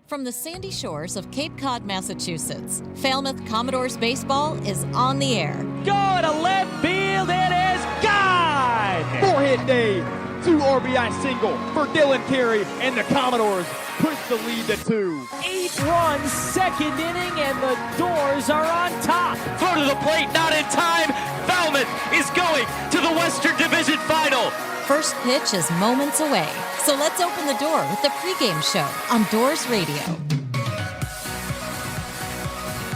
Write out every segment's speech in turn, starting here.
From the sandy shores of Cape Cod, Massachusetts, Falmouth Commodores baseball is on the air. Going to left field, it is gone! 4-hit day, 2 RBI single for Dylan Carey, and the Commodores push the lead to 2. 8 runs, second inning, and the Doors are on top. Throw to the plate, not in time. Falmouth is going to the Western Division Final. First pitch is moments away, so let's open the door with the pregame show on Doors Radio.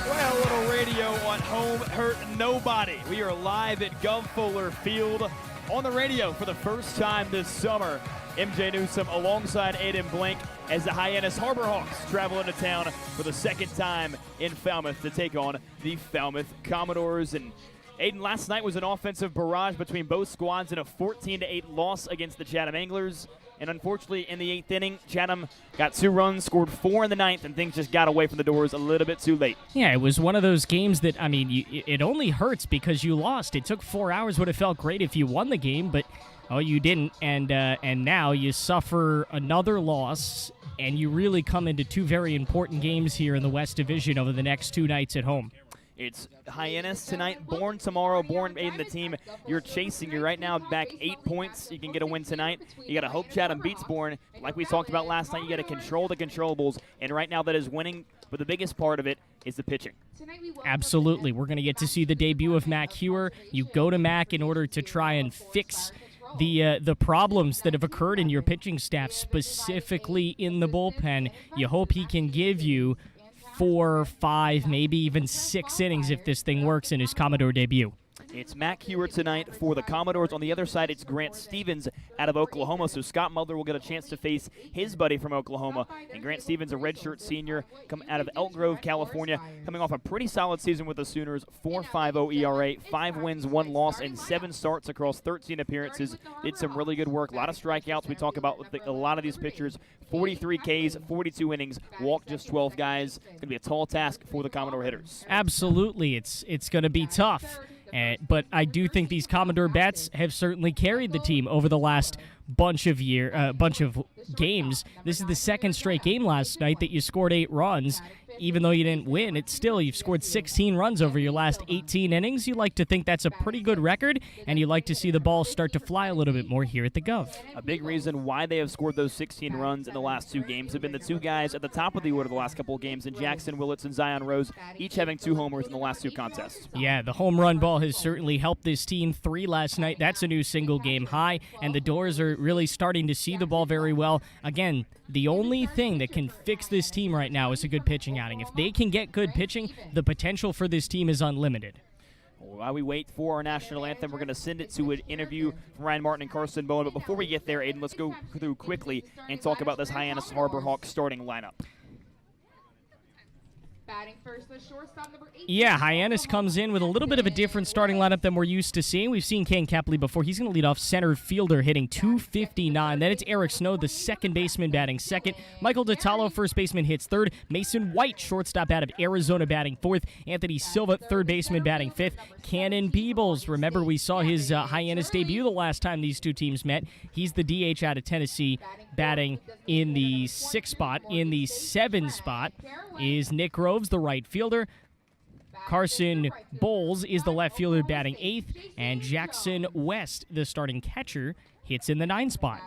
Well, a little radio on home hurt nobody. We are live at Gov Fuller Field on the radio for the first time this summer. MJ Newsom alongside Aiden Blank as the Hyannis Harbor Hawks travel into town for the second time in Falmouth to take on the Falmouth Commodores. And Aiden, last night was an offensive barrage between both squads in a 14-8 loss against the Chatham Anglers. And unfortunately, in the 8th inning, Chatham got 2 runs, scored 4 in the 9th, and things just got away from the Doors a little bit too late. Yeah, it was one of those games that, it only hurts because you lost. It took 4 hours. Would have felt great if you won the game, but you didn't. And now you suffer another loss, and you really come into 2 very important games here in the West Division over the next 2 nights at home. It's Hyannis tonight, Bourne tomorrow. Bourne Aiden, the team you're chasing. You're right now back 8 points. You can get a win tonight. You got to hope Chatham beats Bourne. Like we talked about last night, you got to control the controllables. And right now that is winning, but the biggest part of it is the pitching. Absolutely. We're going to get to see the debut of Mac Hewer. You go to Mac in order to try and fix the problems that have occurred in your pitching staff, specifically in the bullpen. You hope he can give you 4, 5, maybe even 6 innings if this thing works in his Commodore debut. It's Mac Hewer tonight for the Commodores. On the other side, it's Grant Stevens out of Oklahoma. So Scott Mudler will get a chance to face his buddy from Oklahoma. And Grant Stevens, a redshirt senior, come out of Elk Grove, California, coming off a pretty solid season with the Sooners. 4.50 ERA, 5 wins, 1 loss, and 7 starts across 13 appearances. Did some really good work. A lot of strikeouts. We talk about with a lot of these pitchers. 43 Ks, 42 innings, walked just 12 guys. It's going to be a tall task for the Commodore hitters. Absolutely. It's going to be tough. But I do think these Commodore bats have certainly carried the team over the last bunch of games. This is the 2nd straight game last night that you scored 8 runs. Even though you didn't win, it's still, you've scored 16 runs over your last 18 innings. You like to think that's a pretty good record, and you like to see the ball start to fly a little bit more here at the Gov. A big reason why they have scored those 16 runs in the last 2 games have been the 2 guys at the top of the order the last couple of games, in Jackson Willits and Zion Rose, each having 2 homers in the last 2 contests. Yeah, the home run ball has certainly helped this team. 3 last night. That's a new single-game high, and the Doors are really starting to see the ball very well. Again, the only thing that can fix this team right now is a good pitching outing. If they can get good pitching, the potential for this team is unlimited. While we wait for our national anthem, we're going to send it to an interview from Ryan Martin and Carson Bowen. But before we get there, Aiden, let's go through quickly and talk about this Hyannis Harbor Hawks starting lineup. Batting first, the shortstop, number 8. Yeah, Hyannis comes in with a little bit of a different starting lineup than we're used to seeing. We've seen Kane Capley before. He's going to lead off center fielder, hitting .259. Then it's Eric Snow, the second baseman, batting second. Michael Detallo, first baseman, hits third. Mason White, shortstop out of Arizona, batting fourth. Anthony Silva, third baseman, batting fifth. Cannon Peebles, remember we saw his Hyannis debut the last time these 2 teams met. He's the DH out of Tennessee, batting in the 6th spot. In the 7th spot is Nick Groves, the right fielder. Carson Bowles is the left fielder, batting 8th. And Jackson West, the starting catcher, hits in the 9th spot.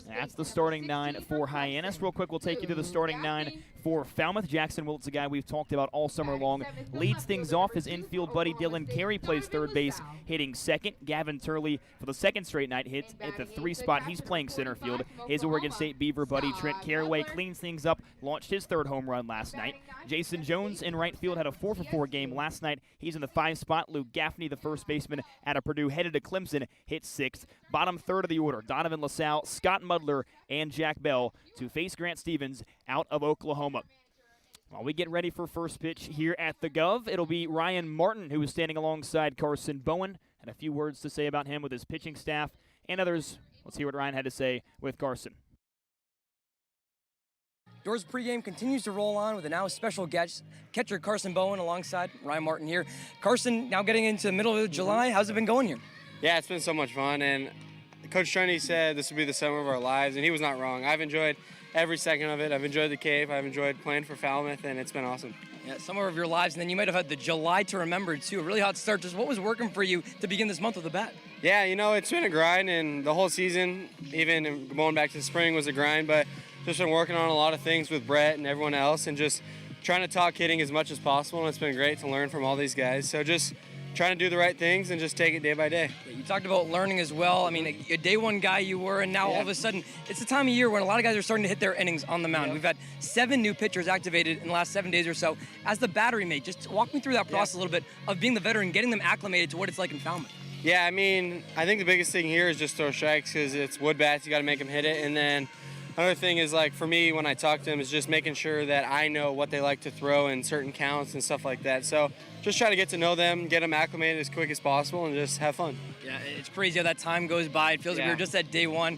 That's the starting 9 for Hyannis. Real quick, we'll take you to the starting 9 for Falmouth. Jackson Willits, a guy we've talked about all summer long, leads things off. His infield buddy Dylan Carey plays third base, hitting second. Gavin Turley, for the 2nd straight night, hits at the 3 spot. He's playing center field. His Oregon State Beaver buddy Trent Caraway cleans things up, launched his 3rd home run last night. Jason Jones in right field had a 4-for-4 game last night. He's in the 5 spot. Luke Gaffney, the first baseman out of Purdue, headed to Clemson, hits 6th. Bottom 3rd of the order, Donovan LaSalle, Scott Mudler, and Jack Bell to face Grant Stevens out of Oklahoma. While we get ready for first pitch here at the Gov, it'll be Ryan Martin who is standing alongside Carson Bowen. Had a few words to say about him with his pitching staff and others. Let's hear what Ryan had to say with Carson. Doors pregame continues to roll on with a now special guest, catcher Carson Bowen alongside Ryan Martin here. Carson, now getting into the middle of July, how's it been going here? Yeah, it's been so much fun, and Coach Trunny said this would be the summer of our lives, and he was not wrong. I've enjoyed every second of it. I've enjoyed the Cape. I've enjoyed playing for Falmouth, and it's been awesome. Yeah, summer of your lives, and then you might have had the July to remember too. A really hot start. Just what was working for you to begin this month with the bat? Yeah, it's been a grind, and the whole season, even going back to the spring, was a grind. But just been working on a lot of things with Brett and everyone else, and just trying to talk hitting as much as possible. And it's been great to learn from all these guys. So just trying to do the right things and just take it day by day. Yeah, you talked about learning as well. I mean, a day one guy you were, and now all of a sudden, it's the time of year when a lot of guys are starting to hit their innings on the mound. Yeah. We've had 7 new pitchers activated in the last 7 days or so. As the battery mate, just walk me through that process a little bit of being the veteran, getting them acclimated to what it's like in Falmouth. Yeah, I mean, I think the biggest thing here is just throw strikes because it's wood bats. You got to make them hit it. And then another thing is, like, for me, when I talk to them, is just making sure that I know what they like to throw in certain counts and stuff like that. So just try to get to know them, get them acclimated as quick as possible, and just have fun. Yeah, it's crazy how that time goes by. It feels like we were just at day one.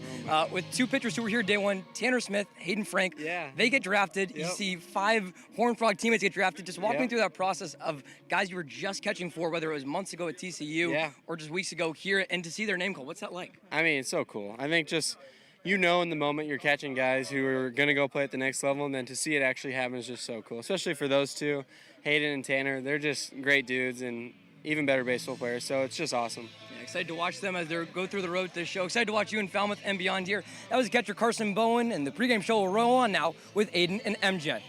With 2 pitchers who were here day one, Tanner Smith, Hayden Frank, they get drafted. You see 5 Horned Frog teammates get drafted. Just walk me through that process of guys you were just catching for, whether it was months ago at TCU or just weeks ago here, and to see their name called. What's that like? I mean, it's so cool. I think just, in the moment you're catching guys who are going to go play at the next level, and then to see it actually happen is just so cool, especially for those two, Hayden and Tanner. They're just great dudes and even better baseball players, so it's just awesome. Yeah, excited to watch them as they go through the road to this show. Excited to watch you in Falmouth and beyond here. That was catcher Carson Bowen, and the pregame show will roll on now with Aiden and MJ.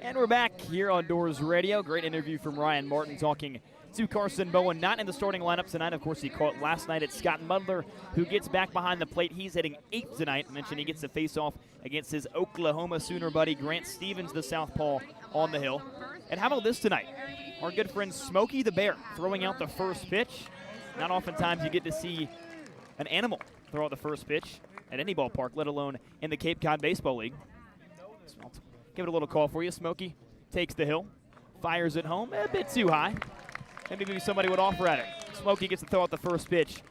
And we're back here on Doors Radio. Great interview from Ryan Martin talking to Carson Bowen. Not in the starting lineup tonight. Of course, he caught last night at Scott Mudler, who gets back behind the plate. He's hitting 8th tonight. I mentioned he gets the face-off against his Oklahoma Sooner buddy, Grant Stevens, the southpaw, on the hill. And how about this tonight? Our good friend Smokey the Bear throwing out the first pitch. Not oftentimes you get to see an animal throw out the first pitch at any ballpark, let alone in the Cape Cod Baseball League. So I'll give it a little call for you. Smokey takes the hill, fires it home, a bit too high. Maybe somebody would offer at it. Smokey gets to throw out the first pitch.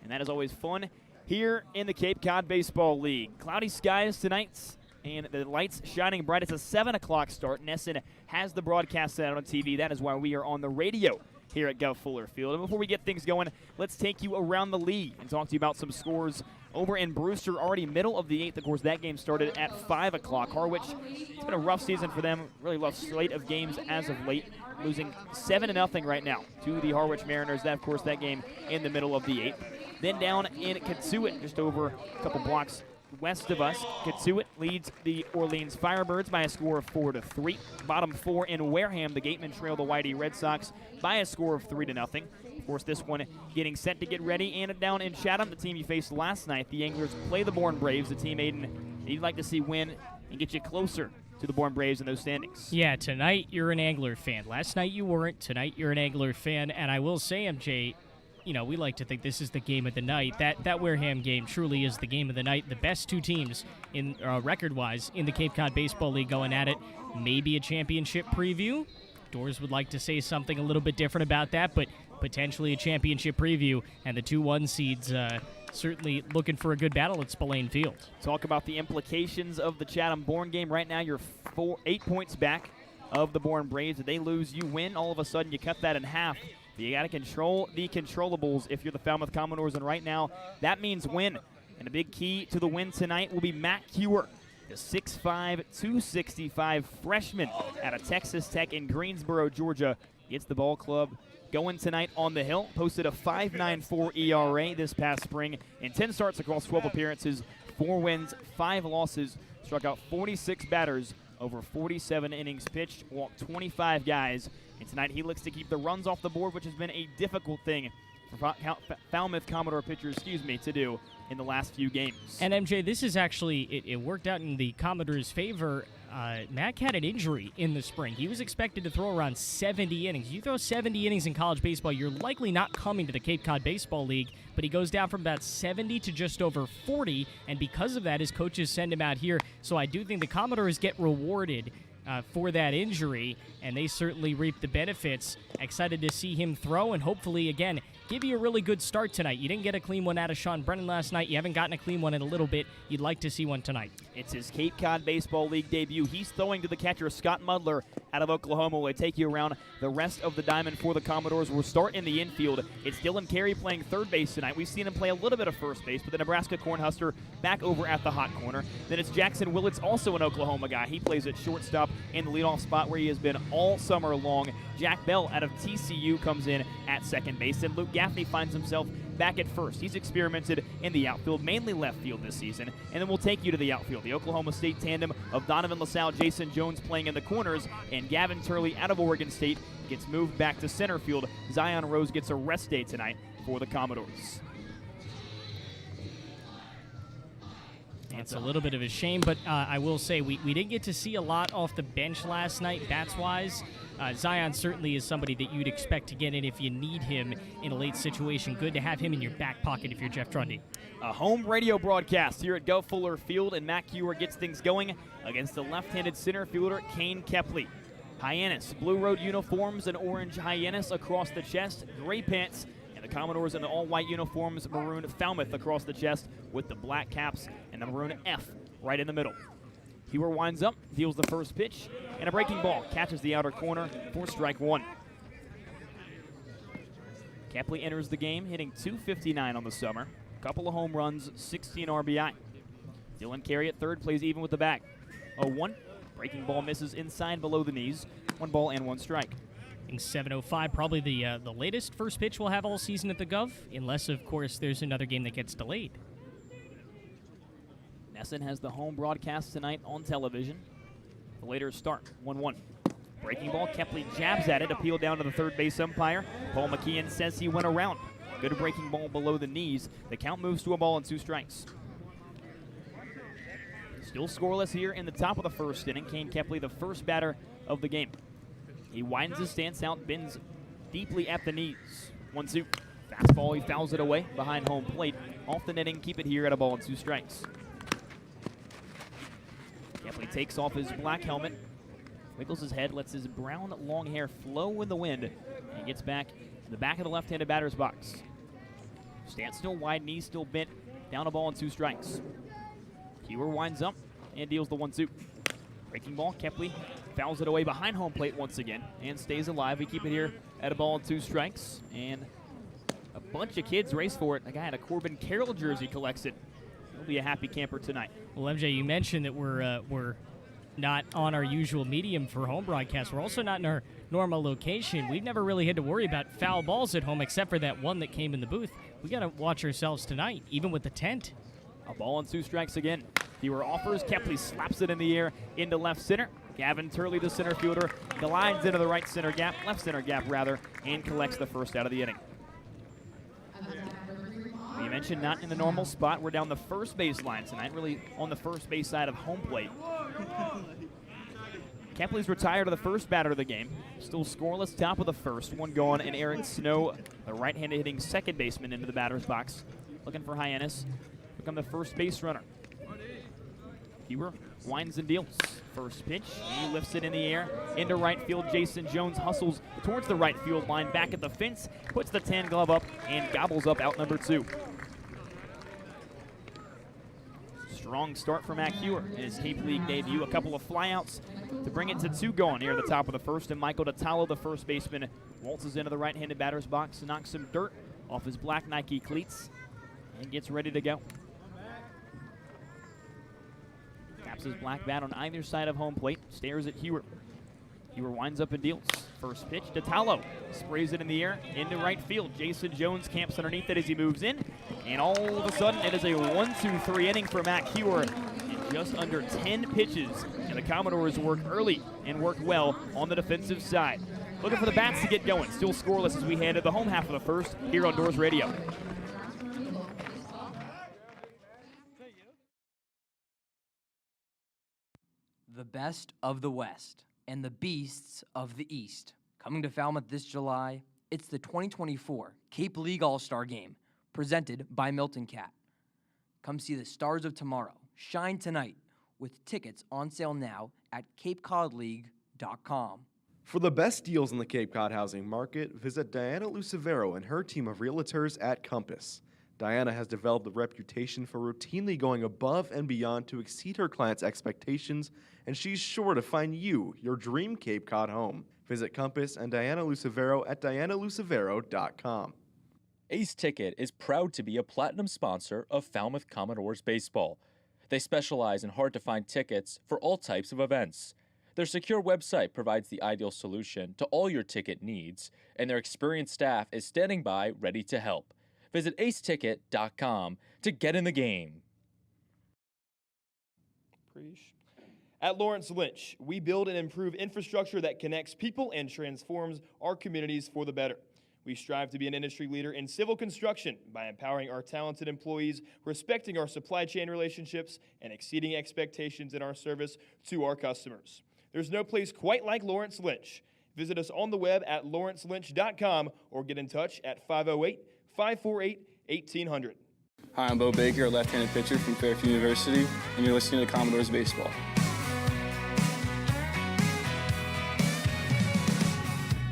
And that is always fun here in the Cape Cod Baseball League. Cloudy skies tonight, and the lights shining bright. It's a 7 o'clock start. Nesson has the broadcast set on TV. That is why we are on the radio here at Gov Fuller Field. And before we get things going, let's take you around the league and talk to you about some scores over in Brewster, already middle of the 8th. Of course, that game started at 5 o'clock. Harwich, it's been a rough season for them. Really rough slate of games as of late, losing 7-0 right now to the Harwich Mariners. That, of course, that game in the middle of the 8th. Then down in Kitsui, just over a couple blocks west of us, Kitsui leads the Orleans Firebirds by a score of 4-3. Bottom 4 in Wareham, the Gatemen trail the Whitey Red Sox by a score of 3-0. Of course, this one getting set to get ready. And down in Chatham, the team you faced last night, the Anglers play the Bourne Braves, the team, Aiden, you'd like to see win and get you closer to the Bourne Braves in those standings. Yeah, tonight you're an Angler fan. Last night you weren't. Tonight you're an Angler fan. And I will say, MJ, we like to think this is the game of the night. That Wareham game truly is the game of the night. The best 2 teams in record-wise in the Cape Cod Baseball League going at it. Maybe a championship preview. Doors would like to say something a little bit different about that, but potentially a championship preview. And the 2-1 seeds certainly looking for a good battle at Spillane Field. Talk about the implications of the Chatham-Bourne game. Right now you're 8 points back of the Bourne Braves. If they lose, you win. All of a sudden you cut that in half. You got to control the controllables if you're the Falmouth Commodores, and right now that means win. And a big key to the win tonight will be Matt Hewer, the 6'5", 265 freshman out of Texas Tech in Greensboro, Georgia. Gets the ball club going tonight on the hill. Posted a 5.94 ERA this past spring in 10 starts across 12 appearances, 4 wins, 5 losses. Struck out 46 batters over 47 innings pitched, walked 25 guys. And tonight he looks to keep the runs off the board, which has been a difficult thing for Falmouth Commodore pitchers, to do in the last few games. And MJ, this is actually, it worked out in the Commodores' favor. Mac had an injury in the spring. He was expected to throw around 70 innings. You throw 70 innings in college baseball, you're likely not coming to the Cape Cod Baseball League, but he goes down from about 70 to just over 40, and because of that, his coaches send him out here. So I do think the Commodores get rewarded for that injury, and they certainly reap the benefits. Excited to see him throw, and hopefully, again, give you a really good start tonight. You didn't get a clean one out of Sean Brennan last night. You haven't gotten a clean one in a little bit. You'd like to see one tonight. It's his Cape Cod Baseball League debut. He's throwing to the catcher, Scott Mudler, out of Oklahoma. We'll take you around the rest of the diamond for the Commodores. We'll start in the infield. It's Dylan Carey playing third base tonight. We've seen him play a little bit of first base, but the Nebraska Cornhusker back over at the hot corner. Then it's Jackson Willits, also an Oklahoma guy. He plays at shortstop in the leadoff spot where he has been all summer long. Jack Bell out of TCU comes in at second base, and Luke Gaffney finds himself back at first. He's experimented in the outfield, mainly left field this season. And then we'll take you to the outfield. The Oklahoma State tandem of Donovan LaSalle, Jason Jones playing in the corners, and Gavin Turley out of Oregon State gets moved back to center field. Zion Rose gets a rest day tonight for the Commodores. It's a little bit of a shame, but I will say we didn't get to see a lot off the bench last night, bats-wise. Zion certainly is somebody that you'd expect to get in if you need him in a late situation. Good to have him in your back pocket if you're Jeff Trundy. A home radio broadcast here at Go Fuller Field, and Matt Hewer gets things going against the left-handed center fielder, Kane Kepley. Hyannis, blue road uniforms and orange Hyannis across the chest, gray pants, and the Commodores in the all-white uniforms, maroon Falmouth across the chest with the black caps and the maroon F right in the middle. Hewer winds up, deals the first pitch, and a breaking ball catches the outer corner for strike one. Kepley enters the game hitting .259 on the summer. Couple of home runs, 16 RBI. Dylan Carey at third plays even with the bag. 0-1. Breaking ball misses inside below the knees. 1 ball and 1 strike. 7:05, probably the latest first pitch we'll have all season at the Gov, unless, of course, there's another game that gets delayed. Nesson has the home broadcast tonight on television. The later start, 1-1. Breaking ball, Kepley jabs at it, appeal down to the third base umpire. Paul McKeon says he went around. Good breaking ball below the knees. The count moves to 1 ball and 2 strikes. Still scoreless here in the top of the first inning. Kane Kepley, the first batter of the game. He widens his stance out, bends deeply at the knees. 1-2. Fastball, he fouls it away behind home plate. Off the netting, keep it here at 1 ball and 2 strikes. Kepley takes off his black helmet, wiggles his head, lets his brown long hair flow in the wind, and gets back to the back of the left-handed batter's box. Stance still wide, knees still bent, down 1 ball and 2 strikes. Hewer winds up and deals the 1-2. Breaking ball, Kepley fouls it away behind home plate once again and stays alive. We keep it here at 1 ball and 2 strikes, and a bunch of kids race for it. A guy in a Corbin Carroll jersey collects it. He'll be a happy camper tonight. Well, MJ, you mentioned that we're not on our usual medium for home broadcasts. We're also not in our normal location. We've never really had to worry about foul balls at home except for that one that came in the booth. We got to watch ourselves tonight, even with the tent. 1 ball and 2 strikes again. Hewer offers, Kepley slaps it in the air into left center. Gavin Turley, the center fielder, glides into the left center gap, and collects the first out of the inning. You mentioned not in the normal spot. We're down the first baseline tonight, really on the first base side of home plate. Kepley's retired to the first batter of the game. Still scoreless, top of the first. 1 gone, and Eric Snow, the right-handed hitting second baseman, into the batter's box. Looking for Hyannis, become the first base runner. Hewer winds and deals. First pitch, he lifts it in the air into right field. Jason Jones hustles towards the right field line, back at the fence, puts the tan glove up, and gobbles up out number 2. Strong start for Mac Hewer in his Cape League debut. A couple of flyouts to bring it to 2 gone here at the top of the first, and Michael Detallo, the first baseman, waltzes into the right-handed batter's box, knocks some dirt off his black Nike cleats, and gets ready to go. Taps his black bat on either side of home plate, stares at Hewer. Hewer winds up and deals. First pitch, Detallo sprays it in the air into right field. Jason Jones camps underneath it as he moves in, and all of a sudden it is a 1-2-3 inning for Mac Hewer in just under 10 pitches, and the Commodores work early and work well on the defensive side. looking for the bats to get going. Still scoreless as we head to the home half of the first here on Doors Radio. The best of the West and the beasts of the East. Coming to Falmouth this July, it's the 2024 Cape League All-Star Game, presented by Milton Cat. Come see the stars of tomorrow shine tonight with tickets on sale now at capecodleague.com. For the best deals in the Cape Cod housing market, visit Diana Lucivero and her team of realtors at Compass. Diana has developed a reputation for routinely going above and beyond to exceed her clients' expectations, and she's sure to find you your dream Cape Cod home. Visit Compass and Diana Lucivero at dianalucivero.com. Ace Ticket is proud to be a platinum sponsor of Falmouth Commodores baseball. They specialize in hard-to-find tickets for all types of events. Their secure website provides the ideal solution to all your ticket needs, and their experienced staff is standing by ready to help. Visit aceticket.com to get in the game. At Lawrence Lynch, we build and improve infrastructure that connects people and transforms our communities for the better. We strive to be an industry leader in civil construction by empowering our talented employees, respecting our supply chain relationships, and exceeding expectations in our service to our customers. There's no place quite like Lawrence Lynch. Visit us on the web at lawrencelynch.com or get in touch at 508-548-1800. Hi, I'm Bo Baker, a left-handed pitcher from Fairfield University, and you're listening to Commodores Baseball.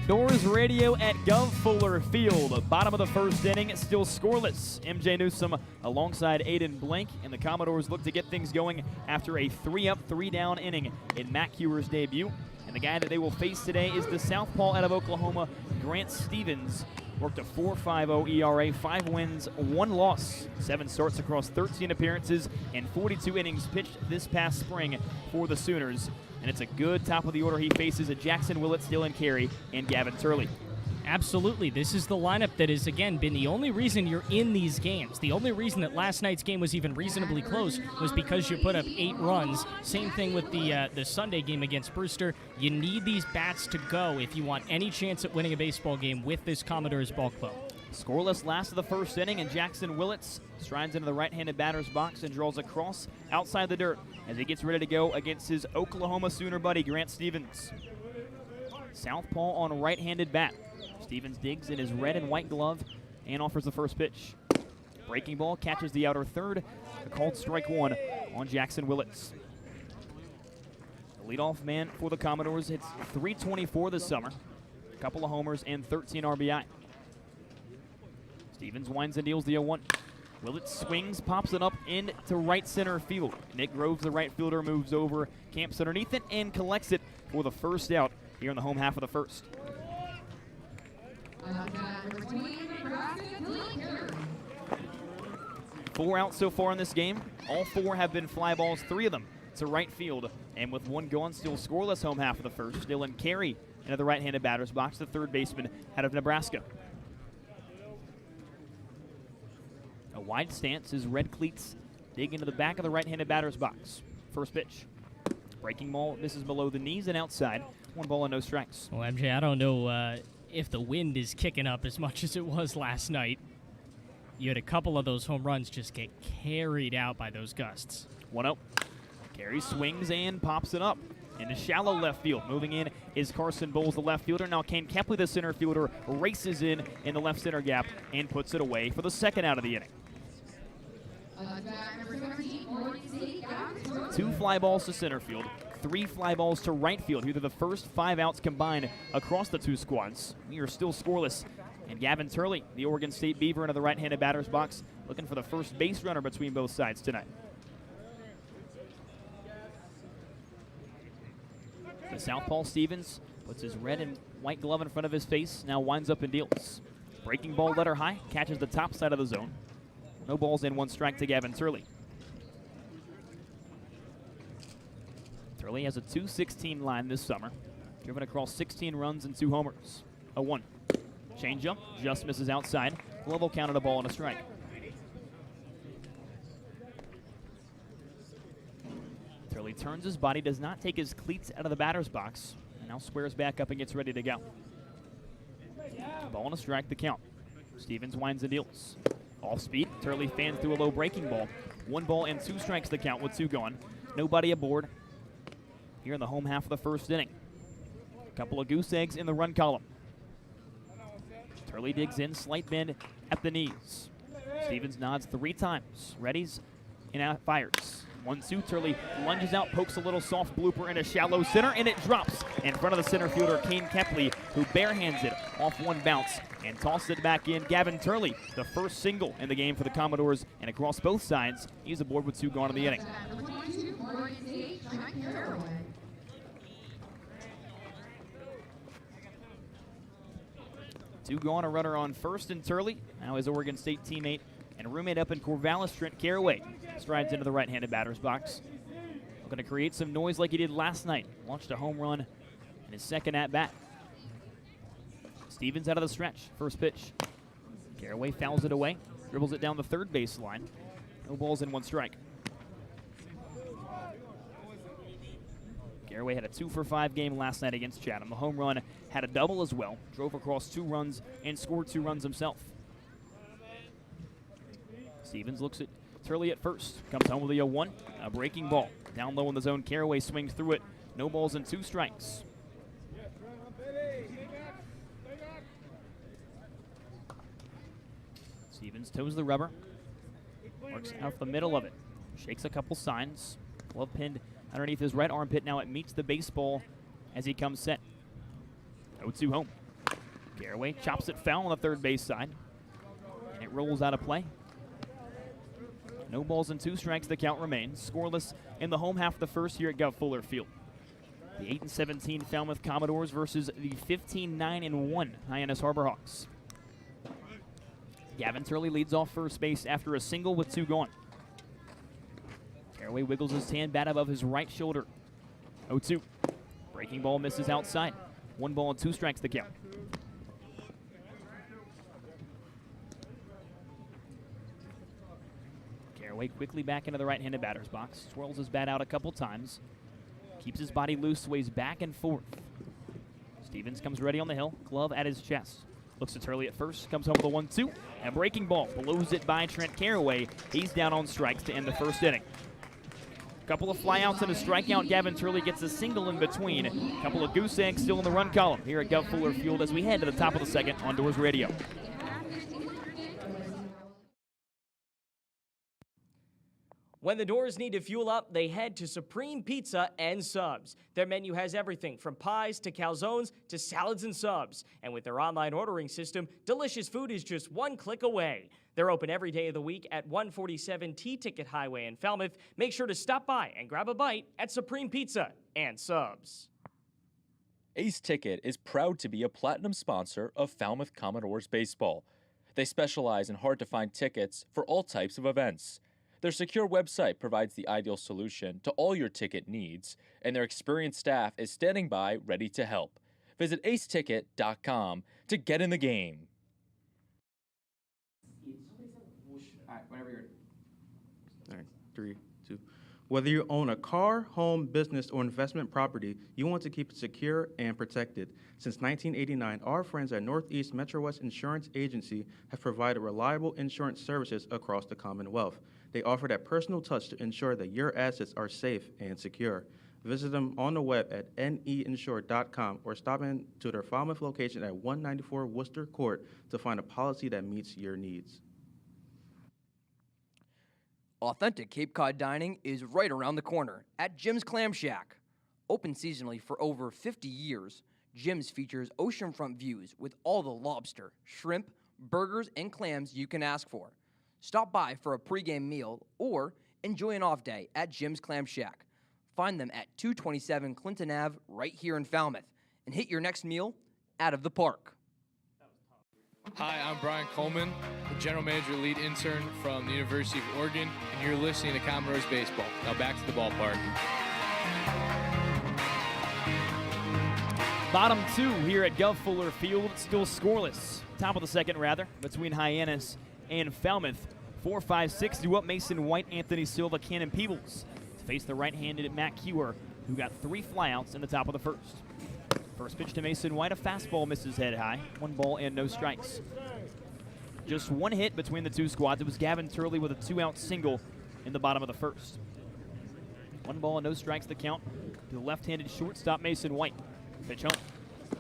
Doors Radio at Gov Fuller Field. Bottom of the first inning, still scoreless. MJ Newsom alongside Aiden Blank, and the Commodores look to get things going after a 3-up, 3-down inning in Matt Kewer's debut. And the guy that they will face today is the southpaw out of Oklahoma, Grant Stevens. Worked a 4.50 ERA, 5 wins, 1 loss, 7 starts across 13 appearances, and 42 innings pitched this past spring for the Sooners. And it's a good top of the order he faces at Jackson Willits, Dylan Carey, and Gavin Turley. Absolutely. This is the lineup that has, again, been the only reason you're in these games. The only reason that last night's game was even reasonably close was because you put up 8 runs. Same thing with the Sunday game against Brewster. You need these bats to go if you want any chance at winning a baseball game with this Commodores ball club. Scoreless last of the first inning, and Jackson Willits strides into the right-handed batter's box and draws a cross outside the dirt as he gets ready to go against his Oklahoma Sooner buddy, Grant Stevens. Southpaw on right-handed bat. Stevens digs in his red and white glove and offers the first pitch. Breaking ball catches the outer third. A called strike one on Jackson Willits. The leadoff man for the Commodores hits .324 this summer. A couple of homers and 13 RBI. Stevens winds and deals the 0-1. Willits swings, pops it up into right center field. Nick Groves, the right fielder, moves over, camps underneath it, and collects it for the first out here in the home half of the first. 4 outs so far in this game. All 4 have been fly balls, 3 of them to right field. And with 1 gone, still scoreless home half of the first. Dylan Carey into the right-handed batter's box, the third baseman out of Nebraska. A wide stance, his red cleats dig into the back of the right-handed batter's box. First pitch. Breaking ball misses below the knees and outside. 1 ball and no strikes. Well, MJ, I don't know if the wind is kicking up as much as it was last night. You had a couple of those home runs just get carried out by those gusts. 1-0. Carey swings and pops it up into shallow left field. Moving in is Carson Bowles, the left fielder. Now Kane Kepley, the center fielder, races in the left center gap and puts it away for the second out of the inning. 2 fly balls to center field, 3 fly balls to right field. These are the first 5 outs combined across the 2 squads. We are still scoreless. And Gavin Turley, the Oregon State Beaver, into the right-handed batter's box, looking for the first base runner between both sides tonight. The southpaw Stevens puts his red and white glove in front of his face, now winds up and deals. Breaking ball letter high, catches the top side of the zone. No balls in, 1 strike to Gavin Turley. Turley has a .216 line this summer, driven across 16 runs and 2 homers. 0-1. Changeup just misses outside. Level counted a ball and a strike. Turley turns his body, does not take his cleats out of the batter's box, and now squares back up and gets ready to go. Ball and a strike, the count. Stevens winds and deals. Off speed, Turley fans through a low breaking ball. 1 ball and 2 strikes, the count with 2 gone. Nobody aboard here in the home half of the first inning. A couple of goose eggs in the run column. Turley digs in, slight bend at the knees. Stevens nods 3 times, readies and out fires. 1-2, Turley lunges out, pokes a little soft blooper into shallow center, and it drops in front of the center fielder, Kane Kepley, who barehands it off 1 bounce and tosses it back in. Gavin Turley, the first single in the game for the Commodores, and across both sides, he's aboard with 2 gone in the inning. 2 gone, a runner on first, and Turley, now his Oregon State teammate and roommate up in Corvallis, Trent Caraway, strides into the right-handed batter's box. Going to create some noise like he did last night. Launched a home run in his second at-bat. Stevens out of the stretch. First pitch. Caraway fouls it away. Dribbles it down the third baseline. No balls and 1 strike. Caraway had a 2-for-5 game last night against Chatham. The home run had a double as well. Drove across 2 runs and scored 2 runs himself. Stevens looks at Turley at first. Comes home with a 0-1. A breaking ball. Down low in the zone. Caraway swings through it. No balls and 2 strikes. Stevens toes the rubber. Works out the middle of it. Shakes a couple signs. Glove pinned underneath his right armpit. Now it meets the baseball as he comes set. 0-2 home. Caraway chops it foul on the third base side. And it rolls out of play. No balls and 2 strikes, the count remains. Scoreless in the home half of the first here at Gov Fuller Field. The 8-17 Falmouth Commodores versus the 15-9-1 Hyannis Harbor Hawks. Gavin Turley leads off first base after a single with 2 gone. Caraway wiggles his tan bat above his right shoulder. 0-2. Breaking ball misses outside. 1 ball and 2 strikes, the count. Caraway quickly back into the right-handed batter's box. Swirls his bat out a couple times. Keeps his body loose, sways back and forth. Stevens comes ready on the hill, glove at his chest. Looks at Turley at first, comes home with a 1-2. And a breaking ball, blows it by Trent Caraway. He's down on strikes to end the first inning. Couple of flyouts and a strikeout. Gavin Turley gets a single in between. A couple of goose eggs still in the run column here at Gov Fuller Field as we head to the top of the second on Doors Radio. When the Doors need to fuel up, they head to Supreme Pizza and Subs. Their menu has everything from pies to calzones to salads and subs. And with their online ordering system, delicious food is just 1 click away. They're open every day of the week at 147 T-Ticket Highway in Falmouth. Make sure to stop by and grab a bite at Supreme Pizza and Subs. Ace Ticket is proud to be a platinum sponsor of Falmouth Commodores baseball. They specialize in hard-to-find tickets for all types of events. Their secure website provides the ideal solution to all your ticket needs, and their experienced staff is standing by ready to help. Visit aceticket.com to get in the game. All right, whenever you're ready. All right, 3, 2. Whether you own a car, home, business, or investment property, you want to keep it secure and protected. Since 1989, our friends at Northeast Metro West Insurance Agency have provided reliable insurance services across the Commonwealth. They offer that personal touch to ensure that your assets are safe and secure. Visit them on the web at neinsure.com or stop in to their Falmouth location at 194 Worcester Court to find a policy that meets your needs. Authentic Cape Cod dining is right around the corner at Jim's Clam Shack. Open seasonally for over 50 years, Jim's features oceanfront views with all the lobster, shrimp, burgers, and clams you can ask for. Stop by for a pregame meal or enjoy an off day at Jim's Clam Shack. Find them at 227 Clinton Ave right here in Falmouth and hit your next meal out of the park. Hi, I'm Brian Coleman, the General Manager Lead Intern from the University of Oregon, and you're listening to Commodores Baseball. Now back to the ballpark. Bottom 2 here at Gov Fuller Field, still scoreless. Top of the second, rather, between Hyannis and Falmouth. 4-5-6 due up Mason White, Anthony Silva, Cannon Peebles to face the right-handed Matt Kewer, who got 3 flyouts in the top of the first. First pitch to Mason White, a fastball misses head high. 1 ball and no strikes. Just 1 hit between the two squads. It was Gavin Turley with a 2-out single in the bottom of the first. 1 ball and no strikes the count to the left-handed shortstop Mason White. Pitch home.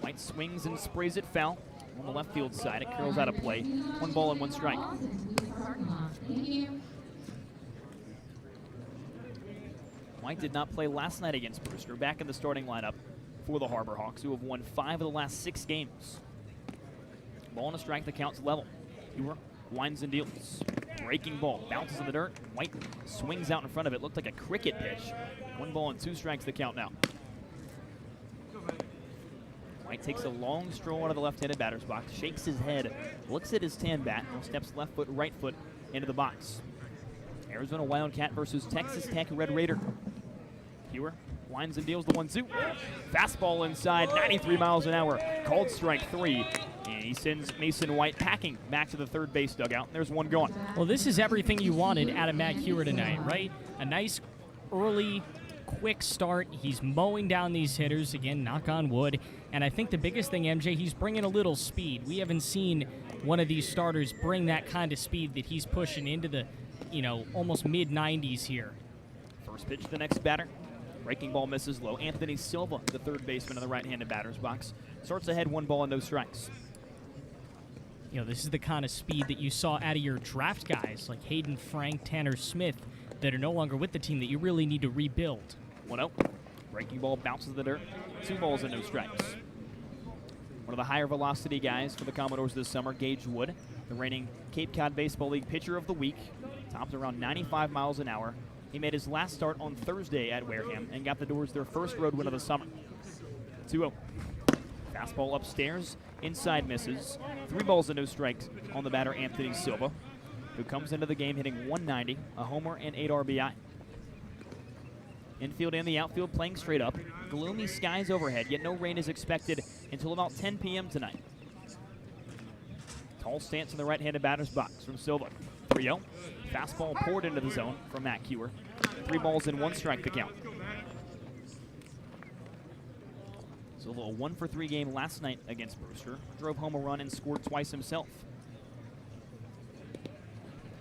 White swings and sprays it foul on the left field side. It curls out of play. 1 ball and 1 strike. White did not play last night against Brewster. Back in the starting lineup for the Harbor Hawks, who have won 5 of the last 6 games. Ball and a strike, the count's level. Hewer winds and deals. Breaking ball, bounces in the dirt. White swings out in front of it. Looked like a cricket pitch. 1 ball and 2 strikes, the count now. White takes a long stroll out of the left-handed batter's box, shakes his head, looks at his tan bat, and steps left foot, right foot into the box. Arizona Wildcat versus Texas Tech Red Raider. Hewer winds and deals the 1-2. Fastball inside, 93 miles an hour. Called strike 3. And he sends Mason White packing back to the third base dugout. There's 1 gone. Well, this is everything you wanted out of Matt Hewer tonight, right? A nice early, quick start. He's mowing down these hitters. Again, knock on wood. And I think the biggest thing, MJ, he's bringing a little speed. We haven't seen one of these starters bring that kind of speed that he's pushing into the, almost mid-90s here. First pitch to the next batter. Breaking ball misses low. Anthony Silva, the third baseman in the right-handed batter's box, starts ahead, 1 ball and no strikes. This is the kind of speed that you saw out of your draft guys like Hayden Frank, Tanner Smith, that are no longer with the team that you really need to rebuild. 1-0. Breaking ball bounces the dirt. 2 balls and no strikes. One of the higher velocity guys for the Commodores this summer, Gage Wood, the reigning Cape Cod Baseball League Pitcher of the Week, topped around 95 miles an hour. He made his last start on Thursday at Wareham and got the Doors their first road win of the summer. 2-0. Fastball upstairs, inside misses. 3 balls and no strikes on the batter, Anthony Silva, who comes into the game hitting 190, a homer and 8 RBI. Infield and the outfield playing straight up. Gloomy skies overhead, yet no rain is expected until about 10 p.m. tonight. Tall stance in the right-handed batter's box from Silva. 3-0. Fastball poured into the zone from Matt Hewer. 3 balls and 1 strike to count. Silva, a 1-for-3 game last night against Brewster. Drove home a run and scored twice himself.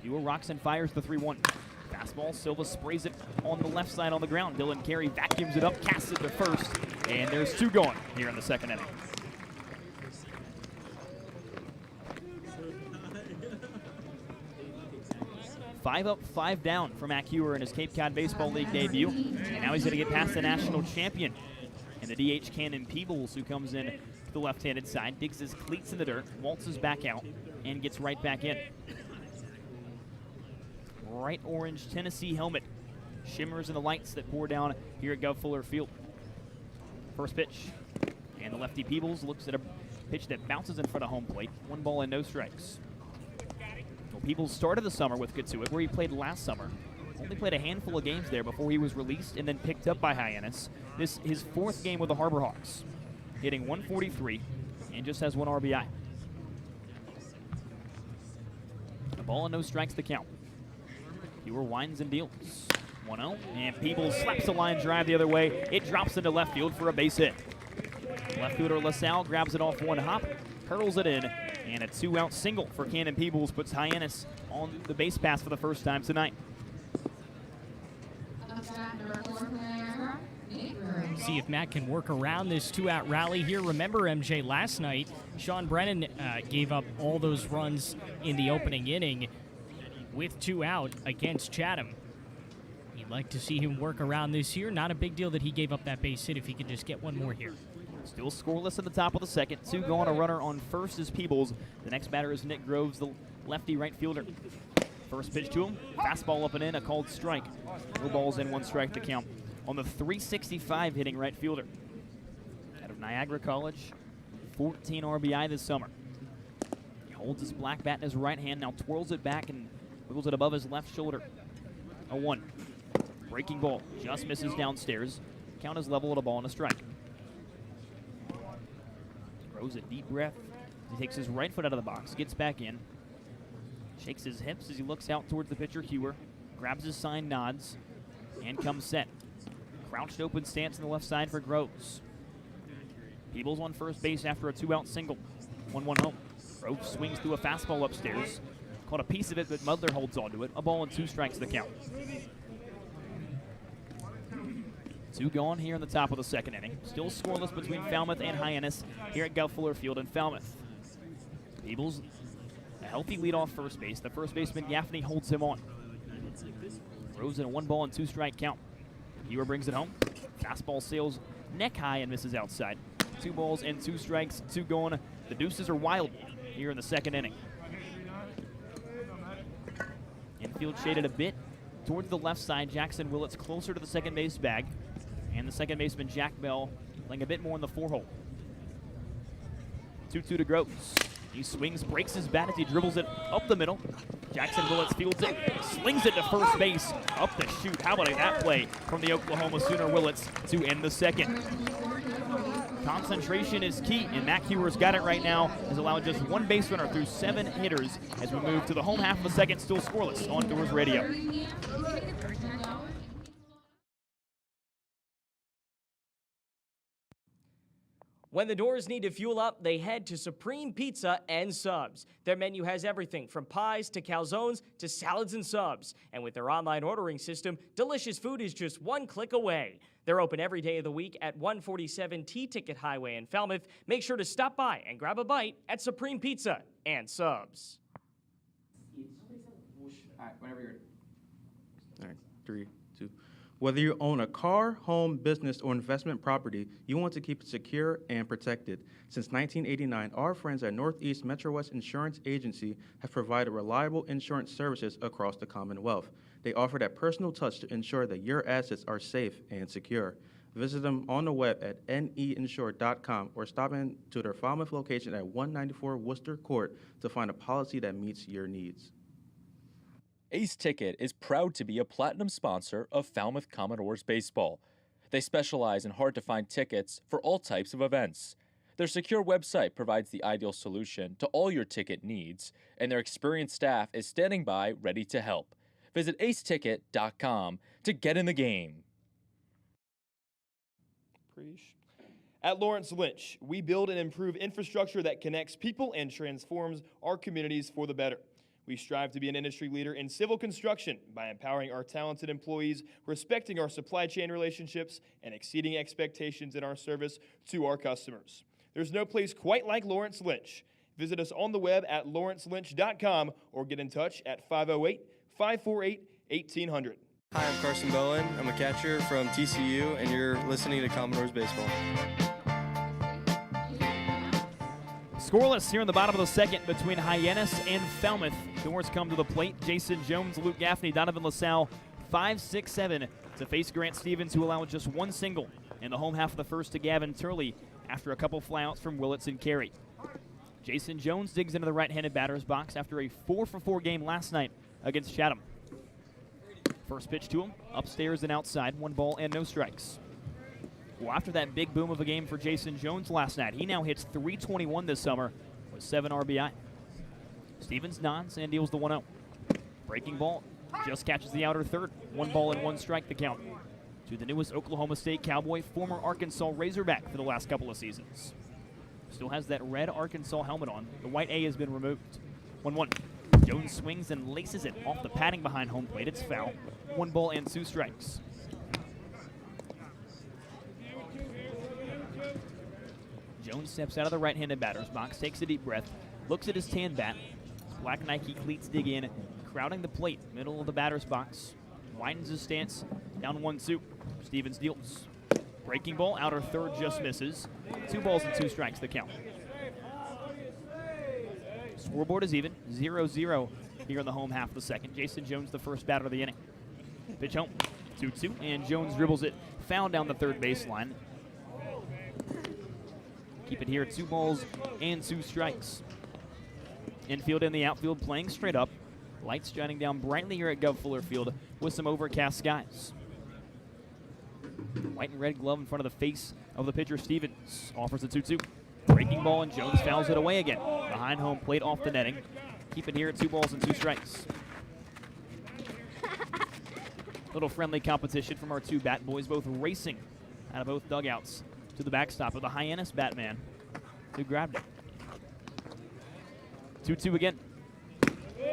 Hewer rocks and fires the 3-1. Fastball, Silva sprays it on the left side on the ground. Dylan Carey vacuums it up, casts it to first, and there's 2 going here in the second inning. Five up, 5 down for Matt Hewer in his Cape Cod Baseball League debut. And now he's going to get past the national champion and the DH Cannon Peebles, who comes in to the left-handed side, digs his cleats in the dirt, waltzes back out, and gets right back in. Bright orange Tennessee helmet shimmers in the lights that pour down here at Gov Fuller Field. First pitch, and the lefty Peebles looks at a pitch that bounces in front of home plate. 1 ball and no strikes. Well, Peebles started the summer with Katuitt, where he played last summer. Only played a handful of games there before he was released and then picked up by Hyannis. This his 4th game with the Harbor Hawks, hitting 143 and just has 1 RBI. A ball and no strikes to count. Hewer winds and deals. 1-0, and Peebles slaps a line drive the other way. It drops into left field for a base hit. Left fielder LaSalle grabs it off 1 hop, hurdles it in, and a 2-out single for Cannon Peebles puts Hyannis on the base pass for the first time tonight. See if Matt can work around this 2-out rally here. Remember, MJ, last night, Sean Brennan gave up all those runs in the opening inning with 2 out against Chatham. You'd like to see him work around this year. Not a big deal that he gave up that base hit if he could just get 1 more here. Still scoreless in the top of the second. 2 gone, a runner on first is Peebles. The next batter is Nick Groves, the lefty right fielder. First pitch to him, fastball up and in, a called strike. 2 balls and 1 strike to count on the 365 hitting right fielder. Out of Niagara College, 14 RBI this summer. He holds his black bat in his right hand, now twirls it back and wiggles it above his left shoulder. A 1. Breaking ball, just misses downstairs. Count is level at a ball and a strike. Throws a deep breath. He takes his right foot out of the box, gets back in, shakes his hips as he looks out towards the pitcher, Hewer, grabs his sign, nods, and comes set. Crouched open stance on the left side for Groves. Peebles on first base after a 2-out single. 1-1 home. Roach swings through a fastball upstairs. Caught a piece of it, but Mudler holds onto it. A ball and 2 strikes the count. 2 gone here in the top of the second inning. Still scoreless between Falmouth and Hyannis here at Fuller Field in Falmouth. Peebles, a healthy lead off first base. The first baseman Gaffney holds him on. Rose in a 1-ball and 2 strike count. Ewer brings it home. Fastball sails neck high and misses outside. 2 balls and 2 strikes, 2 gone. The deuces are wild here in the second inning. Infield shaded a bit towards the left side. Jackson Willits closer to the second base bag. And the second baseman Jack Bell playing a bit more in the 4-hole. 2-2 to Gross. He swings, breaks his bat as he dribbles it up the middle. Jackson Willits fields it, slings it to first base, up the chute. How about that play from the Oklahoma Sooner Willits to end the second? Concentration is key, and Matt Hewer's got it right now. Has allowed just 1 base runner through 7 hitters as we move to the home half of the second, still scoreless on Doors Radio. When the Doors need to fuel up, they head to Supreme Pizza and Subs. Their menu has everything from pies to calzones to salads and subs. And with their online ordering system, delicious food is just 1 click away. They're open every day of the week at 147 T-Ticket Highway in Falmouth. Make sure to stop by and grab a bite at Supreme Pizza and Subs. All right, whenever you're ready. All right, 3, 2. Whether you own a car, home, business, or investment property, you want to keep it secure and protected. Since 1989, our friends at Northeast Metro West Insurance Agency have provided reliable insurance services across the Commonwealth. They offer that personal touch to ensure that your assets are safe and secure. Visit them on the web at neinsure.com or stop in to their Falmouth location at 194 Worcester Court to find a policy that meets your needs. Ace Ticket is proud to be a platinum sponsor of Falmouth Commodores baseball. They specialize in hard-to-find tickets for all types of events. Their secure website provides the ideal solution to all your ticket needs, and their experienced staff is standing by ready to help. Visit aceticket.com to get in the game. At Lawrence Lynch, we build and improve infrastructure that connects people and transforms our communities for the better. We strive to be an industry leader in civil construction by empowering our talented employees, respecting our supply chain relationships, and exceeding expectations in our service to our customers. There's no place quite like Lawrence Lynch. Visit us on the web at lawrencelynch.com or get in touch at 508-548-1800. Hi, I'm Carson Bowen. I'm a catcher from TCU, and you're listening to Commodores Baseball. Scoreless here in the bottom of the second between Hyannis and Falmouth. Doors come to the plate. Jason Jones, Luke Gaffney, Donovan LaSalle, 5, 6, 7 to face Grant Stevens, who allowed just 1 single in the home half of the first to Gavin Turley after a couple flyouts from Willits and Carey. Jason Jones digs into the right-handed batter's box after a 4-for-4 game last night against Chatham. First pitch to him, upstairs and outside, 1 ball and no strikes. Well, after that big boom of a game for Jason Jones last night, he now hits .321 this summer with 7 RBI. Stevens nods and deals the 1-0. Breaking ball, just catches the outer third. 1 ball and 1 strike the count. To the newest Oklahoma State Cowboy, former Arkansas Razorback for the last couple of seasons. Still has that red Arkansas helmet on. The white A has been removed. 1-1. Jones swings and laces it off the padding behind home plate. It's foul. 1 ball and 2 strikes. Jones steps out of the right-handed batter's box, takes a deep breath, looks at his tan bat. Black Nike cleats dig in, crowding the plate, middle of the batter's box. Widens his stance, down 1-2. Stevens deals. Breaking ball, outer third just misses. 2 balls and 2 strikes the count. Scoreboard is even, 0-0 here in the home half of the second. Jason Jones, the first batter of the inning. Pitch home, 2-2, and Jones dribbles it, foul down the third baseline. Keep it here, 2 balls and 2 strikes. Infield and the outfield playing straight up. Lights shining down brightly here at Fuller Field with some overcast skies. White and red glove in front of the face of the pitcher Stevens. Offers a 2-2. Breaking ball and Jones fouls it away again. Behind home plate off the netting. Keep it here at 2 balls and 2 strikes. Little friendly competition from our 2 bat boys, both racing out of both dugouts to the backstop of the Hyannis Batman, who grabbed it. 2-2 again.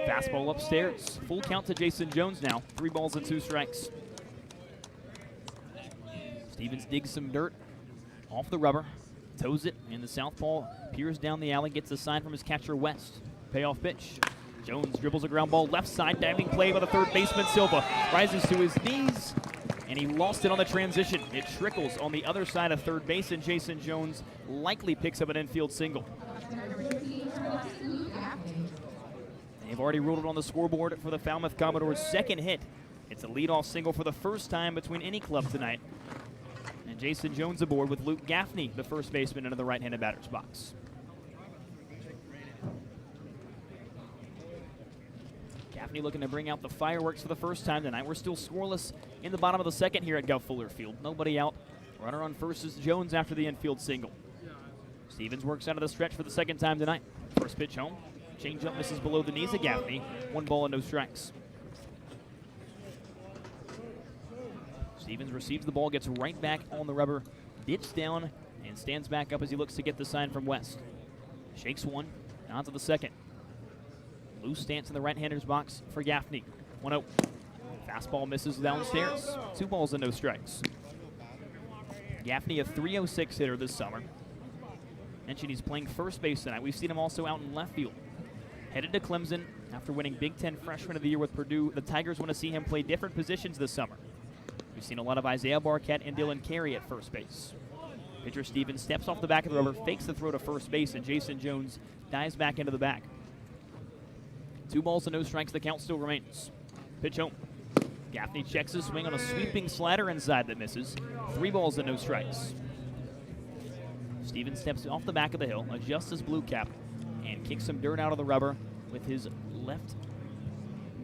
Fastball upstairs. Full count to Jason Jones now. 3 balls and 2 strikes. Stevens digs some dirt off the rubber, toes it, and the southpaw peers down the alley, gets a sign from his catcher West. Payoff pitch. Jones dribbles a ground ball left side, diving play by the third baseman Silva. Rises to his knees, and he lost it on the transition. It trickles on the other side of third base, and Jason Jones likely picks up an infield single. They've already ruled it on the scoreboard for the Falmouth Commodores' second hit. It's a leadoff single for the first time between any club tonight. And Jason Jones aboard with Luke Gaffney, the first baseman, into the right-handed batter's box. Gaffney looking to bring out the fireworks for the first time tonight. We're still scoreless in the bottom of the second here at Guff Fuller Field. Nobody out. Runner on first is Jones after the infield single. Stevens works out of the stretch for the second time tonight. First pitch home. Changeup misses below the knees of Gaffney. 1 ball and no strikes. Stevens receives the ball, gets right back on the rubber, dips down, and stands back up as he looks to get the sign from West. Shakes one, on to the second. Loose stance in the right-hander's box for Gaffney. 1-0. Fastball misses downstairs. 2 balls and no strikes. Gaffney, a .306 hitter this summer. Mentioned he's playing first base tonight. We've seen him also out in left field. Headed to Clemson after winning Big Ten Freshman of the Year with Purdue. The Tigers want to see him play different positions this summer. We've seen a lot of Isaiah Barquette and Dylan Carey at first base. Pitcher Stevens steps off the back of the rubber, fakes the throw to first base, and Jason Jones dives back into the bag. 2 balls and no strikes. The count still remains. Pitch home. Gaffney checks his swing on a sweeping slider inside that misses. 3 balls and no strikes. Stevens steps off the back of the hill, adjusts his blue cap, and kicks some dirt out of the rubber with his left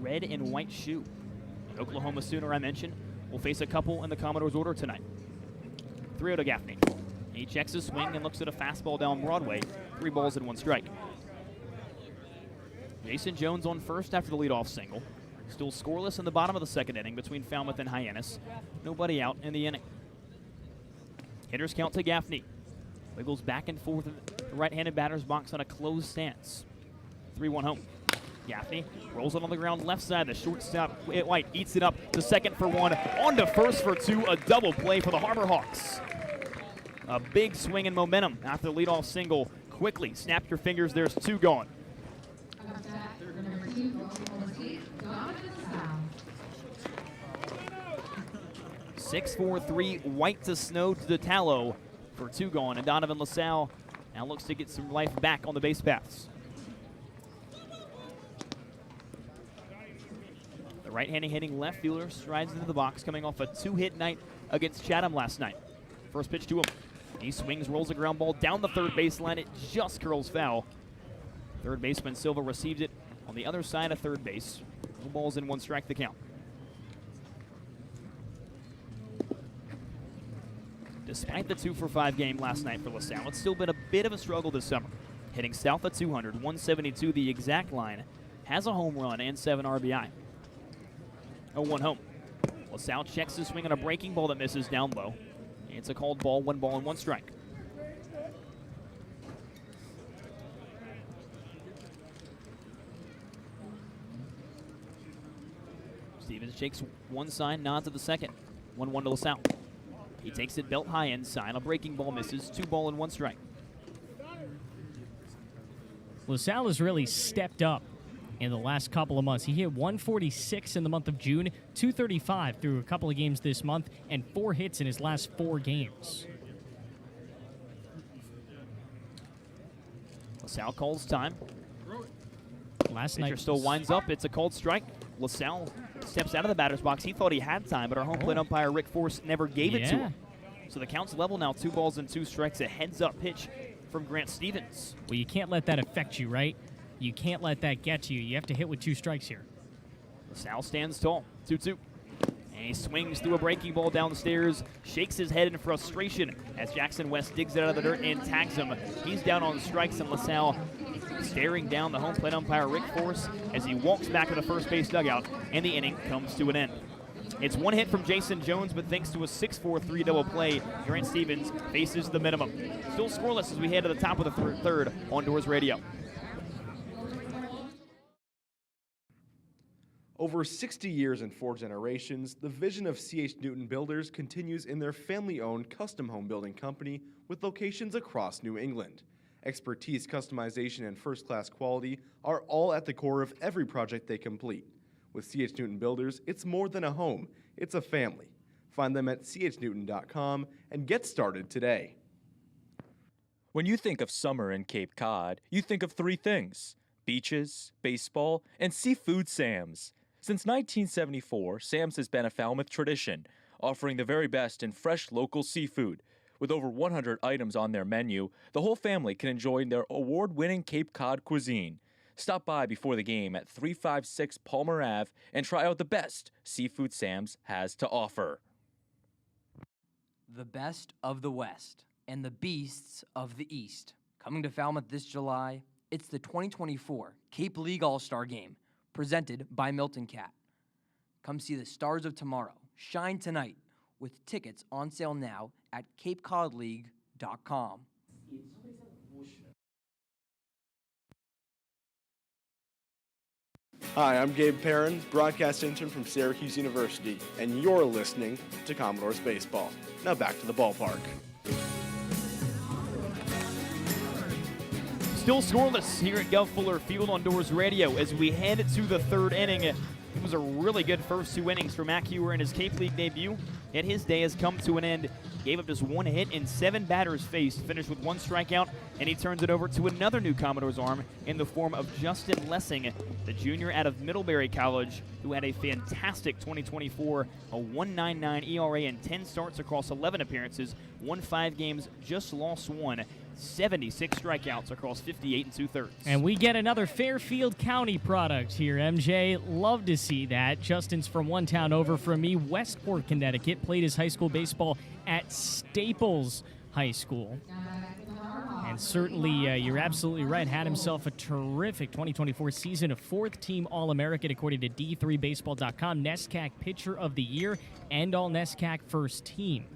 red and white shoe. An Oklahoma Sooner I mentioned will face a couple in the Commodores order tonight. 3-0 to Gaffney. He checks his swing and looks at a fastball down Broadway. 3 balls and 1 strike. Jason Jones on first after the leadoff single. Still scoreless in the bottom of the second inning between Falmouth and Hyannis. Nobody out in the inning. Hitters count to Gaffney. Wiggles back and forth in the right-handed batter's box on a closed stance. 3-1 home. Gaffney rolls it on the ground left side. The shortstop, White, eats it up to second for 1. On to first for 2. A double play for the Harbor Hawks. A big swing and momentum after the leadoff single. Quickly, snap your fingers. There's 2 gone. 6-4-3, White to Snow to DeTallo for 2 gone. And Donovan LaSalle now looks to get some life back on the base paths. The right-handed hitting left fielder strides into the box, coming off a 2-hit night against Chatham last night. First pitch to him. He swings, rolls a ground ball down the third baseline. It just curls foul. Third baseman Silva received it on the other side of third base. 2 balls and 1 strike the count. Despite the 2-for-5 game last night for LaSalle, it's still been a bit of a struggle this summer. Hitting south of 200, 172 the exact line, has a home run and 7 RBI. 0-1 home. LaSalle checks his swing on a breaking ball that misses down low. It's a called ball, 1 ball and 1 strike. Stevens shakes one sign, nods to the second. 1-1 to LaSalle. He takes it belt high inside. A breaking ball misses. 2 ball and 1 strike. LaSalle has really stepped up in the last couple of months. He hit 146 in the month of June, 235 through a couple of games this month, and 4 hits in his last 4 games. LaSalle calls time. Last night still winds up. It's a called strike. LaSalle steps out of the batter's box. He thought he had time, but our home plate umpire, Rick Force, never gave it to him. So the count's level now, 2 balls and 2 strikes. A heads-up pitch from Grant Stevens. Well, you can't let that affect you, right? You can't let that get to you. You have to hit with 2 strikes here. LaSalle stands tall, 2-2. And he swings through a breaking ball downstairs, shakes his head in frustration as Jackson West digs it out of the dirt and tags him. He's down on strikes, and LaSalle staring down the home plate umpire, Rick Force, as he walks back to the first base dugout, and the inning comes to an end. It's one hit from Jason Jones, but thanks to a 6-4-3 double play, Grant Stevens faces the minimum. Still scoreless as we head to the top of the third on Doors Radio. Over 60 years and 4 generations, the vision of C.H. Newton Builders continues in their family-owned custom home building company with locations across New England. Expertise, customization, and first-class quality are all at the core of every project they complete. With C.H. Newton Builders, it's more than a home, it's a family. Find them at chnewton.com and get started today. When you think of summer in Cape Cod, you think of 3 things: beaches, baseball, and seafood Sam's. Since 1974, Sam's has been a Falmouth tradition, offering the very best in fresh local seafood. With over 100 items on their menu, the whole family can enjoy their award-winning Cape Cod cuisine. Stop by before the game at 356 Palmer Ave and try out the best seafood Sam's has to offer. The best of the West and the beasts of the East. Coming to Falmouth this July, it's the 2024 Cape League All-Star Game, presented by Milton Cat. Come see the stars of tomorrow shine tonight with tickets on sale now at capecodleague.com. Hi, I'm Gabe Perrin, broadcast intern from Syracuse University, and you're listening to Commodores Baseball. Now back to the ballpark. Still scoreless here at Gov Fuller Field on Doors Radio as we head to the third inning. It was a really good first 2 innings for Mac Hewer in his Cape League debut, yet his day has come to an end. Gave up just 1 hit and 7 batters faced, finished with 1 strikeout, and he turns it over to another new Commodores arm in the form of Justin Lessing, the junior out of Middlebury College, who had a fantastic 2024, a 1.99 ERA and 10 starts across 11 appearances, won 5 games, just lost 1. 76 strikeouts across 58 2/3. And we get another Fairfield County product here, MJ. Love to see that. Justin's from one town over from me, Westport, Connecticut. Played his high school baseball at Staples High School. And certainly, you're absolutely right. Had himself a terrific 2024 season, a 4th-team All-American according to D3Baseball.com, NESCAC Pitcher of the Year, and All-NESCAC First Team.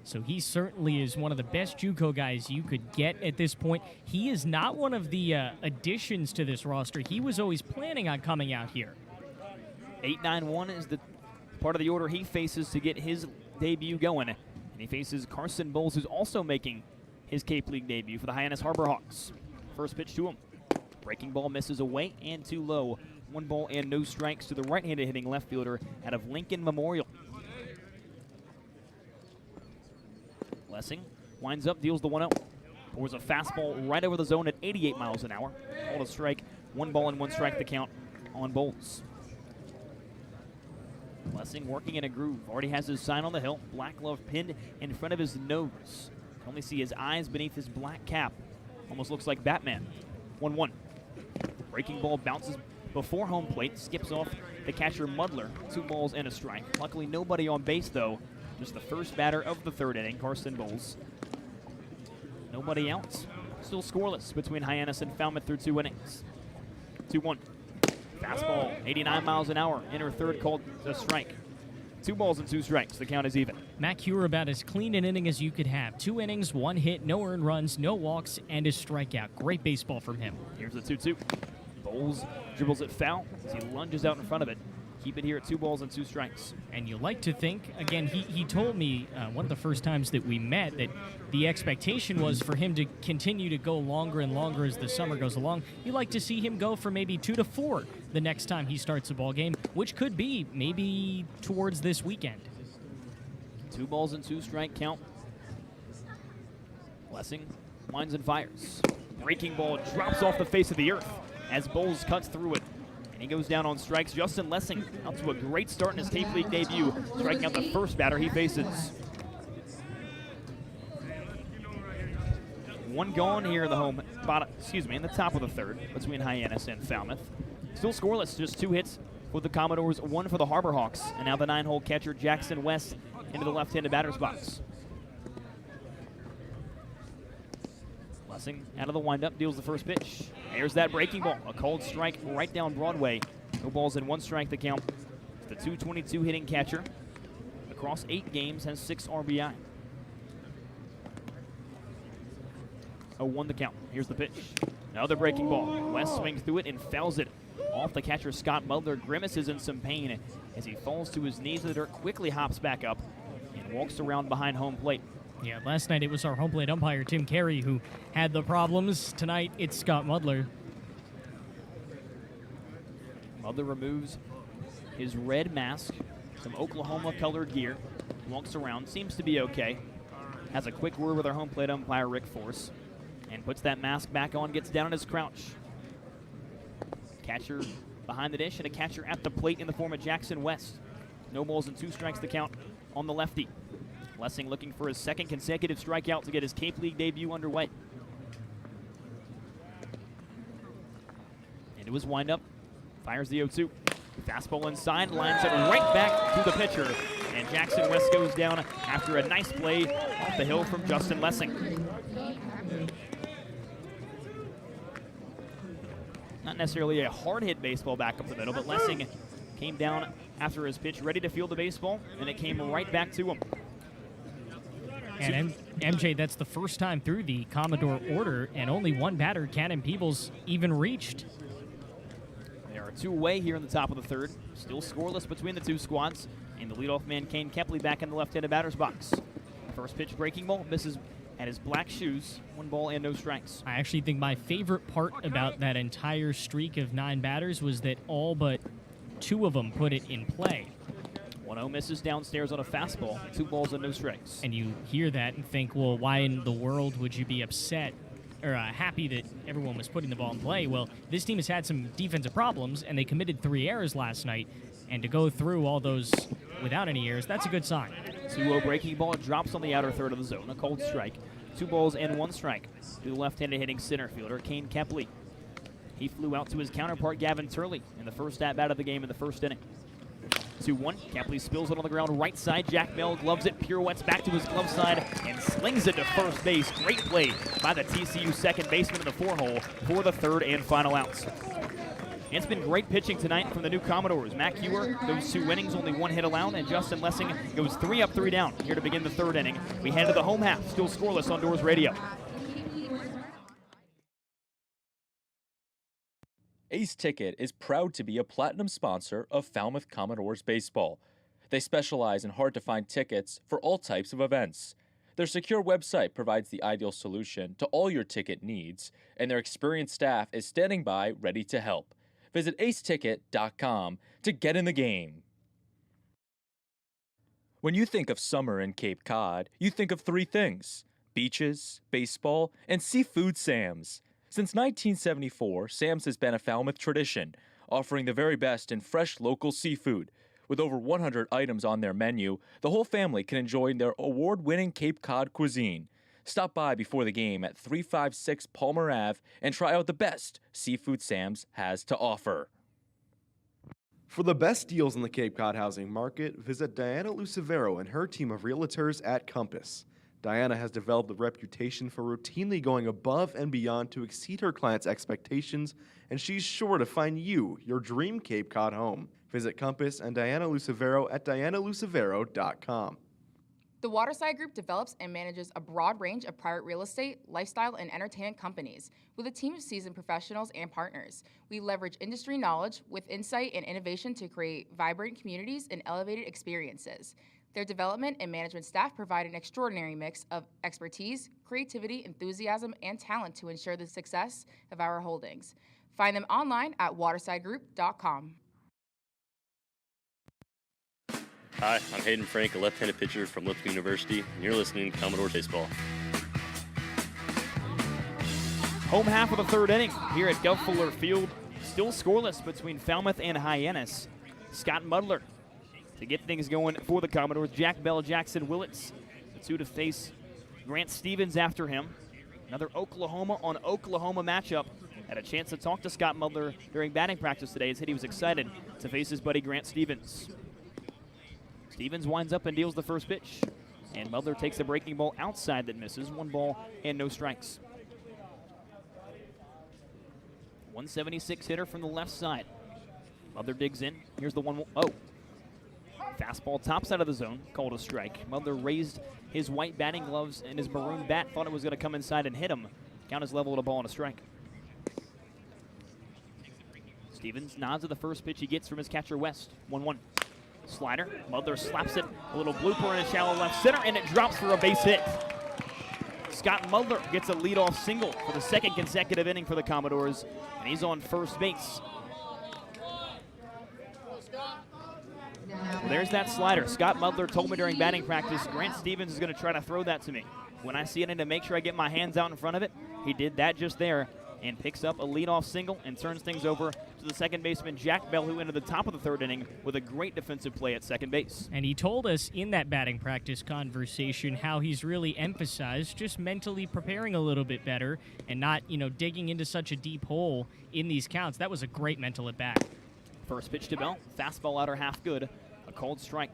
So he certainly is one of the best JUCO guys you could get at this point. He is not one of the additions to this roster. He was always planning on coming out here. 8-9-1 is the part of the order he faces to get his debut going. And he faces Carson Bowles, who's also making his Cape League debut for the Hyannis Harbor Hawks. First pitch to him. Breaking ball misses away and too low. 1 ball and no strikes to the right-handed hitting left fielder out of Lincoln Memorial. Lessing winds up, deals the 1-0. Pours a fastball right over the zone at 88 miles an hour. Called a strike. 1 ball and 1 strike the count on Bowles. Lessing working in a groove. Already has his sign on the hill. Black glove pinned in front of his nose. Can only see his eyes beneath his black cap. Almost looks like Batman. 1-1. Breaking ball bounces before home plate. Skips off the catcher Mudler. 2 balls and a strike. Luckily nobody on base though. Just the first batter of the third inning, Carson Bowles. Nobody out. Still scoreless between Hyannis and Falmouth through 2 innings. 2-1. Fastball, 89 miles an hour. Inner third called a strike. 2 balls and 2 strikes. The count is even. Mac Hewer about as clean an inning as you could have. 2 innings, 1 hit, no earned runs, no walks, and a strikeout. Great baseball from him. Here's the 2-2. Bowles dribbles it foul as he lunges out in front of it. Keep it here at 2 balls and 2 strikes. And you like to think, again, he told me one of the first times that we met that the expectation was for him to continue to go longer and longer as the summer goes along. You like to see him go for maybe 2 to 4 the next time he starts a ball game, which could be maybe towards this weekend. 2 balls and 2 strike count. Lessing winds and fires. Breaking ball drops off the face of the earth as Bowles cuts through it. He goes down on strikes. Justin Lessing out to a great start in his Cape League debut, striking out the first batter he faces. 1 gone here in the in the top of the third between Hyannis and Falmouth. Still scoreless, just 2 hits for the Commodores, 1 for the Harbor Hawks, and now the 9-hole catcher Jackson West into the left-handed batter's box. Lessing out of the windup, deals the first pitch. There's that breaking ball, a cold strike right down Broadway. No balls and 1 strike the count The .222 hitting catcher. Across 8 games, has 6 RBI. 0-1 the count. Here's the pitch. Another breaking ball. West swings through it and fouls it off the catcher, Scott Mudler. Grimaces in some pain as he falls to his knees in the dirt, quickly hops back up and walks around behind home plate. Yeah, last night it was our home plate umpire, Tim Carey, who had the problems. Tonight, it's Scott Mudler. Mudler removes his red mask, some Oklahoma-colored gear, walks around, seems to be okay. Has a quick word with our home plate umpire, Rick Force, and puts that mask back on, gets down on his crouch. Catcher behind the dish and a catcher at the plate in the form of Jackson West. No balls and 2 strikes the count on the lefty. Lessing looking for his 2nd consecutive strikeout to get his Cape League debut underway. Into his windup, fires the 0-2. Fastball inside, lines it right back to the pitcher. And Jackson West goes down after a nice play off the hill from Justin Lessing. Not necessarily a hard-hit baseball back up the middle, but Lessing came down after his pitch, ready to field the baseball, and it came right back to him. And MJ, that's the first time through the Commodore order, and only one batter, Cannon Peebles, even reached. There are 2 away here in the top of the 3rd. Still scoreless between the 2 squads. And the leadoff man, Kane Kepley, back in the left-handed batter's box. First pitch breaking ball, misses at his black shoes. 1 ball and no strikes. I actually think my favorite part about that entire streak of 9 batters was that all but 2 of them put it in play. 1-0 misses downstairs on a fastball. 2 balls and no strikes. And you hear that and think, well, why in the world would you be upset or happy that everyone was putting the ball in play? Well, this team has had some defensive problems, and they committed 3 errors last night. And to go through all those without any errors, that's a good sign. 2-0 breaking ball, drops on the outer third of the zone. A cold strike. 2 balls and 1 strike to the left-handed hitting center fielder, Kane Kepley. He flew out to his counterpart, Gavin Turley, in the first at-bat of the game in the 1st inning. 2-1. Kepley spills it on the ground right side. Jack Bell gloves it, pirouettes back to his glove side, and slings it to first base. Great play by the TCU 2nd baseman in the 4-hole for the 3rd and final outs. It's been great pitching tonight from the new Commodores. Matt Hewer goes 2 innings, only 1 hit allowed, and Justin Lessing goes 3 up, 3 down here to begin the 3rd inning. We head to the home half, still scoreless on Doors Radio. Ace Ticket is proud to be a platinum sponsor of Falmouth Commodores baseball. They specialize in hard-to-find tickets for all types of events. Their secure website provides the ideal solution to all your ticket needs, and their experienced staff is standing by ready to help. Visit aceticket.com to get in the game. When you think of summer in Cape Cod, you think of 3 things: beaches, baseball, and seafood Sam's. Since 1974, Sam's has been a Falmouth tradition, offering the very best in fresh local seafood. With over 100 items on their menu, the whole family can enjoy their award-winning Cape Cod cuisine. Stop by before the game at 356 Palmer Ave and try out the best seafood Sam's has to offer. For the best deals in the Cape Cod housing market, visit Diana Lucivero and her team of realtors at Compass. Diana has developed a reputation for routinely going above and beyond to exceed her clients' expectations, and she's sure to find you your dream Cape Cod home. Visit Compass and Diana Lucivero at dianalucivero.com. The Waterside Group develops and manages a broad range of private real estate, lifestyle, and entertainment companies with a team of seasoned professionals and partners. We leverage industry knowledge with insight and innovation to create vibrant communities and elevated experiences. Their development and management staff provide an extraordinary mix of expertise, creativity, enthusiasm, and talent to ensure the success of our holdings. Find them online at watersidegroup.com. Hi, I'm Hayden Frank, a left-handed pitcher from Lipscomb University, and you're listening to Commodore Baseball. Home half of the 3rd inning here at Gov Fuller Field. Still scoreless between Falmouth and Hyannis. Scott Mudler to get things going for the Commodores. Jack Bell, Jackson Willits, the 2 to face Grant Stevens after him. Another Oklahoma on Oklahoma matchup. Had a chance to talk to Scott Mudler during batting practice today. He said he was excited to face his buddy Grant Stevens. Stevens winds up and deals the first pitch. And Mudler takes a breaking ball outside that misses. 1 ball and no strikes. 176 hitter from the left side. Mudler digs in. Here's the 1-0. Fastball top side of the zone, called a strike. Mulder raised his white batting gloves and his maroon bat, thought it was going to come inside and hit him. Count is level with a ball and a strike. Stevens nods at the first pitch he gets from his catcher West. 1-1. Slider. Mulder slaps it. A little blooper in a shallow left center, and it drops for a base hit. Scott Mulder gets a leadoff single for the second consecutive inning for the Commodores, and he's on first base. Well, there's that slider. Scott Mulder told me during batting practice, Grant Stevens is going to try to throw that to me. When I see it, I need to make sure I get my hands out in front of it. He did that just there and picks up a leadoff single and turns things over to the second baseman, Jack Bell, who entered the top of the third inning with a great defensive play at second base. And he told us in that batting practice conversation how he's really emphasized just mentally preparing a little bit better and not, digging into such a deep hole in these counts. That was a great mental at bat. First pitch to Bell, fastball outer half good, a called strike.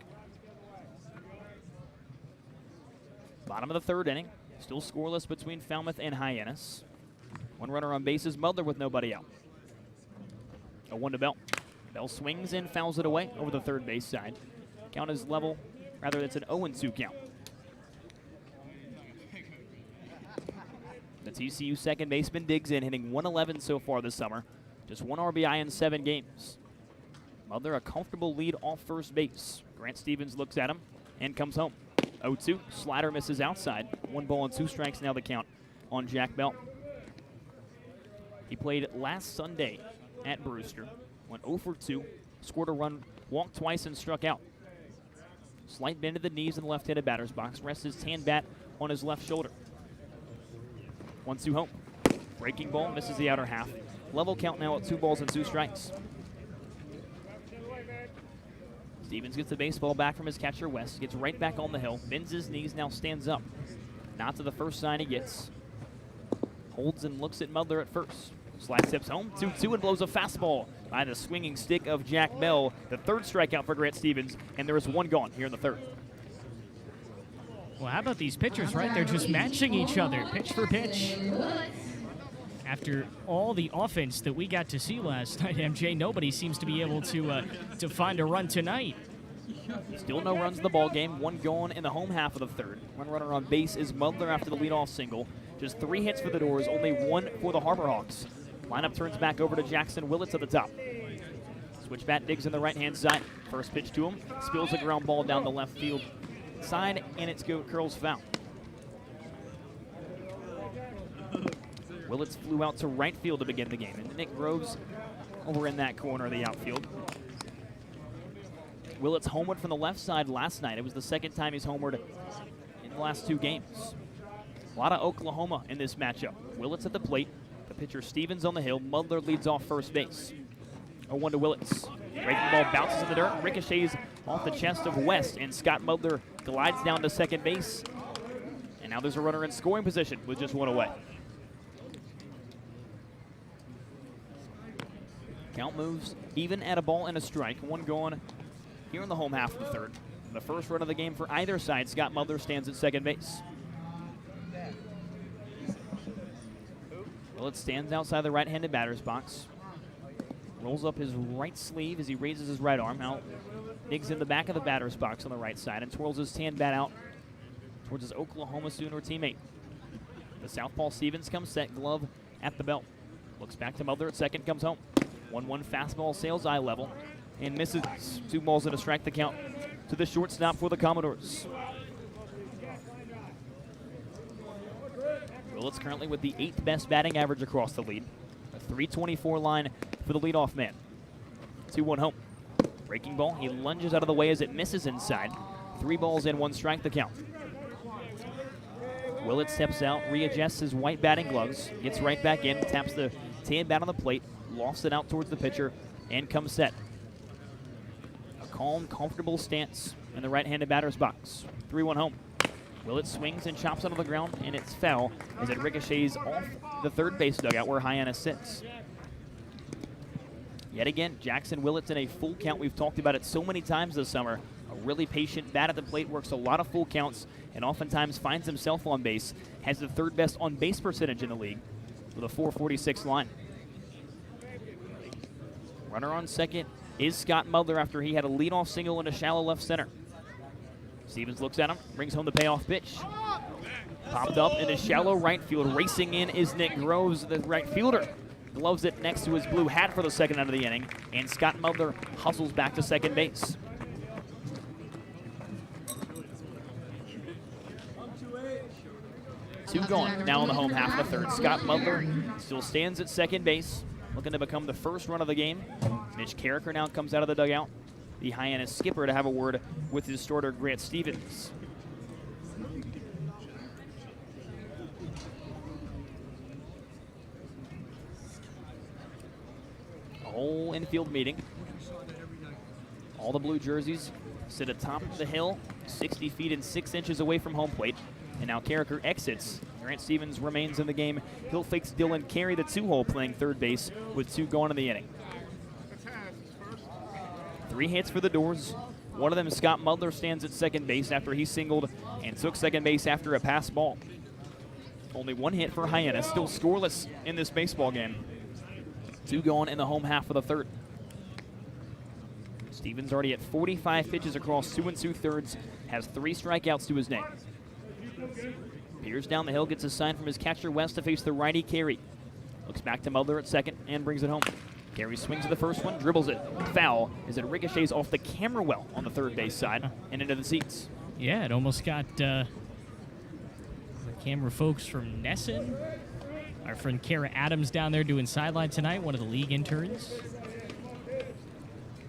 Bottom of the third inning, still scoreless between Falmouth and Hyannis. One runner on bases, Mulder with nobody out. A 1 to Bell. Bell swings and fouls it away over the third base side. Count is level, rather it's an 0-2 count. The TCU second baseman digs in, hitting 111 so far this summer. Just 1 RBI in 7 games. Mulder a comfortable lead off first base. Grant Stevens looks at him and comes home. 0-2, slider misses outside. 1 ball and 2 strikes now the count on Jack Bell. He played last Sunday at Brewster, went 0 for 2, scored a run, walked twice, and struck out. Slight bend to the knees in the left-handed batter's box, rests his tan bat on his left shoulder. 1-2 home. Breaking ball, misses the outer half. Level count now at 2 balls and 2 strikes. Stevens gets the baseball back from his catcher West, gets right back on the hill, bends his knees, now stands up. Not to the first sign he gets. Holds and looks at Mulder at first. Slide steps home, 2-2, and blows a fastball by the swinging stick of Jack Bell. The third strikeout for Grant Stevens, and there is 1 gone here in the third. Well, how about these pitchers, right? They're just matching each other, pitch for pitch. After all the offense that we got to see last night, MJ, nobody seems to be able to find a run tonight. Still no runs in the ball game. 1 gone in the home half of the third. 1 runner on base is Mulder after the leadoff single. Just 3 hits for the Doors, only 1 for the Harbor Hawks. Lineup turns back over to Jackson Willits at the top. Switch bat digs in the right-hand side. First pitch to him. Spills a ground ball down the left field side, and it's curls foul. Willits flew out to right field to begin the game, and Nick Groves over in that corner of the outfield. Willits homered from the left side last night. It was the second time he's homered in the last 2 games. A lot of Oklahoma in this matchup. Willits at the plate. The pitcher Stevens on the hill. Mulder leads off first base. 0-1 to Willits. Breaking ball bounces in the dirt, ricochets off the chest of West, and Scott Mulder glides down to second base. And now there's a runner in scoring position with just 1 away. Count moves even at a ball and a strike. 1 gone here in the home half of the third. The first run of the game for either side. Scott Mulder stands at second base. Willits stands outside the right-handed batter's box. Rolls up his right sleeve as he raises his right arm out. Digs in the back of the batter's box on the right side and twirls his tan bat out towards his Oklahoma Sooner teammate. The southpaw Stevens comes set, glove at the belt. Looks back to Mulder at second, comes home. 1-1 fastball sails eye level and misses. 2 balls and a strike the count to the shortstop for the Commodores. Willits currently with the 8th best batting average across the lead. A .324 line for the leadoff man. 2-1 home. Breaking ball, he lunges out of the way as it misses inside. 3 balls and 1 strike the count. Willits steps out, readjusts his white batting gloves, gets right back in, taps the tan bat on the plate, lofts it out towards the pitcher, and comes set. A calm, comfortable stance in the right-handed batter's box. 3-1 home. Willits swings and chops onto the ground, and it's foul as it ricochets off the third base dugout where Hyannis sits. Yet again, Jackson Willits in a full count. We've talked about it so many times this summer. A really patient bat at the plate, works a lot of full counts, and oftentimes finds himself on base. Has the 3rd best on-base percentage in the league with a .446 line. Runner on second is Scott Mudler after he had a leadoff single into shallow left center. Stevens looks at him, brings home the payoff pitch. Popped up into shallow right field. Racing in is Nick Groves, the right fielder. Gloves it next to his blue hat for the second out of the inning, and Scott Mudler hustles back to second base. Two gone now in the home half of the third. Scott Mudler still stands at second base, looking to become the first run of the game. Mitch Carricker now comes out of the dugout, the Hyannis skipper, to have a word with his starter, Grant Stevens. A whole infield meeting. All the blue jerseys sit atop the hill, 60 feet and 6 inches away from home plate. And now Carricker exits. Grant Stevens remains in the game. He'll face Dylan Carey, the two-hole, playing third base with 2 gone in the inning. 3 hits for the Doors. One of them, Scott Mudler, stands at second base after he singled and took second base after a pass ball. Only 1 hit for Hyannis, still scoreless in this baseball game. 2 gone in the home half of the third. Stevens already at 45 pitches across 2 2/3, has 3 strikeouts to his name. Peers down the hill, gets a sign from his catcher West to face the righty Carey. Looks back to Mudler at second and brings it home. Carey swings at the first one, dribbles it. Foul as it ricochets off the camera well on the third base side and into the seats. Yeah, it almost got the camera folks from Nesson. Our friend Kara Adams down there doing sideline tonight, one of the league interns.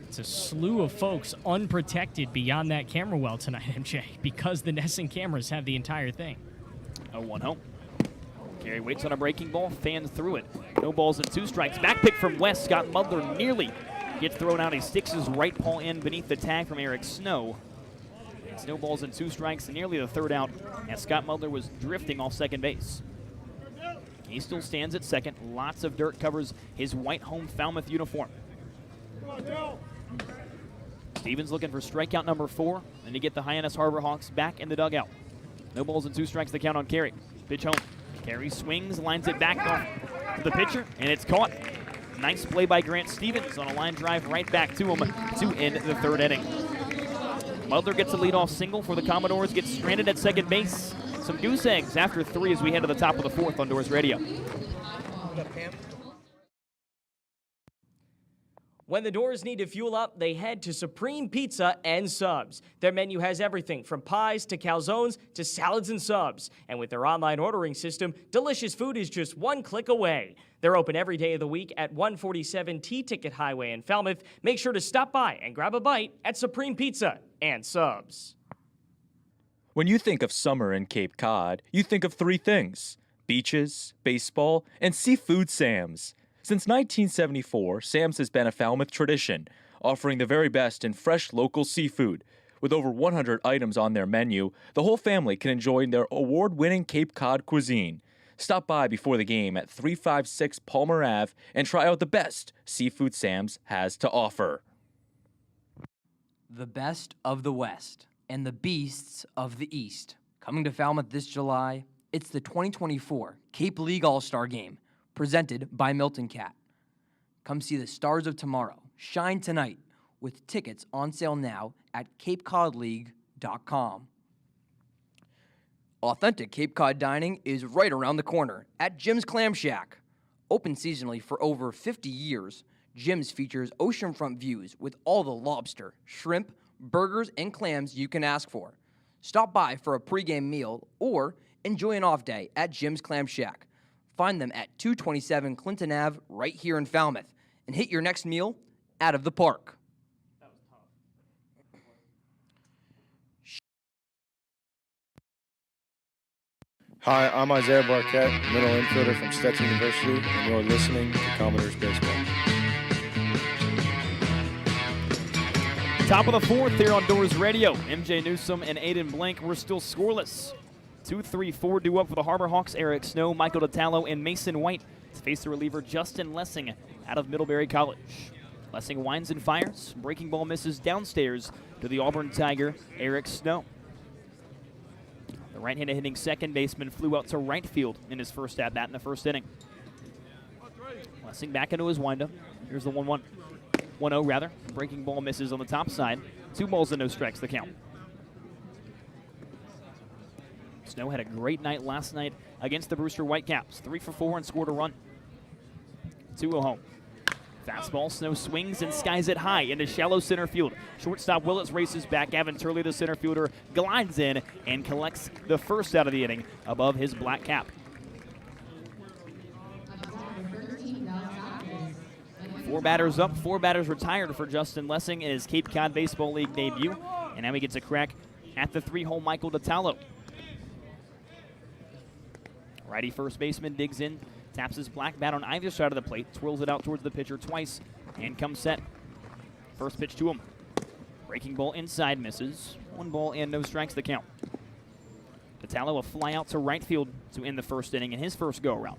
It's a slew of folks unprotected beyond that camera well tonight, MJ, because the Nesson cameras have the entire thing. 0-1 home. Carey waits on a breaking ball, fans through it. No balls and 2 strikes. Back pick from West. Scott Mudler nearly gets thrown out. He sticks his right paw in beneath the tag from Eric Snow. It's no balls and 2 strikes, nearly the third out, as Scott Mudler was drifting off second base. He still stands at second. Lots of dirt covers his white home Falmouth uniform. Stevens looking for strikeout number 4, and to get the Hyannis Harbor Hawks back in the dugout. No balls and 2 strikes to count on Carey. Pitch home. Carey swings, lines it back off to the pitcher, and it's caught. Nice play by Grant Stevens on a line drive right back to him to end the third inning. Mudler gets a leadoff single for the Commodores, gets stranded at second base. Some goose eggs after 3 as we head to the top of the 4th on Doors Radio. When the Doors need to fuel up, they head to Supreme Pizza and Subs. Their menu has everything from pies to calzones to salads and subs. And with their online ordering system, delicious food is just 1 click away. They're open every day of the week at 147 T-Ticket Highway in Falmouth. Make sure to stop by and grab a bite at Supreme Pizza and Subs. When you think of summer in Cape Cod, you think of 3 things: beaches, baseball, and seafood Sam's. Since 1974, Sam's has been a Falmouth tradition, offering the very best in fresh local seafood. With over 100 items on their menu, the whole family can enjoy their award-winning Cape Cod cuisine. Stop by before the game at 356 Palmer Ave and try out the best seafood Sam's has to offer. The best of the West and the beasts of the East. Coming to Falmouth this July, it's the 2024 Cape League All-Star Game, presented by Milton Cat. Come see the stars of tomorrow shine tonight with tickets on sale now at capecodleague.com. Authentic Cape Cod dining is right around the corner at Jim's Clam Shack. Open seasonally for over 50 years, Jim's features oceanfront views with all the lobster, shrimp, burgers, and clams you can ask for. Stop by for a pregame meal or enjoy an off day at Jim's Clam Shack. Find them at 227 Clinton Ave right here in Falmouth and hit your next meal out of the park. Hi, I'm Isaiah Barquette, middle infielder from Stetson University, and you're listening to Commodores Baseball. Top of the 4th here on Doors Radio. MJ Newsom and Aiden Blank were still scoreless. 2-3-4 due up for the Harbor Hawks. Eric Snow, Michael DeTallo, and Mason White to face the reliever Justin Lessing out of Middlebury College. Lessing winds and fires. Breaking ball misses downstairs to the Auburn Tiger, Eric Snow. The right-handed hitting second baseman flew out to right field in his first at-bat in the first inning. Lessing back into his windup. Here's the 1-1. 1-0 rather. Breaking ball misses on the top side. 2 balls and no strikes, the count. Snow had a great night last night against the Brewster Whitecaps. 3 for 4 and scored a run. 2-0 home. Fastball, Snow swings and skies it high into shallow center field. Shortstop Willits races back. Gavin Turley, the center fielder, glides in and collects the first out of the inning above his black cap. 4 batters up, 4 batters retired for Justin Lessing in his Cape Cod Baseball League debut. And now he gets a crack at the 3-hole Michael DiTallo. Righty first baseman digs in, taps his black bat on either side of the plate, twirls it out towards the pitcher twice, and comes set. First pitch to him. Breaking ball inside, misses. 1 ball and no strikes, the count. DiTallo a fly out to right field to end the first inning in his first go-around.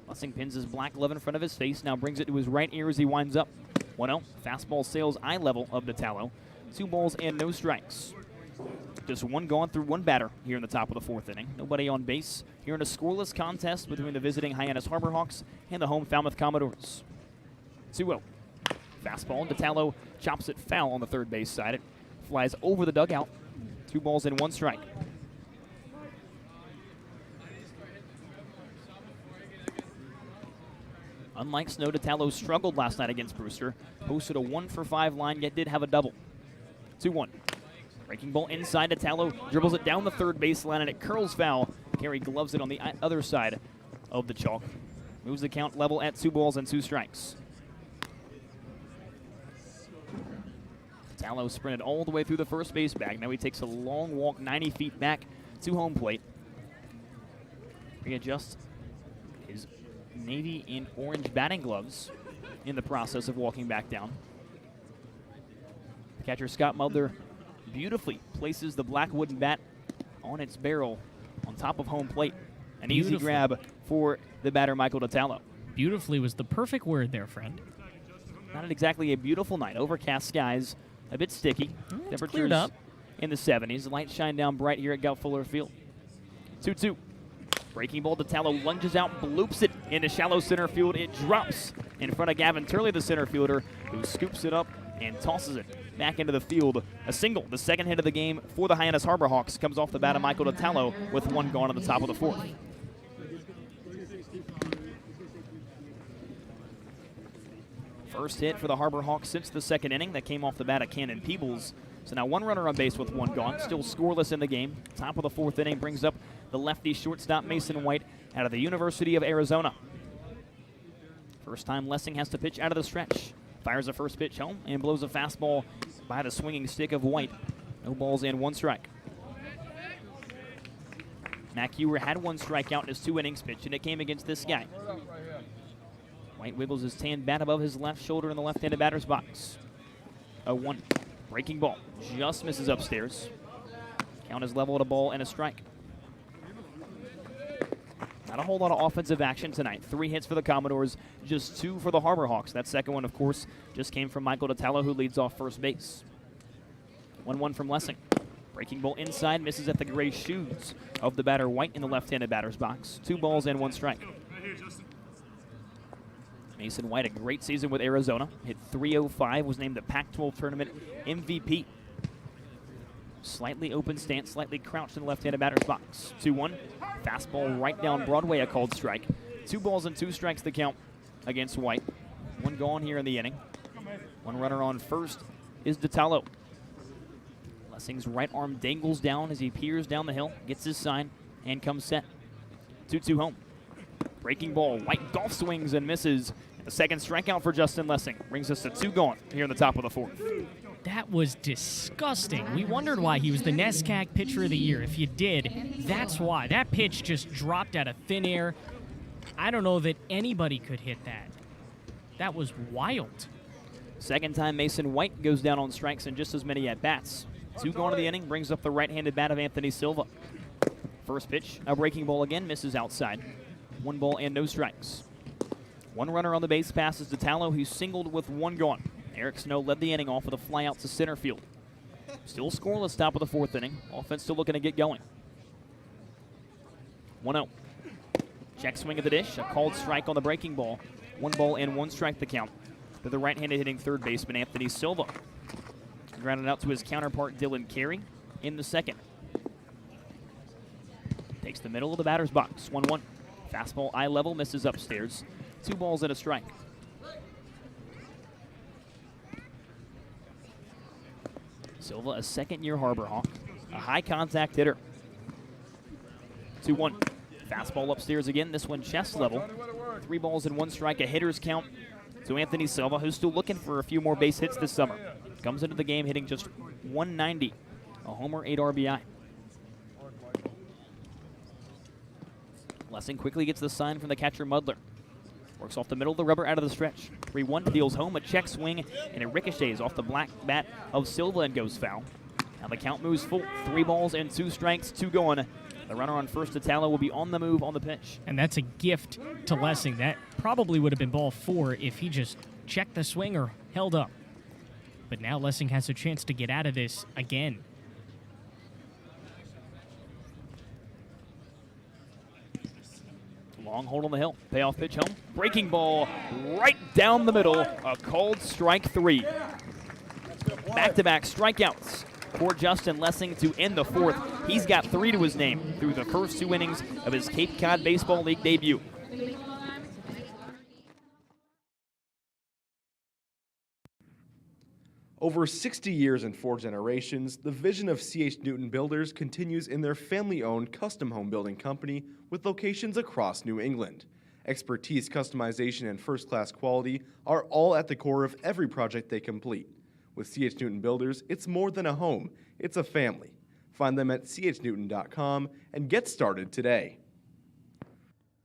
Lessing pins his black glove in front of his face, now brings it to his right ear as he winds up. 1-0, fastball sails eye level of DiTallo. 2 balls and no strikes. Just 1 gone through 1 batter here in the top of the 4th inning. Nobody on base here in a scoreless contest between the visiting Hyannis Harbor Hawks and the home Falmouth Commodores. 2-0. Fastball. DiTallo chops it foul on the third base side. It flies over the dugout. 2 balls and 1 strike. Unlike Snow, DiTallo struggled last night against Brewster. Posted a 1 for 5 line, yet did have a double. 2-1. Breaking ball inside, DiTallo dribbles it down the third baseline, and it curls foul. Carey gloves it on the other side of the chalk. Moves the count level at 2 balls and 2 strikes. DiTallo sprinted all the way through the first base bag. Now he takes a long walk 90 feet back to home plate. Readjusts his navy and orange batting gloves in the process of walking back down. Catcher Scott Mulder beautifully places the black wooden bat on its barrel on top of home plate. An easy grab for the batter, Michael DiTallo. Beautifully was the perfect word there, friend. Not exactly a beautiful night. Overcast skies, a bit sticky. Temperatures cleared up in the 70s. The lights shine down bright here at Gout Fuller Field. 2-2. Breaking ball, DiTallo lunges out, bloops it into shallow center field. It drops in front of Gavin Turley, the center fielder, who scoops it up and tosses it back into the field. A single, the second hit of the game for the Hyannis Harbor Hawks, comes off the bat of Michael DiTallo with 1 gone at the top of the 4th. First hit for the Harbor Hawks since the 2nd inning. That came off the bat of Cannon Peebles. So now 1 runner on base with 1 gone. Still scoreless in the game. Top of the 4th inning brings up the lefty shortstop Mason White out of the University of Arizona. First time Lessing has to pitch out of the stretch. Fires a first pitch home and blows a fastball by the swinging stick of White. No balls and 1 strike. Mac Ewer had 1 strikeout in his 2 innings pitch, and it came against this guy. White wiggles his tan bat above his left shoulder in the left-handed batter's box. 0-1. Breaking ball. Just misses upstairs. Count is level at a ball and a strike. Not a whole lot of offensive action tonight. 3 hits for the Commodores, just 2 for the Harbor Hawks. That second one, of course, just came from Michael DiTallo, who leads off first base. 1-1 from Lessing. Breaking ball inside, misses at the gray shoes of the batter White in the left-handed batter's box. 2 balls and 1 strike. Mason White, a great season with Arizona. Hit .305, was named the Pac-12 Tournament MVP. Slightly open stance, slightly crouched in the left-handed batter's box. 2-1. Fastball right down Broadway, a called strike. 2 balls and 2 strikes the count against White. 1 gone here in the inning. 1 runner on first is DiTallo. Lessing's right arm dangles down as he peers down the hill, gets his sign, and comes set. 2-2 home. Breaking ball, White golf swings and misses. The second strikeout for Justin Lessing brings us to 2 gone here in the top of the 4th. That was disgusting. We wondered why he was the NESCAC Pitcher of the Year. If you did, that's why. That pitch just dropped out of thin air. I don't know that anybody could hit that. That was wild. Second time Mason White goes down on strikes and just as many at-bats. 2 gone to the inning, brings up the right-handed bat of Anthony Silva. First pitch, a breaking ball again, misses outside. 1 ball and no strikes. 1 runner on the base passes DiTallo, who singled with 1 gone. Eric Snow led the inning off with a fly out to center field. Still scoreless top of the 4th inning. Offense still looking to get going. 1-0. Check swing at the dish. A called strike on the breaking ball. 1 ball and 1 strike the count to the right-handed hitting third baseman, Anthony Silva. Grounded out to his counterpart, Dylan Carey, in the second. Takes the middle of the batter's box, 1-1. Fastball eye level, misses upstairs. 2 balls and a strike. Silva, a second-year Harbor Hawk, a high-contact hitter. 2-1. Fastball upstairs again, this one chest level. 3 balls and 1 strike, a hitter's count to Anthony Silva, who's still looking for a few more base hits this summer. Comes into the game hitting just 190, a homer, 8 RBI. Lessing quickly gets the sign from the catcher, Mudler. Works off the middle of the rubber out of the stretch. 3-1, deals home, a check swing, and it ricochets off the black bat of Silva and goes foul. Now the count moves full. 3 balls and 2 strikes, 2 going. The runner on first, Italo, will be on the move on the pitch. And that's a gift to Lessing. That probably would have been ball 4 if he just checked the swing or held up. But now Lessing has a chance to get out of this again. Long hold on the hill. Payoff pitch home. Breaking ball right down the middle. A called strike 3. Back-to-back strikeouts for Justin Lessing to end the 4th. He's got 3 to his name through the first 2 innings of his Cape Cod Baseball League debut. Over 60 years and 4 generations, the vision of C.H. Newton Builders continues in their family-owned custom home building company with locations across New England. Expertise, customization, and first-class quality are all at the core of every project they complete. With C.H. Newton Builders, it's more than a home, it's a family. Find them at chnewton.com and get started today.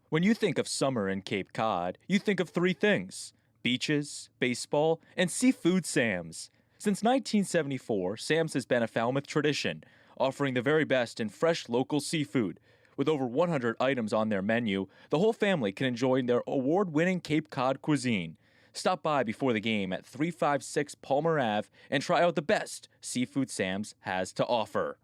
When you think of summer in Cape Cod, you think of 3 things: beaches, baseball, and seafood Sam's. Since 1974, Sam's has been a Falmouth tradition, offering the very best in fresh local seafood. With over 100 items on their menu, the whole family can enjoy their award-winning Cape Cod cuisine. Stop by before the game at 356 Palmer Ave and try out the best seafood Sam's has to offer.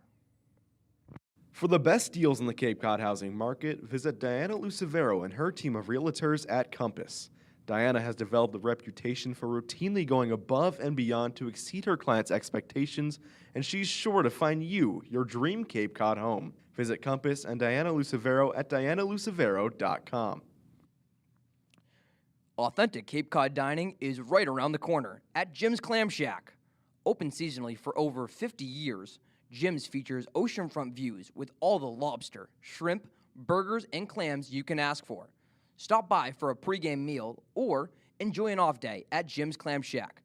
For the best deals in the Cape Cod housing market, visit Diana Lucivero and her team of realtors at Compass. Diana has developed a reputation for routinely going above and beyond to exceed her clients' expectations, and she's sure to find you your dream Cape Cod home. Visit Compass and Diana Lucivero at dianalucivero.com. Authentic Cape Cod dining is right around the corner at Jim's Clam Shack. Open seasonally for over 50 years, Jim's features oceanfront views with all the lobster, shrimp, burgers, and clams you can ask for. Stop by for a pregame meal or enjoy an off day at Jim's Clam Shack.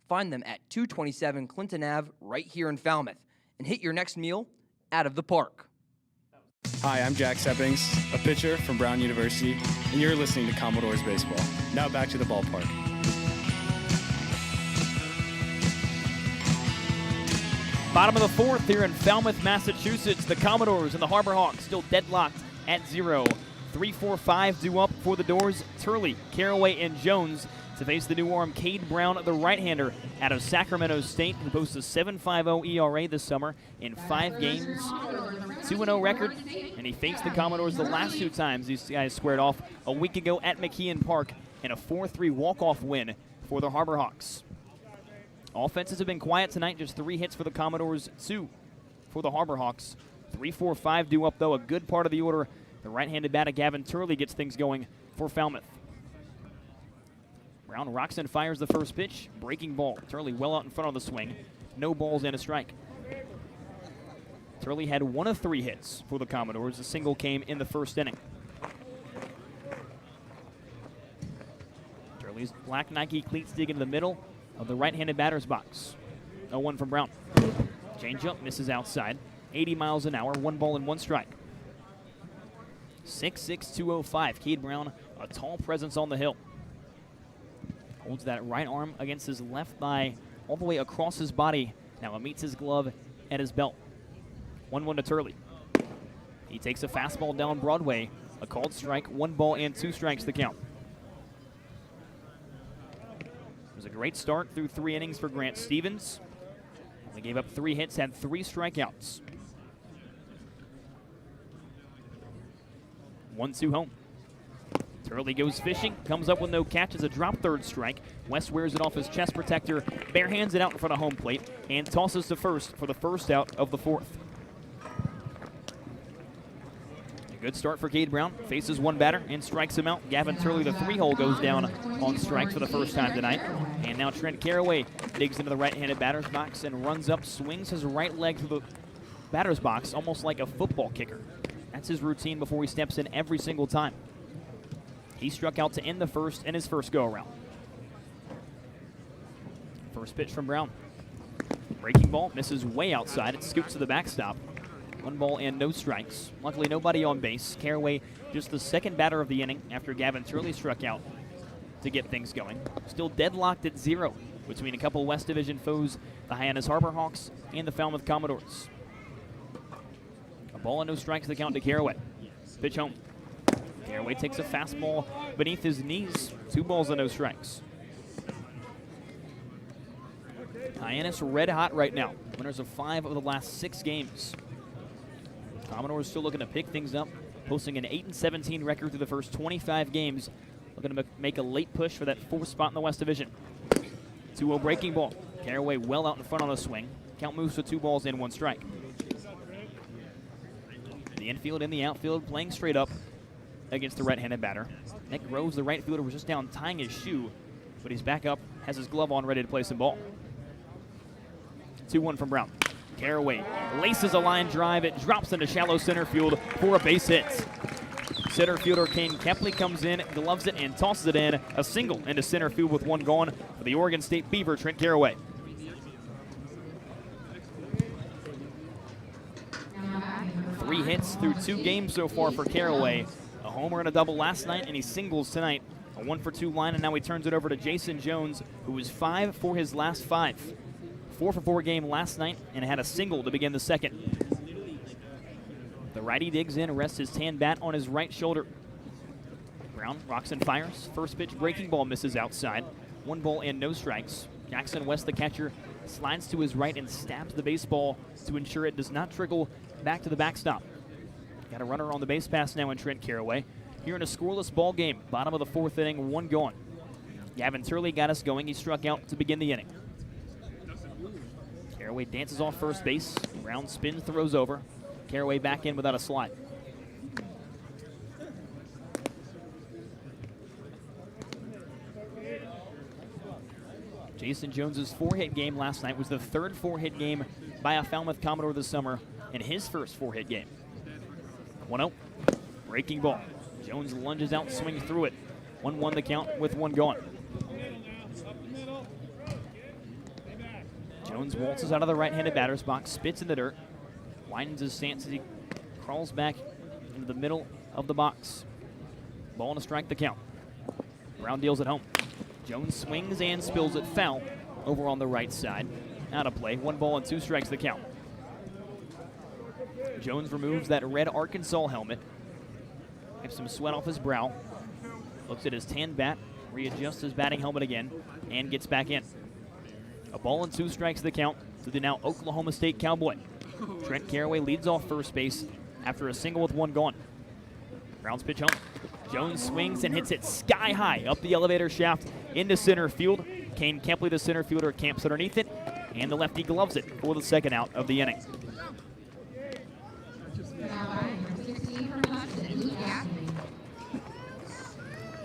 Find them at 227 Clinton Ave right here in Falmouth and hit your next meal out of the park. Hi, I'm Jack Seppings, a pitcher from Brown University, and you're listening to Commodores Baseball. Now back to the ballpark. Bottom of the 4th here in Falmouth, Massachusetts. The Commodores and the Harbor Hawks still deadlocked at 0. 3-4-5 due up for the Doors. Turley, Caraway, and Jones to face the new arm, Cade Brown, the right-hander out of Sacramento State, who posts a 7.50 ERA this summer in 5 games. 2-0 record, and he faced the Commodores the last 2 times these guys squared off a week ago at McKeon Park in a 4-3 walk-off win for the Harbor Hawks. Offenses have been quiet tonight, just 3 hits for the Commodores, 2 for the Harbor Hawks. 3-4-5 due up, though, a good part of the order. The right-handed bat of Gavin Turley gets things going for Falmouth. Brown rocks and fires the first pitch. Breaking ball. Turley well out in front of the swing. No balls and a strike. Turley had 1 of 3 hits for the Commodores. A single came in the first inning. Turley's black Nike cleats dig into the middle of the right-handed batter's box. 0-1 from Brown. Changeup misses outside. 80 miles an hour. 1 ball and 1 strike. 6'6", 205. Cade Brown, a tall presence on the hill. Holds that right arm against his left thigh all the way across his body. Now it meets his glove at his belt. 1-1 to Turley. He takes a fastball down Broadway. A called strike, 1 ball and 2 strikes the count. It was a great start through 3 innings for Grant Stevens. Only gave up 3 hits, had 3 strikeouts. 1-2 home. Turley goes fishing, comes up with no catch as a drop third strike. West wears it off his chest protector, barehands it out in front of home plate, and tosses to first for the first out of the fourth. A good start for Cade Brown. Faces one batter and strikes him out. Gavin Turley, the 3-hole, goes down on strikes for the first time tonight. And now Trent Caraway digs into the right-handed batter's box and runs up, swings his right leg through the batter's box almost like a football kicker. That's his routine before he steps in every single time. He struck out to end the first in his first go-around. First pitch from Brown. Breaking ball, misses way outside. It scoots to the backstop. 1 ball and no strikes. Luckily, nobody on base. Caraway just the second batter of the inning after Gavin Turley struck out to get things going. Still deadlocked at 0 between a couple West Division foes, the Hyannis Harbor Hawks and the Falmouth Commodores. A ball and no strikes the count to Caraway. Pitch home. Caraway takes a fastball beneath his knees. 2 balls and no strikes. Hyannis red hot right now. Winners of 5 of the last 6 games. Commodores still looking to pick things up, posting an 8-17 record through the first 25 games. Looking to make a late push for that 4th spot in the West Division. 2-0 breaking ball. Caraway well out in front on the swing. Count moves to 2 balls and 1 strike. The infield and the outfield playing straight up against the right-handed batter. Nick Groves, the right fielder, was just down tying his shoe, but he's back up, has his glove on, ready to play some ball. 2-1 from Brown. Caraway laces a line drive. It drops into shallow center field for a base hit. Center fielder Kane Kepley comes in, gloves it, and tosses it in. A single into center field with 1 gone for the Oregon State Beaver, Trent Caraway. Three hits through 2 games so far for Caraway. A homer and a double last night, and he singles tonight. A 1-for-2 line, and now he turns it over to Jason Jones, who was 5 for his last 5. 4-for-4 game last night, and had a single to begin the second. The righty digs in, rests his tan bat on his right shoulder. Brown rocks and fires. First pitch breaking ball misses outside. 1 ball and no strikes. Jackson West, the catcher, slides to his right and stabs the baseball to ensure it does not trickle back to the backstop. Got a runner on the base pass now in Trent Caraway. Here in a scoreless ball game, bottom of the 4th inning, 1 gone. Gavin Turley got us going. He struck out to begin the inning. Caraway dances off first base. Brown spins, throws over. Caraway back in without a slide. Jason Jones's 4-hit game last night was the 3rd 4-hit game by a Falmouth Commodore this summer in his first 4-hit game. 1-0. Breaking ball. Jones lunges out, swings through it. 1-1 the count with 1 gone. Jones waltzes out of the right-handed batter's box, spits in the dirt, widens his stance as he crawls back into the middle of the box. Ball and a strike the count. Brown deals it home. Jones swings and spills it foul over on the right side. Out of play. 1 ball and 2 strikes the count. Jones removes that red Arkansas helmet. Wipes some sweat off his brow. Looks at his tan bat, readjusts his batting helmet again, and gets back in. A ball and 2 strikes the count to the now Oklahoma State Cowboy. Trent Caraway leads off first base after a single with 1 gone. Brown's pitch home. Jones swings and hits it sky high up the elevator shaft into center field. Kane Kepley, the center fielder, camps underneath it, and the lefty gloves it for the 2nd out of the inning.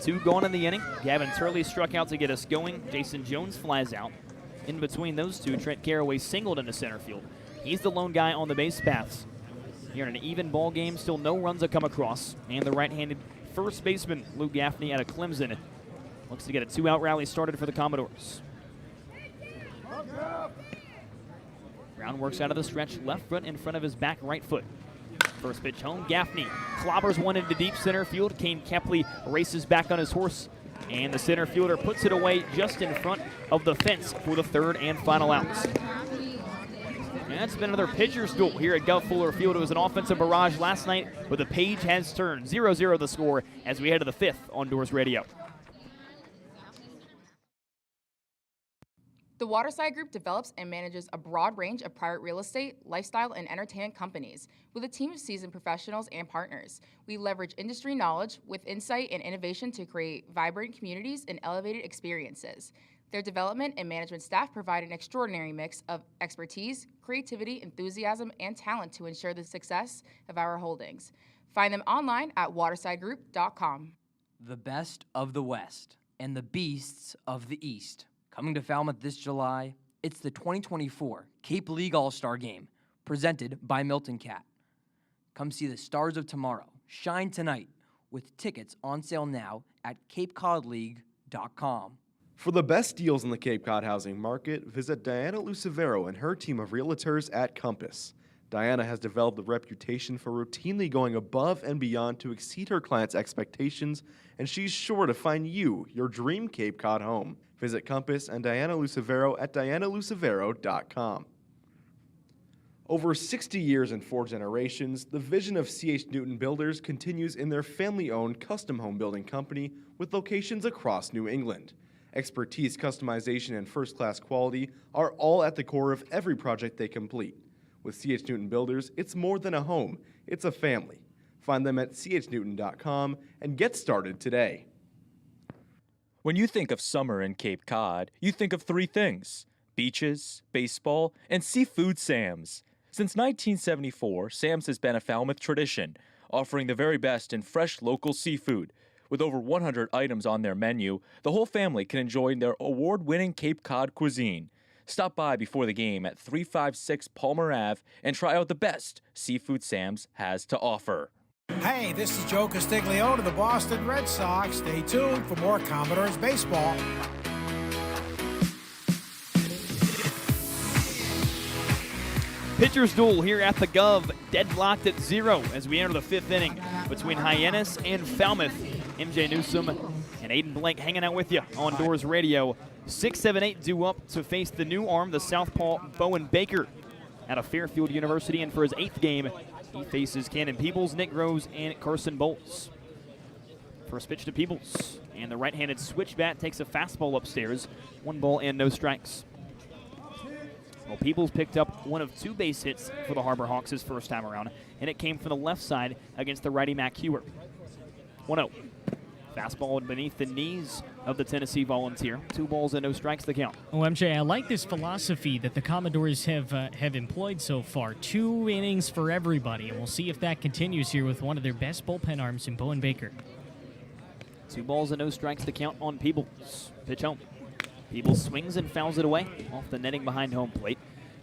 Two gone in the inning. Gavin Turley struck out to get us going. Jason Jones flies out. In between those two, Trent Caraway singled into center field. He's the lone guy on the base paths. Here in an even ball game, still no runs have come across. And the right-handed first baseman, Lou Gaffney, out of Clemson, looks to get a 2-out rally started for the Commodores. Brown works out of the stretch, left foot in front of his back right foot. First pitch home, Gaffney clobbers one into deep center field. Kane Kepley races back on his horse, and the center fielder puts it away just in front of the fence for the 3rd and final outs. That's been another pitcher's duel here at Gov Fuller Field. It was an offensive barrage last night, but the page has turned. 0-0 the score as we head to the 5th on Doors Radio. The Waterside Group develops and manages a broad range of private real estate, lifestyle, and entertainment companies with a team of seasoned professionals and partners. We leverage industry knowledge with insight and innovation to create vibrant communities and elevated experiences. Their development and management staff provide an extraordinary mix of expertise, creativity, enthusiasm, and talent to ensure the success of our holdings. Find them online at watersidegroup.com. The best of the West and the beasts of the East. Coming to Falmouth this July, it's the 2024 Cape League All-Star Game, presented by Milton Cat. Come see the stars of tomorrow shine tonight with tickets on sale now at capecodleague.com. For the best deals in the Cape Cod housing market, visit Diana Lucivero and her team of realtors at Compass. Diana has developed a reputation for routinely going above and beyond to exceed her clients' expectations, and she's sure to find you your dream Cape Cod home. Visit Compass and Diana Lucivero at dianalucivero.com. Over 60 years and 4 generations, the vision of C.H. Newton Builders continues in their family-owned custom home building company with locations across New England. Expertise, customization, and first-class quality are all at the core of every project they complete. With C.H. Newton Builders, it's more than a home, it's a family. Find them at chnewton.com and get started today. When you think of summer in Cape Cod, you think of 3 things: beaches, baseball, and seafood Sam's. Since 1974, Sam's has been a Falmouth tradition, offering the very best in fresh local seafood. With over 100 items on their menu, the whole family can enjoy their award-winning Cape Cod cuisine. Stop by before the game at 356 Palmer Ave and try out the best seafood Sam's has to offer. Hey, this is Joe Castiglione of the Boston Red Sox. Stay tuned for more Commodores baseball. Pitcher's duel here at the Gov, deadlocked at 0 as we enter the 5th inning between Hyannis and Falmouth. MJ Newsom and Aiden Blank hanging out with you on Doors Radio. 6-7-8 due up to face the new arm, the southpaw Bowen Baker, out of Fairfield University. And for his 8th game, he faces Cannon Peebles, Nick Rose, and Carson Bolts. First pitch to Peebles, and the right-handed switch bat takes a fastball upstairs. 1 ball and no strikes. Well, Peebles picked up one of 2 base hits for the Harbor Hawks his first time around, and it came from the left side against the righty Mac Hewer. 1-0. Fastball beneath the knees of the Tennessee Volunteer. 2 balls and no strikes the count. Oh, MJ, I like this philosophy that the Commodores have employed so far. 2 innings for everybody, and we'll see if that continues here with one of their best bullpen arms in Bowen Baker. 2 balls and no strikes to count on Peebles. Pitch home. Peebles swings and fouls it away off the netting behind home plate.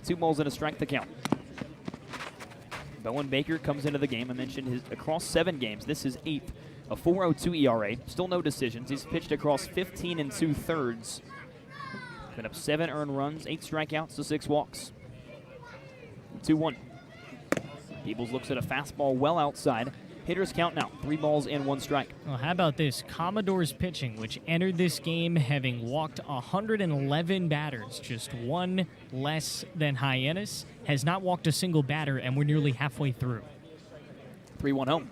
2 balls and a strike to count. Bowen Baker comes into the game. I mentioned his across 7 games. This is 8th. A 4.02 ERA, still no decisions. He's pitched across 15 2/3. Been up 7 earned runs, 8 strikeouts to 6 walks. 2-1. Peebles looks at a fastball well outside. Hitters count now, 3 balls and 1 strike. Well, how about this? Commodores pitching, which entered this game having walked 111 batters, just 1 less than Hyannis, has not walked a single batter, and we're nearly halfway through. 3-1 home.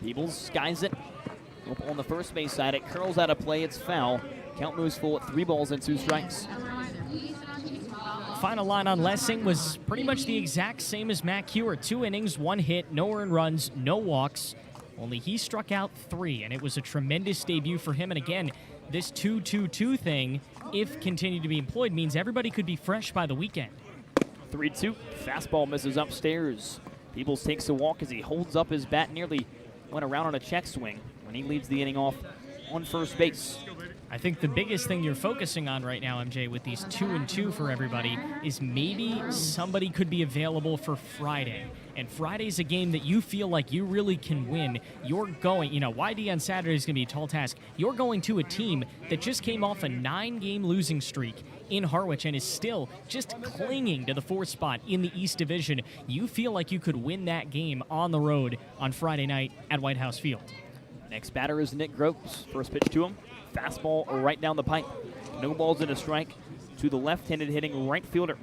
Peebles skies it. Up on the first base side, it curls out of play, it's foul. Count moves full at 3 balls and 2 strikes. Final line on Lessing was pretty much the exact same as Mac Hewer. 2 innings, 1 hit, no earned runs, no walks. Only he struck out 3, and it was a tremendous debut for him. And again, this 2-2-2 thing, if continued to be employed, means everybody could be fresh by the weekend. 3-2. Fastball misses upstairs. Peebles takes a walk as he holds up his bat, nearly went around on a check swing when he leads the inning off on first base. I think the biggest thing you're focusing on right now, MJ, with these 2-2 for everybody is maybe somebody could be available for Friday. And Friday's a game that you feel like you really can win. You're going, YD on Saturday is going to be a tall task. You're going to a team that just came off a 9-game losing streak in Harwich and is still just clinging to the 4th spot in the East Division. You feel like you could win that game on the road on Friday night at White House Field. Next batter is Nick Gross. First pitch to him. Fastball right down the pipe. No balls and a strike to the left-handed hitting right fielder.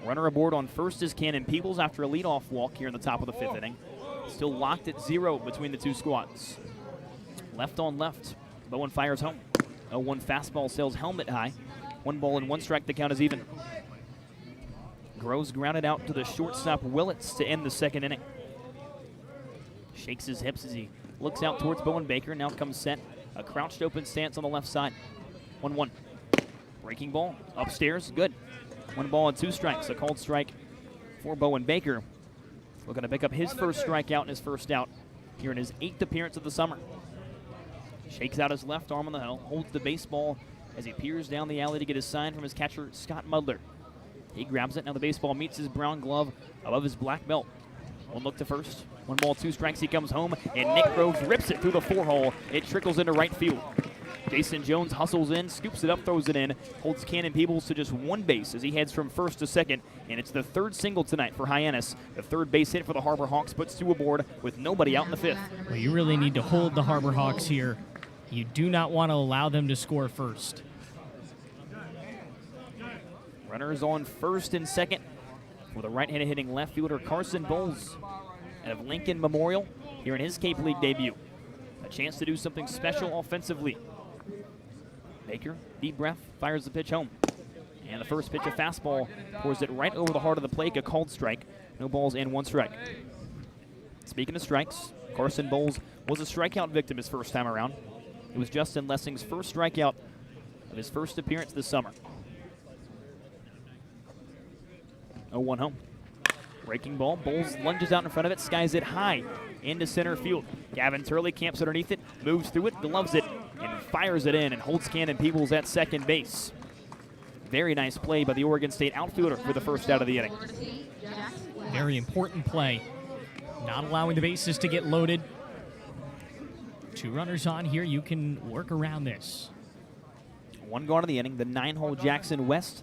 Runner aboard on first is Cannon Peebles after a leadoff walk here in the top of the 5th inning. Still locked at 0 between the 2 squads. Left on left. Bowen fires home. 0-1 fastball sails helmet high. 1 ball and 1 strike. The count is even. Groves grounded out to the shortstop Willits to end the second inning. Shakes his hips as he looks out towards Bowen Baker. Now comes set. A crouched open stance on the left side. 1-1. Breaking ball upstairs. Good. 1 ball and 2 strikes. A called strike for Bowen Baker. Looking to pick up his first strikeout and his first out here in his 8th appearance of the summer. Shakes out his left arm on the hill. Holds the baseball as he peers down the alley to get his sign from his catcher, Scott Mudler. He grabs it. Now the baseball meets his brown glove above his black belt. 1 look to first. 1 ball, 2 strikes. He comes home, and Nick Groves rips it through the 4-hole. It trickles into right field. Jason Jones hustles in, scoops it up, throws it in, holds Cannon Peebles to just 1 base as he heads from first to second, and it's the 3rd single tonight for Hyannis. The 3rd base hit for the Harbor Hawks puts 2 aboard with nobody out in the 5th. Well, you really need to hold the Harbor Hawks here. You do not want to allow them to score first. Runners on first and second for the right-handed hitting left fielder Carson Bowles out of Lincoln Memorial here in his Cape League debut. A chance to do something special offensively. Baker, deep breath, fires the pitch home. And the first pitch, a fastball, pours it right over the heart of the plate, a called strike. No balls and 1 strike. Speaking of strikes, Carson Bowles was a strikeout victim his first time around. It was Justin Lessing's first strikeout of his first appearance this summer. 0-1 home. Breaking ball. Bowles lunges out in front of it, skies it high into center field. Gavin Turley camps underneath it, moves through it, gloves it, and fires it in and holds Cannon Peebles at second base. Very nice play by the Oregon State outfielder for the first out of the inning. Very important play. Not allowing the bases to get loaded. 2 runners on here. You can work around this. 1 gone in the inning. The 9-hole Jackson West.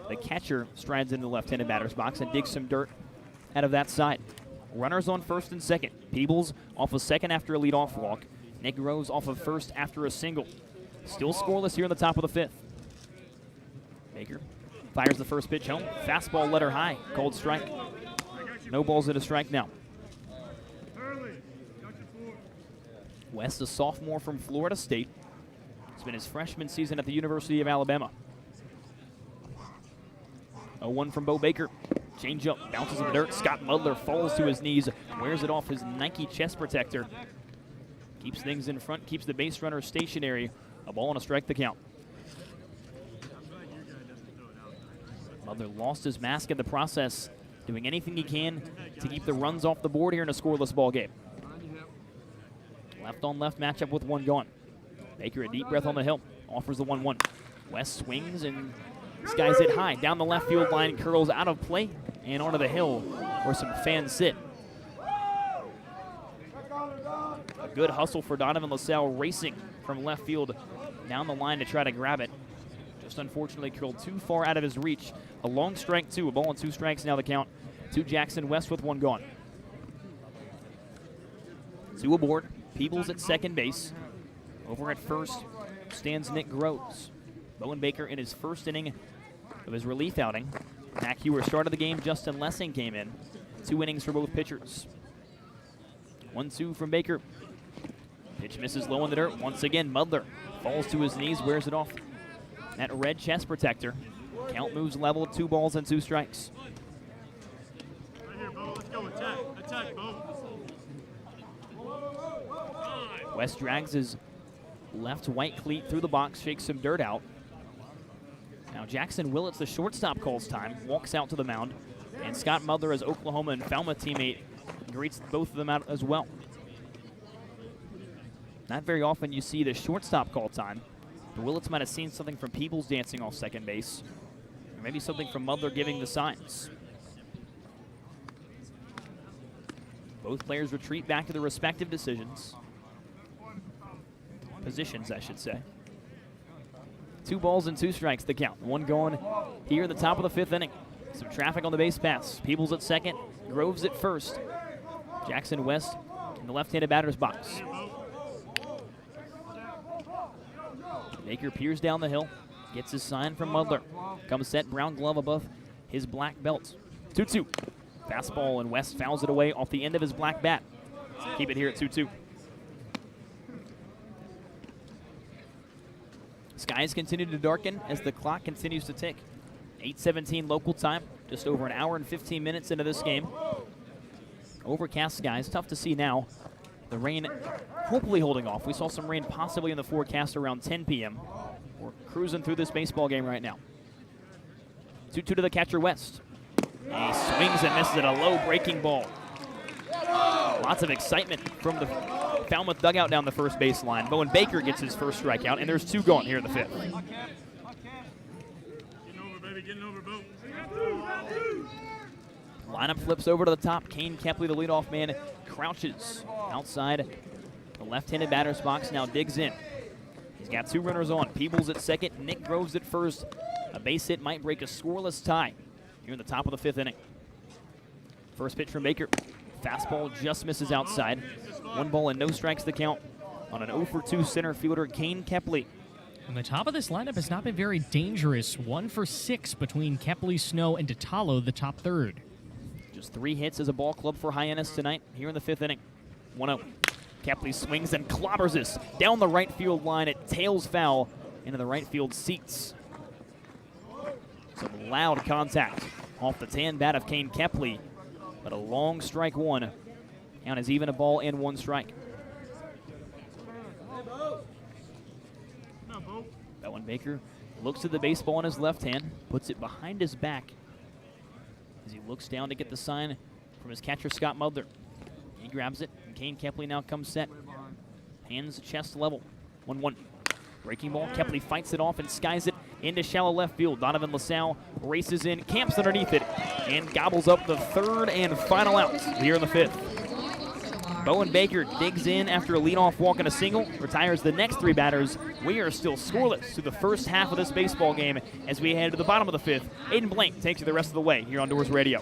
The catcher strides into the left-handed batter's box and digs some dirt out of that side. Runners on first and second. Peebles off a second after a leadoff walk. Nick Groves off of first after a single. Still scoreless here in the top of the 5th. Baker fires the first pitch home. Fastball letter high. Called strike. No balls and a strike now. West, a sophomore from Florida State. It's been his freshman season at the University of Alabama. 0-1 from Bo Baker. Changeup bounces in the dirt. Scott Mudler falls to his knees, wears it off his Nike chest protector. Keeps things in front, keeps the base runner stationary. A ball and a strike the count. Mudler lost his mask in the process, doing anything he can to keep the runs off the board here in a scoreless ball game. Left on left matchup with 1 gone. Baker a deep breath on the hill, offers the 1-1. West swings and skies it high. Down the left field line, curls out of play and onto the hill where some fans sit. A good hustle for Donovan LaSalle racing from left field down the line to try to grab it. Just unfortunately curled too far out of his reach. A long strike, 2, a ball and 2 strikes now the count to Jackson West with 1 gone. 2 aboard. Peebles at second base. Over at first stands Nick Groves. Bowen Baker in his first inning of his relief outing. Mac Hewer started the game. Justin Lessing came in. 2 innings for both pitchers. 1-2 from Baker. Pitch misses low in the dirt. Once again, Mudler falls to his knees, wears it off that red chest protector. Count moves level, 2 balls and 2 strikes. Right here, Bo. Let's go. Attack, Bo. West drags his left white cleat through the box, shakes some dirt out. Now Jackson Willits, the shortstop, calls time, walks out to the mound, and Scott Mudler, his Oklahoma and Falmouth teammate, greets both of them out as well. Not very often you see the shortstop call time, but Willits might have seen something from Peebles dancing off second base, or maybe something from Mudler giving the signs. Both players retreat back to their respective positions, I should say. 2 balls and 2 strikes the count. 1 going here at the top of the 5th inning. Some traffic on the base paths. Peebles at second, Groves at first. Jackson West in the left-handed batter's box. Baker peers down the hill, gets his sign from Mudler. Comes set, brown glove above his black belt. 2-2. Fastball, and West fouls it away off the end of his black bat. Keep it here at 2-2. Skies continue to darken as the clock continues to tick. 8:17 local time, just over an hour and 15 minutes into this game. Overcast skies, tough to see now. The rain hopefully holding off. We saw some rain possibly in the forecast around 10 p.m. We're cruising through this baseball game right now. 2-2 to the catcher West. He swings and misses at a low breaking ball. Lots of excitement from the Falmouth dugout down the first baseline. Bowen Baker gets his first strikeout, and there's 2 gone here in the 5th. Lineup flips over to the top. Kane Kepley, the leadoff man, crouches outside the left-handed batter's box, now digs in. He's got 2 runners on. Peebles at second, Nick Groves at first. A base hit might break a scoreless tie here in the top of the 5th inning. First pitch from Baker. Fastball just misses outside. 1 ball and no strikes to count on an 0-for-2 center fielder, Kane Kepley. And the top of this lineup has not been very dangerous. 1 for 6 between Kepley, Snow, and Ditalo, the top third. Just 3 hits as a ball club for Hyannis tonight here in the 5th inning. 1-0. Kepley swings and clobbers this down the right field line. It tails foul into the right field seats. Some loud contact off the tan bat of Kane Kepley, but a long strike 1. Count is even a ball and 1 strike. Bowen Baker looks at the baseball in his left hand, puts it behind his back as he looks down to get the sign from his catcher, Scott Mudler. He grabs it, and Kane Kepley now comes set. Hands chest level. 1-1. Breaking ball, Kepley fights it off and skies it into shallow left field. Donovan LaSalle races in, camps underneath it, and gobbles up the 3rd and final out here in the 5th. Bowen Baker digs in after a leadoff walk and a single, retires the next 3 batters. We are still scoreless through the first half of this baseball game as we head to the bottom of the 5th. Aiden Blank takes you the rest of the way here on Doors Radio.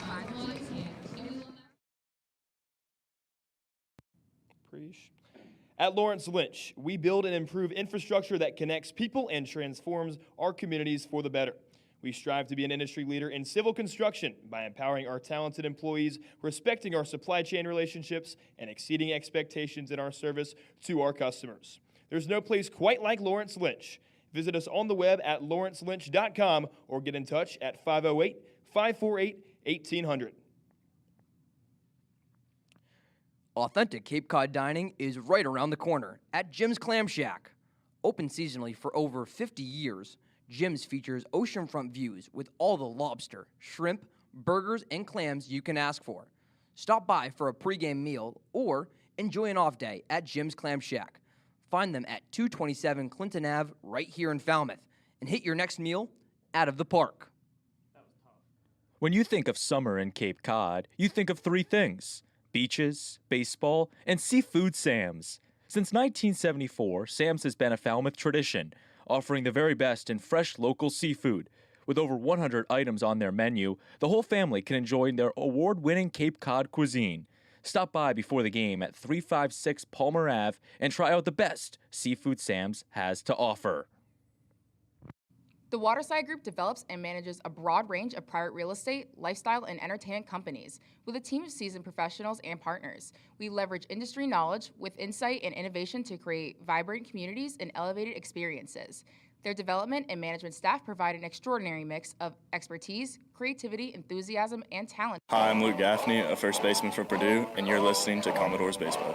At Lawrence Lynch, we build and improve infrastructure that connects people and transforms our communities for the better. We strive to be an industry leader in civil construction by empowering our talented employees, respecting our supply chain relationships, and exceeding expectations in our service to our customers. There's no place quite like Lawrence Lynch. Visit us on the web at lawrencelynch.com or get in touch at 508-548-1800. Authentic Cape Cod dining is right around the corner at Jim's Clam Shack. Open seasonally for over 50 years, Jim's features oceanfront views with all the lobster, shrimp, burgers, and clams you can ask for. Stop by for a pregame meal or enjoy an off day at Jim's Clam Shack. Find them at 227 Clinton Ave right here in Falmouth and hit your next meal out of the park. When you think of summer in Cape Cod, you think of 3 things: beaches, baseball, and seafood Sam's. Since 1974, Sam's has been a Falmouth tradition, offering the very best in fresh local seafood. With over 100 items on their menu, the whole family can enjoy their award-winning Cape Cod cuisine. Stop by before the game at 356 Palmer Ave and try out the best seafood Sam's has to offer. The Waterside Group develops and manages a broad range of private real estate, lifestyle, and entertainment companies with a team of seasoned professionals and partners. We leverage industry knowledge with insight and innovation to create vibrant communities and elevated experiences. Their development and management staff provide an extraordinary mix of expertise, creativity, enthusiasm, and talent. Hi, I'm Luke Gaffney, a first baseman for Purdue, and you're listening to Commodores Baseball.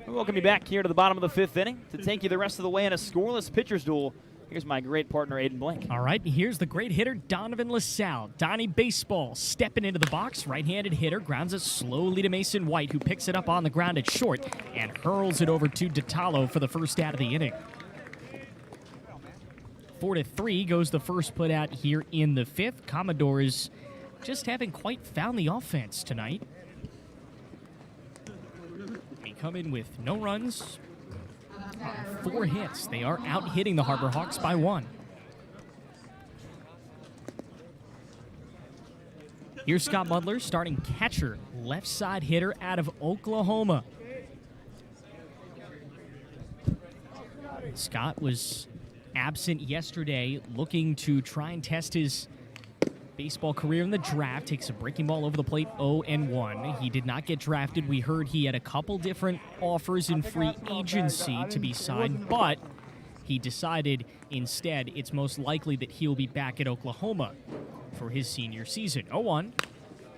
Welcome you back here to the bottom of the 5th inning to take you the rest of the way in a scoreless pitcher's duel. Here's my great partner, Aiden Blank. All right, here's the great hitter, Donovan LaSalle. Donnie Baseball stepping into the box. Right-handed hitter grounds it slowly to Mason White, who picks it up on the ground at short and hurls it over to Ditalo for the first out of the inning. 4-3 goes the first put out here in the 5th. Commodores just haven't quite found the offense tonight. They come in with no runs, 4 hits. They are out hitting the Harbor Hawks by 1. Here's Scott Mudler, starting catcher, left side hitter out of Oklahoma. Scott was absent yesterday, looking to try and test his baseball career in the draft, takes a breaking ball over the plate, 0-1. He did not get drafted. We heard he had a couple different offers in free agency to be signed, but he decided instead it's most likely that he'll be back at Oklahoma for his senior season. 0-1.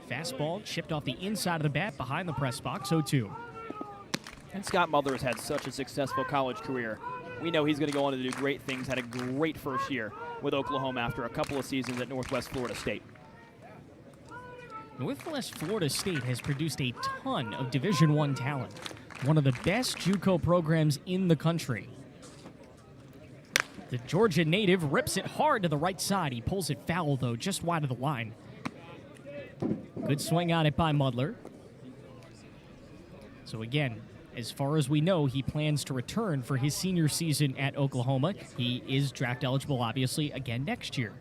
Fastball chipped off the inside of the bat behind the press box, 0-2. And Scott Mother has had such a successful college career. We know he's going to go on to do great things. Had a great first year with Oklahoma after a couple of seasons at Northwest Florida State. Northwest Florida State has produced a ton of Division I talent. One of the best JUCO programs in the country. The Georgia native rips it hard to the right side. He pulls it foul, though, just wide of the line. Good swing on it by Mudler. So again, as far as we know, he plans to return for his senior season at Oklahoma. He is draft eligible, obviously, again next year.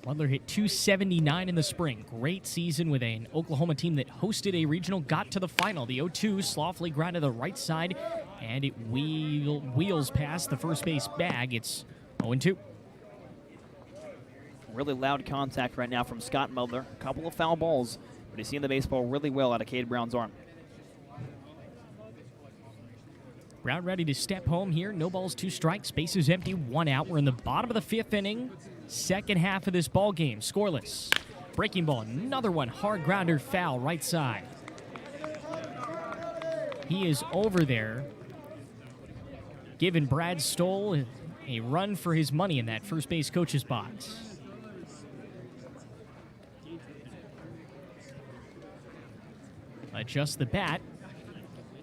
Mudler hit .279 in the spring. Great season with an Oklahoma team that hosted a regional, got to the final. The 0-2 slothfully grounded to the right side, and it wheels past the first base bag. It's 0-2. Really loud contact right now from Scott Mudler. A couple of foul balls, but he's seeing the baseball really well out of Cade Brown's arm. Brown ready to step home here. No balls, 2 strikes. Bases empty, 1 out. We're in the bottom of the 5th inning. Second half of this ball game. Scoreless. Breaking ball. Another one. Hard grounder foul right side. He is over there, giving Brad Stoll a run for his money in that first base coach's box. Adjust the bat.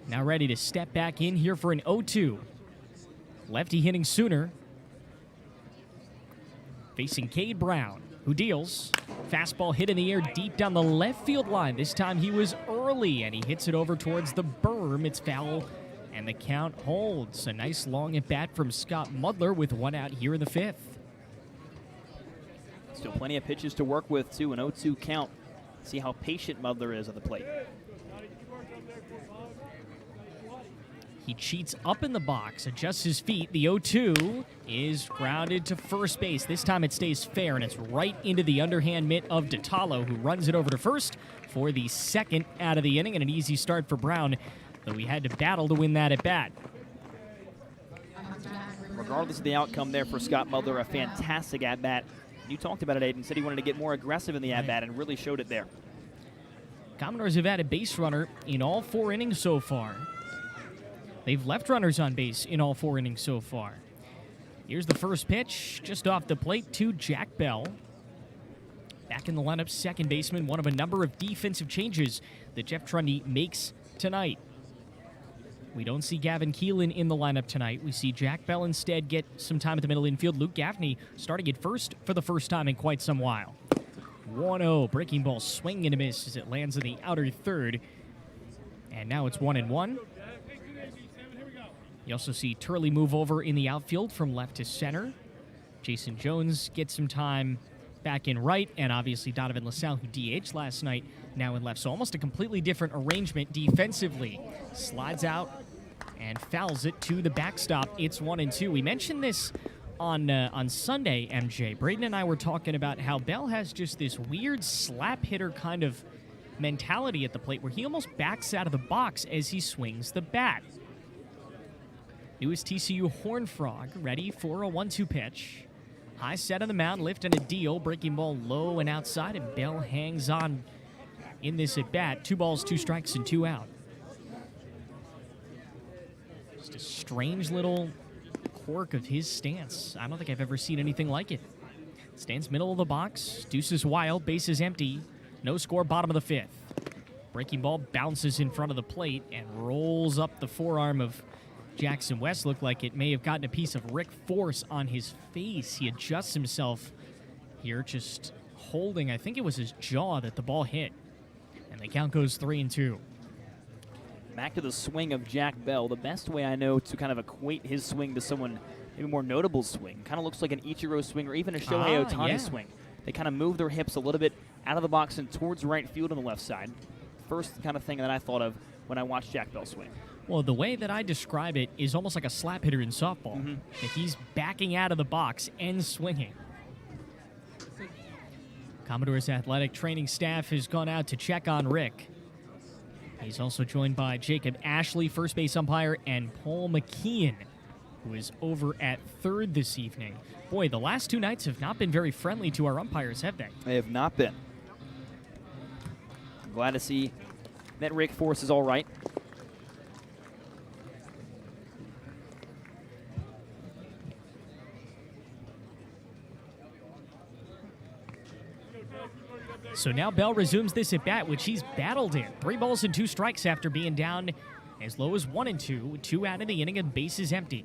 Now ready to step back in here for an 0-2. Lefty hitting sooner. Facing Cade Brown, who deals. Fastball hit in the air deep down the left field line. This time he was early, and he hits it over towards the berm. It's foul, and the count holds. A nice long at bat from Scott Mudler with 1 out here in the 5th. Still plenty of pitches to work with, too. An 0-2 count. See how patient Mudler is at the plate. He cheats up in the box, adjusts his feet. The 0-2 is grounded to first base. This time it stays fair, and it's right into the underhand mitt of Ditalo, who runs it over to first for the 2nd out of the inning, and an easy start for Brown, though he had to battle to win that at bat. Regardless of the outcome there for Scott Mudler, a fantastic at-bat. You talked about it, Aiden. Said he wanted to get more aggressive in the at-bat and really showed it there. Commodores have had a base runner in all 4 innings so far. They've left runners on base in all 4 innings so far. Here's the first pitch, just off the plate to Jack Bell. Back in the lineup, second baseman, one of a number of defensive changes that Jeff Trundy makes tonight. We don't see Gavin Keelan in the lineup tonight. We see Jack Bell instead get some time at the middle infield. Luke Gaffney starting at first for the first time in quite some while. 1-0, breaking ball, swing and a miss as it lands in the outer third. And now it's 1-1. You also see Turley move over in the outfield from left to center. Jason Jones gets some time back in right, and obviously Donovan LaSalle, who DH'd last night, now in left. So almost a completely different arrangement defensively. Slides out and fouls it to the backstop. It's 1-2. We mentioned this on Sunday, MJ. Braden and I were talking about how Bell has just this weird slap hitter kind of mentality at the plate where he almost backs out of the box as he swings the bat. Newest TCU Horned Frog ready for a 1-2 pitch. High set on the mound, lift and a deal. Breaking ball low and outside, and Bell hangs on in this at bat. 2 balls, 2 strikes, and 2 out. Just a strange little quirk of his stance. I don't think I've ever seen anything like it. Stands middle of the box, deuces wild, bases empty. No score, bottom of the 5th. Breaking ball bounces in front of the plate and rolls up the forearm of Jackson West. Looked like it may have gotten a piece of Rick Force on his face. He adjusts himself here, just holding, I think it was his jaw that the ball hit. And the count goes 3-2. Back to the swing of Jack Bell. The best way I know to kind of equate his swing to someone maybe more notable swing. Kind of looks like an Ichiro swing or even a Shohei Ohtani swing. They kind of move their hips a little bit out of the box and towards right field on the left side. First kind of thing that I thought of when I watched Jack Bell swing. Well, the way that I describe it is almost like a slap hitter in softball. That he's backing out of the box and swinging. Commodores athletic training staff has gone out to check on Rick. He's also joined by Jacob Ashley, first base umpire, and Paul McKeon, who is over at third this evening. Boy, the last two nights have not been very friendly to our umpires, have they? They have not been. I'm glad to see that Rick Force is all right. So now Bell resumes this at bat, which he's battled in. 3 balls and 2 strikes after being down as low as 1 and 2, with 2 out of the inning and bases empty.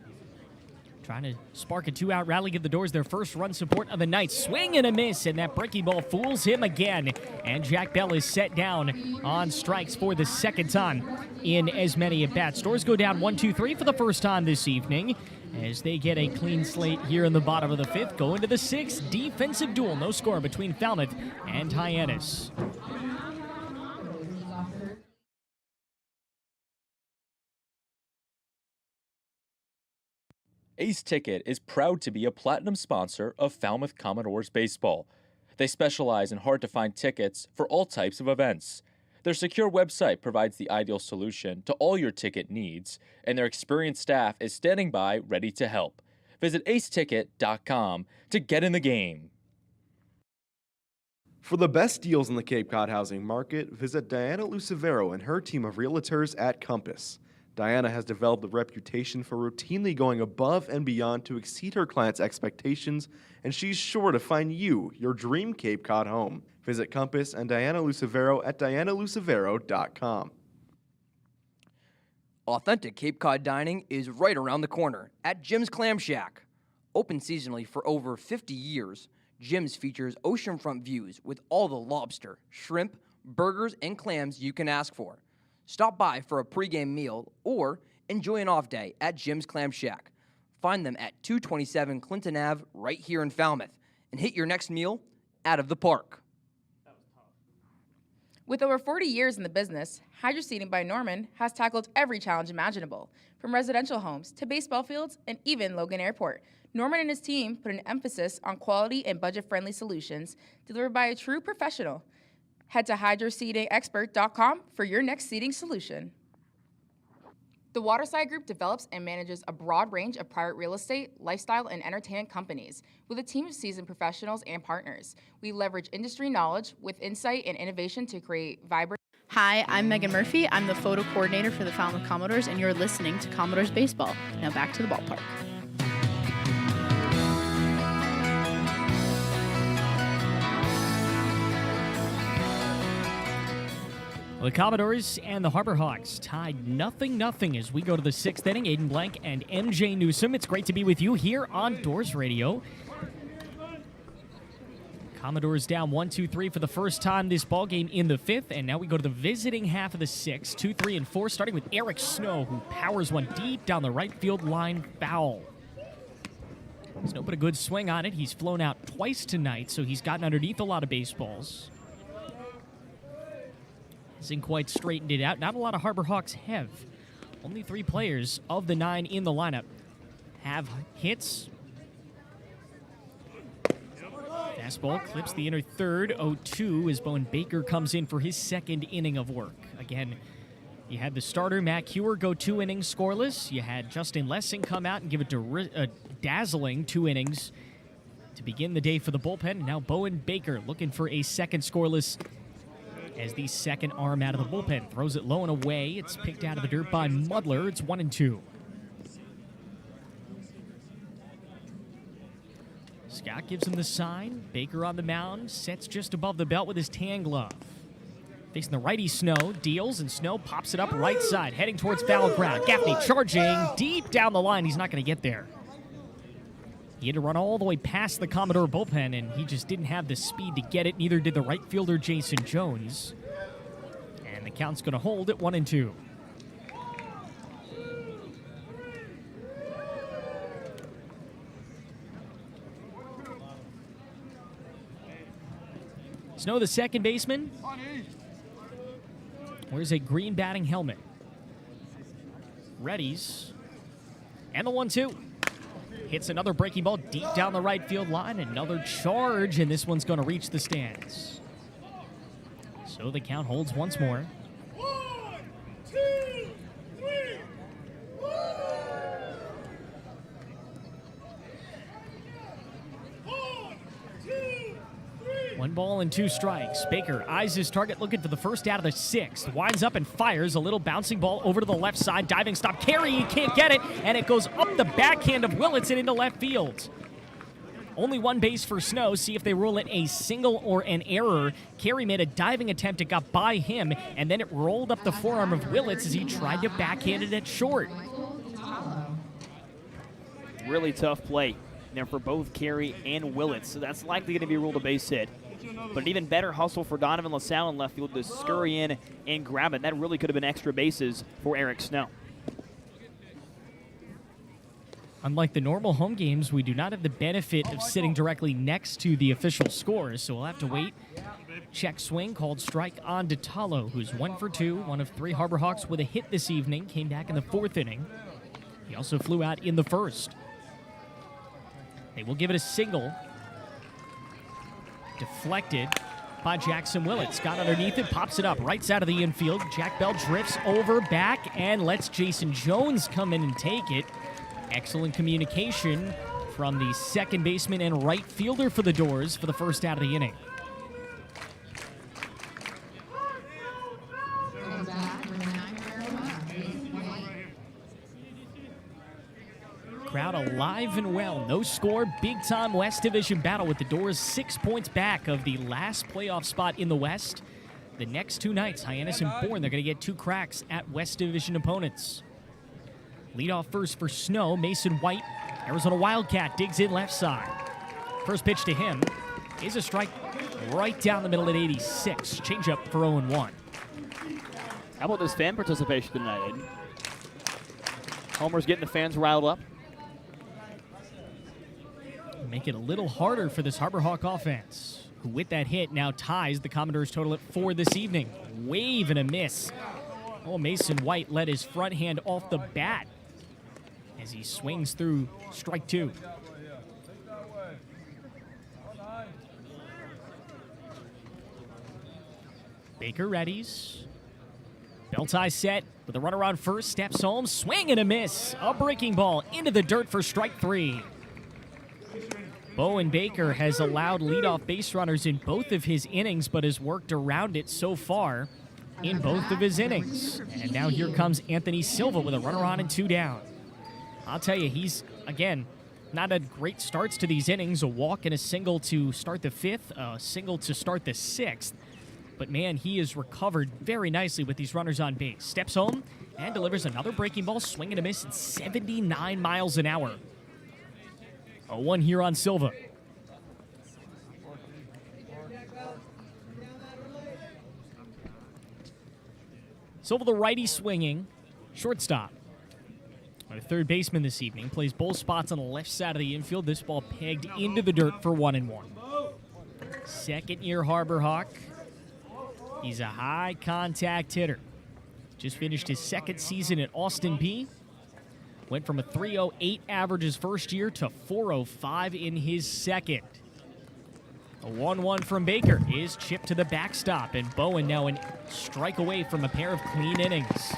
Trying to spark a 2-out rally, give the Doors their first run support of the night. Swing and a miss, and that breaking ball fools him again. And Jack Bell is set down on strikes for the second time in as many at-bats. Doors go down 1-2-3 for the first time this evening as they get a clean slate here in the bottom of the 5th. Go into the 6th. Defensive duel. No score between Falmouth and Hyannis. Ace Ticket is proud to be a platinum sponsor of Falmouth Commodores baseball. They specialize in hard-to-find tickets for all types of events. Their secure website provides the ideal solution to all your ticket needs, and their experienced staff is standing by ready to help. Visit aceticket.com to get in the game. For the best deals in the Cape Cod housing market, visit Diana Lucivero and her team of realtors at Compass. Diana has developed a reputation for routinely going above and beyond to exceed her clients' expectations, and she's sure to find you your dream Cape Cod home. Visit Compass and Diana Lucivero at dianalucivero.com. Authentic Cape Cod dining is right around the corner at Jim's Clam Shack. Open seasonally for over 50 years, Jim's features oceanfront views with all the lobster, shrimp, burgers, and clams you can ask for. Stop by for a pregame meal or enjoy an off day at Jim's Clam Shack. Find them at 227 Clinton Ave right here in Falmouth and hit your next meal out of the park. With over 40 years in the business, Hydro Seating by Norman has tackled every challenge imaginable, from residential homes to baseball fields and even Logan Airport. Norman and his team put an emphasis on quality and budget-friendly solutions delivered by a true professional. Head to hydroseatingexpert.com for your next seating solution. The Waterside Group develops and manages a broad range of private real estate, lifestyle, and entertainment companies with a team of seasoned professionals and partners. We leverage industry knowledge with insight and innovation to create vibrant. Hi, I'm Megan Murphy. I'm the photo coordinator for the Falmouth Commodores, and you're listening to Commodores Baseball. Now back to the ballpark. The Commodores and the Harbor Hawks tied 0-0 as we go to the 6th inning. Aiden Blank and MJ Newsom. It's great to be with you here on Doors Radio. Commodores down 1-2-3 for the first time this ballgame in the 5th, and now we go to the visiting half of the 6th, 2, 3, and 4, starting with Eric Snow, who powers one deep down the right field line foul. Snow put a good swing on it. He's flown out twice tonight, so he's gotten underneath a lot of baseballs. Hasn't quite straightened it out. Not a lot of Harbor Hawks have. Only 3 players of the 9 in the lineup have hits. Fastball clips the inner third, 0-2, as Bowen Baker comes in for his 2nd inning of work. Again, you had the starter, Matt Hewer, go 2 innings scoreless. You had Justin Lessing come out and give a dazzling 2 innings to begin the day for the bullpen. And now Bowen Baker looking for a 2nd scoreless as the 2nd arm out of the bullpen. Throws it low and away. It's picked out of the dirt by Mudler. It's 1-2. Scott gives him the sign. Baker on the mound. Sets just above the belt with his tan glove. Facing the righty, Snow. Deals, and Snow pops it up right side. Heading towards foul ground. Gaffney charging deep down the line. He's not going to get there. He had to run all the way past the Commodore bullpen, and he just didn't have the speed to get it. Neither did the right fielder, Jason Jones. And the count's going to hold at 1-2. Snow, the 2nd baseman, wears a green batting helmet. Readies. And the 1-2. Hits another breaking ball deep down the right field line. Another charge, and this one's going to reach the stands. So the count holds once more. 1, 2, 3. 1, 2, 3. 1 ball and 2 strikes. Baker eyes his target, looking for the first out of the 6th. Winds up and fires a little bouncing ball over to the left side. Diving stop. Carey, he can't get it, and it goes up the backhand of Willits and into left field. Only 1 base for Snow. See if they rule it a single or an error. Carey made a diving attempt. It got by him, and then it rolled up the forearm of Willits as he tried to backhand it at short. Really tough play there for both Carey and Willits, so that's likely going to be ruled a base hit. But an even better hustle for Donovan LaSalle in left field to scurry in and grab it. That really could have been extra bases for Eric Snow. Unlike the normal home games, we do not have the benefit of sitting directly next to the official scores, so we'll have to wait. Check swing called strike on Ditalo, who's 1 for 2, one of 3 Harbor Hawks with a hit this evening, came back in the 4th inning. He also flew out in the 1st. They will give it a single. Deflected by Jackson Willits. Got underneath it, pops it up, right side of the infield. Jack Bell drifts over back and lets Jason Jones come in and take it. Excellent communication from the second baseman and right fielder for the Doors for the first out of the inning. Crowd alive and well. No score. Big-time West Division battle with the Doors 6 points back of the last playoff spot in the West. The next 2 nights, Hyannis and Bourne, they're going to get 2 cracks at West Division opponents. Leadoff first for Snow. Mason White, Arizona Wildcat, digs in left side. First pitch to him is a strike right down the middle at 86. Changeup for 0-1. How about this fan participation tonight, Aiden? Homer's getting the fans riled up. Make it a little harder for this Harbor Hawk offense, who with that hit now ties the Commodores total at 4 this evening. Wave and a miss. Oh, Mason White let his front hand off the bat as he swings through strike 2. Baker readies. Bell tie set with a runner on first. Steps home. Swing and a miss. A breaking ball into the dirt for strike 3. Bowen Baker has allowed leadoff base runners in both of his innings, but has worked around it so far in both of his innings. And now here comes Anthony Silva with a runner on and 2 down. I'll tell you, he's, again, not had great starts to these innings. A walk and a single to start the 5th, a single to start the 6th. But, man, he has recovered very nicely with these runners on base. Steps home and delivers another breaking ball, swing and a miss at 79 miles an hour. 0-1 here on Silva. Silva, the righty swinging. Shortstop. Our third baseman this evening plays both spots on the left side of the infield. This ball pegged into the dirt for 1-1. Second-year Harbor Hawk. He's a high-contact hitter. Just finished his 2nd season at Austin Peay. Went from a 3.08 average his first year to 4.05 in his 2nd. A 1-1 from Baker is chipped to the backstop, and Bowen now a strike away from a pair of clean innings.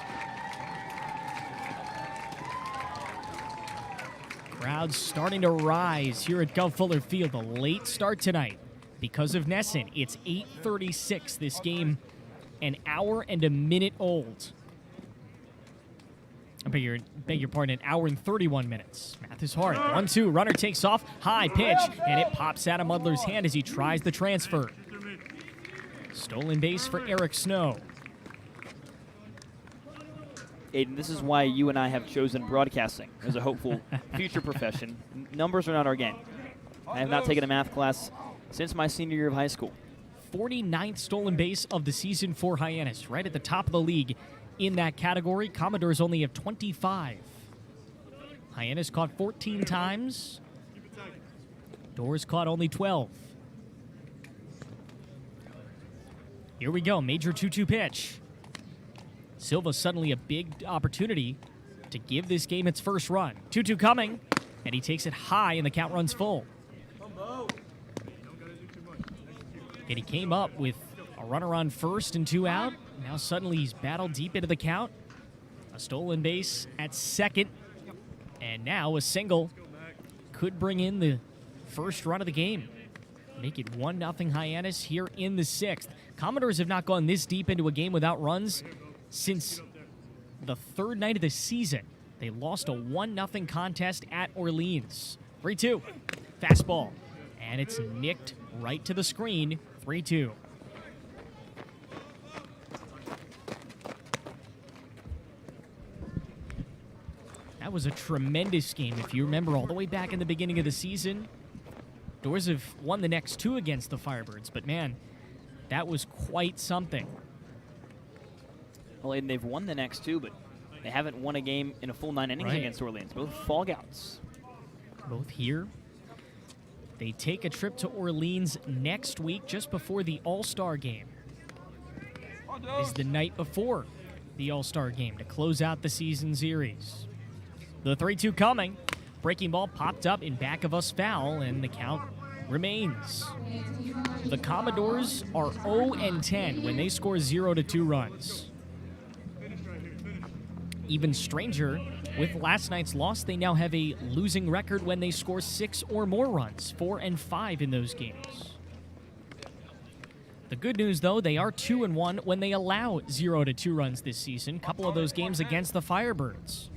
Crowds starting to rise here at Gov Fuller Field. A late start tonight because of Nesson. It's 8:36. This game an hour and a minute old. I beg your pardon, an hour and 31 minutes. Math is hard. 1-2, runner takes off, high pitch, and it pops out of Mudler's hand as he tries the transfer. Stolen base for Eric Snow. Aiden, this is why you and I have chosen broadcasting as a hopeful future profession. Numbers are not our game. I have not taken a math class since my senior year of high school. 49th stolen base of the season for Hyannis, right at the top of the league. In that category, Commodores only have 25. Hyannis caught 14 times. Doors caught only 12. Here we go, major 2-2 pitch. Silva suddenly a big opportunity to give this game its first run. 2-2 coming. and he takes it high, and the count runs full. And he came up with a runner on first and 2 out. Now suddenly he's battled deep into the count. A stolen base at second, and now a single could bring in the first run of the game. Make it 1-0 Hyannis here in the 6th. Commodores have not gone this deep into a game without runs since the third night of the season. They lost a 1-0 contest at Orleans. 3-2. Fastball. And it's nicked right to the screen. 3-2. That was a tremendous game. If you remember all the way back in the beginning of the season, Doors have won the next 2 against the Firebirds, but man, that was quite something. Well, Aiden, they've won the next 2, but they haven't won a game in a full 9 innings against Orleans. Both fallouts. Both here. They take a trip to Orleans next week, just before the All-Star game. This is the night before the All-Star game to close out the season series. The 3-2 coming. Breaking ball popped up in back of us foul, and the count remains. The Commodores are 0-10 when they score 0-2 runs. Even stranger, with last night's loss, they now have a losing record when they score 6 or more runs, 4-5 in those games. The good news, though, they are 2-1 when they allow 0-2 runs this season. Couple of those games against the Firebirds.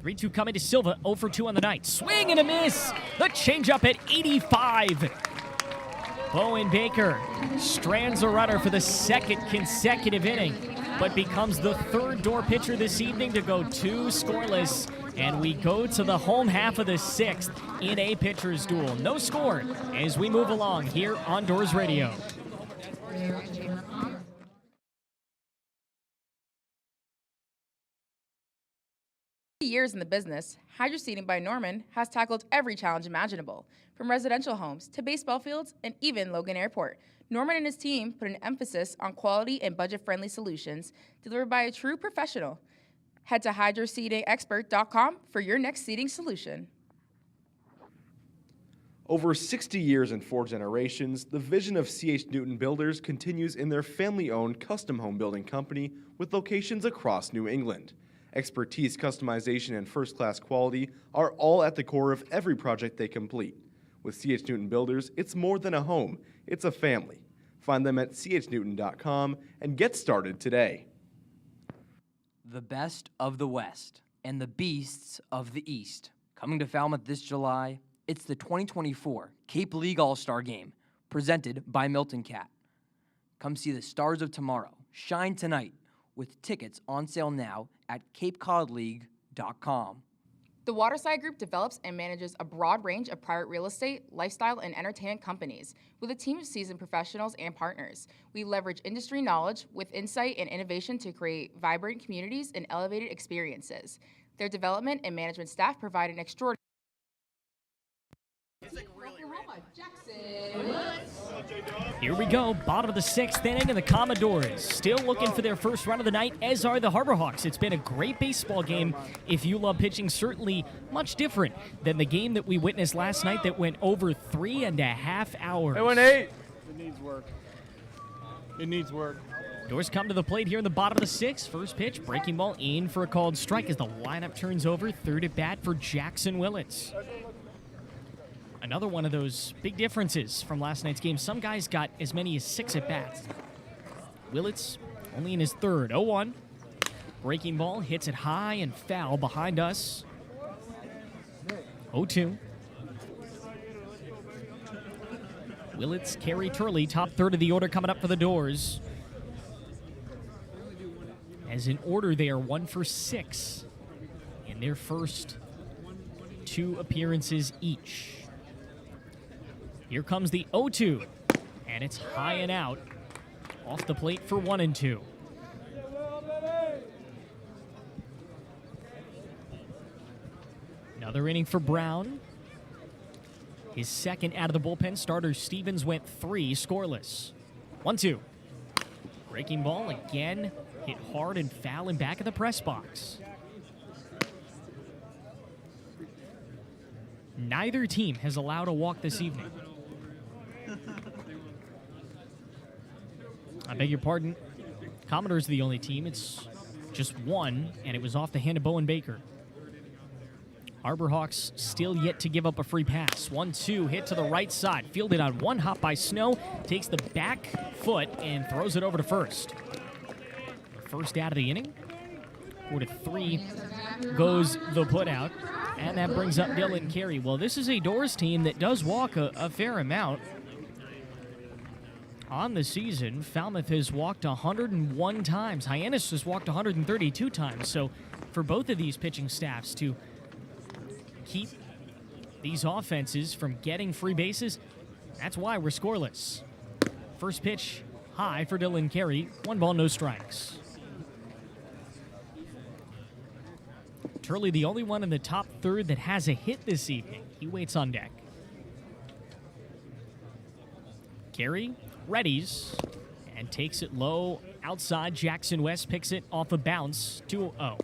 3-2 coming to Silva, 0 for 2 on the night. Swing and a miss! The changeup at 85. Bowen Baker strands a runner for the 2nd consecutive inning, but becomes the 3rd door pitcher this evening to go 2 scoreless. And we go to the home half of the 6th in a pitcher's duel. No score as we move along here on Doors Radio. Years in the business, Hydro Seeding by Norman has tackled every challenge imaginable, from residential homes to baseball fields and even Logan Airport. Norman and his team put an emphasis on quality and budget-friendly solutions delivered by a true professional. Head to hydroseedingexpert.com for your next seeding solution. Over 60 years and 4 generations, the vision of C.H. Newton Builders continues in their family-owned custom home building company with locations across New England. Expertise, customization, and first-class quality are all at the core of every project they complete. With C.H. Newton Builders, it's more than a home, it's a family. Find them at chnewton.com and get started today. The best of the West and the beasts of the East. Coming to Falmouth this July, it's the 2024 Cape League All-Star Game, presented by Milton Cat. Come see the stars of tomorrow shine tonight with tickets on sale now at capecodleague.com. The Waterside Group develops and manages a broad range of private real estate, lifestyle, and entertainment companies with a team of seasoned professionals and partners. We leverage industry knowledge with insight and innovation to create vibrant communities and elevated experiences. Their development and management staff provide an extraordinary Here we go, bottom of the 6th inning, and the Commodores still looking for their first run of the night, as are the Harbor Hawks. It's been a great baseball game. If you love pitching, certainly much different than the game that we witnessed last night that went over 3.5 hours. It went 8. It needs work. It needs work. Doors come to the plate here in the bottom of the 6th. First pitch, breaking ball in for a called strike as the lineup turns over. Third at bat for Jackson Willits. Another one of those big differences from last night's game. Some guys got as many as 6 at-bats. Willits only in his 3rd. 0-1. Breaking ball hits it high and foul behind us. 0-2. Willits, Carey, Turley, top 3rd of the order coming up for the Doors. As in order, they are 1 for 6 in their first 2 appearances each. Here comes the 0-2, and it's high and out. Off the plate for 1-2. Another inning for Brown. His 2nd out of the bullpen. Starter Stevens went 3 scoreless. 1-2. Breaking ball again. Hit hard and foul in back of the press box. Neither team has allowed a walk this evening. I beg your pardon. Commodores are the only team. It's just one, and it was off the hand of Bowen Baker. Harbor Hawks still yet to give up a free pass. 1-2, hit to the right side. Fielded on one hop by Snow. Takes the back foot and throws it over to first. First out of the inning. 4-3 goes the put out. And that brings up Dylan Carey. Well, this is a Doors team that does walk a fair amount. On the season, Falmouth has walked 101 times. Hyannis has walked 132 times. So for both of these pitching staffs to keep these offenses from getting free bases, that's why we're scoreless. First pitch high for Dylan Carey. 1 ball, no strikes. Turley, the only one in the top third that has a hit this evening. He waits on deck. Carey readies and takes it low outside. Jackson West picks it off a bounce. 2-0.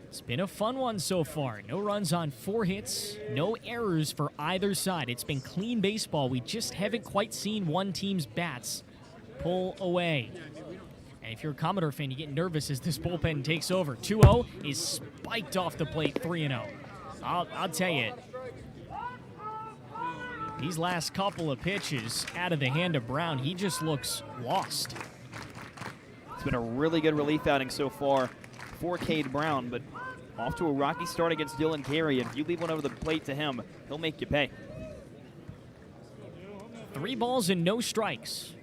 It's been a fun one so far. No runs on 4 hits, no errors for either side. It's been clean baseball. We just haven't quite seen one team's bats pull away. And if you're a Commodore fan, you get nervous as this bullpen takes over. 2-0 is spiked off the plate. 3-0. I'll tell you, these last couple of pitches out of the hand of Brown, he just looks lost. It's been a really good relief outing so far for Cade Brown, but off to a rocky start against Dylan Carey. If you leave one over the plate to him, he'll make you pay. 3 balls and no strikes.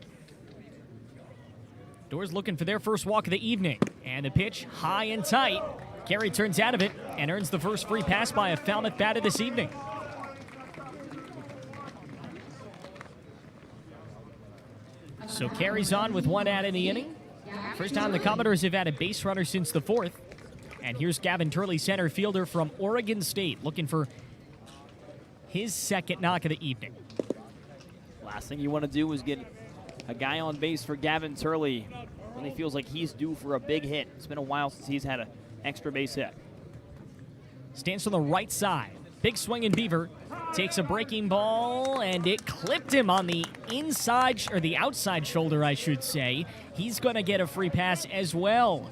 Doors looking for their first walk of the evening. And the pitch high and tight. Carey turns out of it and earns the first free pass by a Falmouth batter this evening. So Carey's on with 1 out in the inning. First time the Commodores have had a base runner since the 4th. And here's Gavin Turley, center fielder from Oregon State, looking for his second knock of the evening. Last thing you want to do is get a guy on base for Gavin Turley. Really feels like he's due for a big hit. It's been a while since he's had an extra base hit. Stands on the right side. Big swing in Beaver. Takes a breaking ball, and it clipped him on the inside, or the outside shoulder, I should say. He's going to get a free pass as well.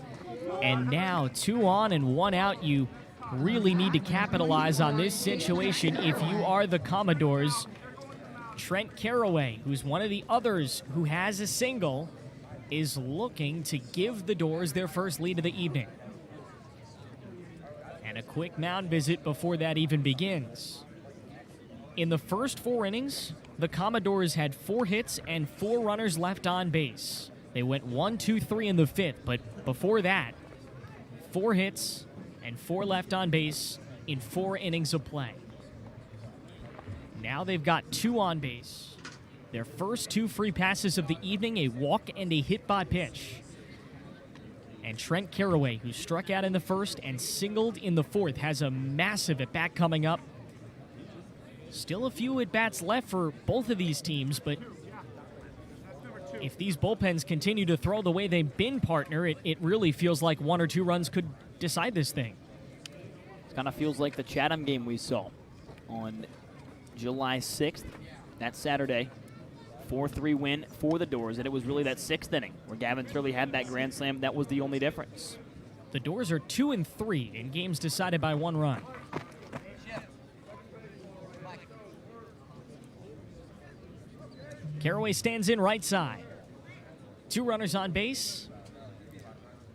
And now 2 on and 1 out. You really need to capitalize on this situation if you are the Commodores. Trent Caraway, who's one of the others who has a single, is looking to give the Doors their first lead of the evening. And a quick mound visit before that even begins. In the first 4 innings, the Commodores had 4 hits and 4 runners left on base. They went 1-2-3 in the 5th, but before that, 4 hits and 4 left on base in 4 innings of play. Now they've got 2 on base. Their first 2 free passes of the evening, a walk and a hit by pitch. And Trent Caraway, who struck out in the 1st and singled in the 4th, has a massive at-bat coming up. Still a few at-bats left for both of these teams, but if these bullpens continue to throw the way they've been, partner, it really feels like 1 or 2 runs could decide this thing. It kind of feels like the Chatham game we saw on July 6th, that Saturday. 4-3 win for the Doors, and it was really that 6th inning where Gavin Turley had that grand slam. That was the only difference. The Doors are 2-3 in games decided by 1 run. Caraway stands in right side. 2 runners on base.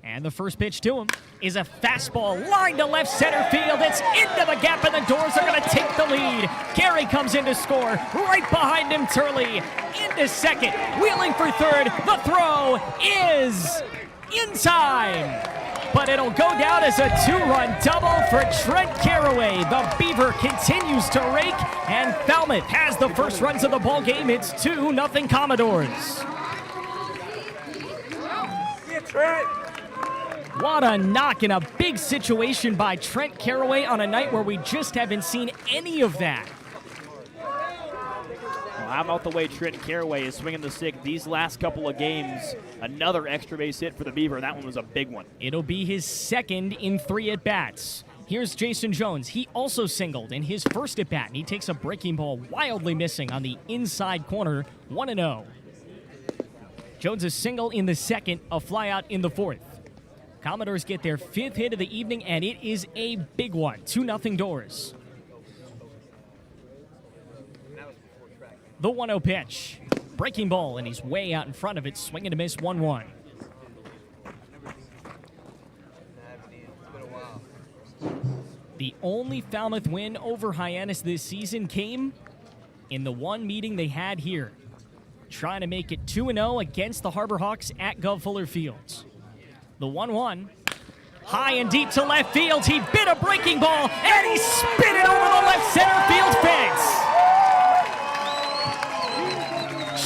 And the first pitch to him is a fastball lined to left center field. It's into the gap, and the Doors are going to take the lead. Carey comes in to score. Right behind him, Turley into second. Wheeling for third. The throw is in time. But it'll go down as a 2-run double for Trent Caraway. The Beaver continues to rake, and Falmouth has the first runs of the ball game. It's 2-0 Commodores. What a knock in a big situation by Trent Caraway on a night where we just haven't seen any of that. Well, how about the way Trent Caraway is swinging the stick these last couple of games? Another extra base hit for the Beaver. That one was a big one. It'll be his second in 3 at-bats. Here's Jason Jones. He also singled in his first at-bat, and he takes a breaking ball wildly missing on the inside corner, 1-0. Jones a single in the second, a flyout in the fourth. Commodores get their 5th hit of the evening, and it is a big one, 2-0 Doors. The 1-0 pitch. Breaking ball, and he's way out in front of it, swinging to miss, 1-1. The only Falmouth win over Hyannis this season came in the one meeting they had here, trying to make it 2-0 against the Harbor Hawks at Gov Fuller Fields. The 1-1, high and deep to left field. He bit a breaking ball, and he spit it over the left center field fence.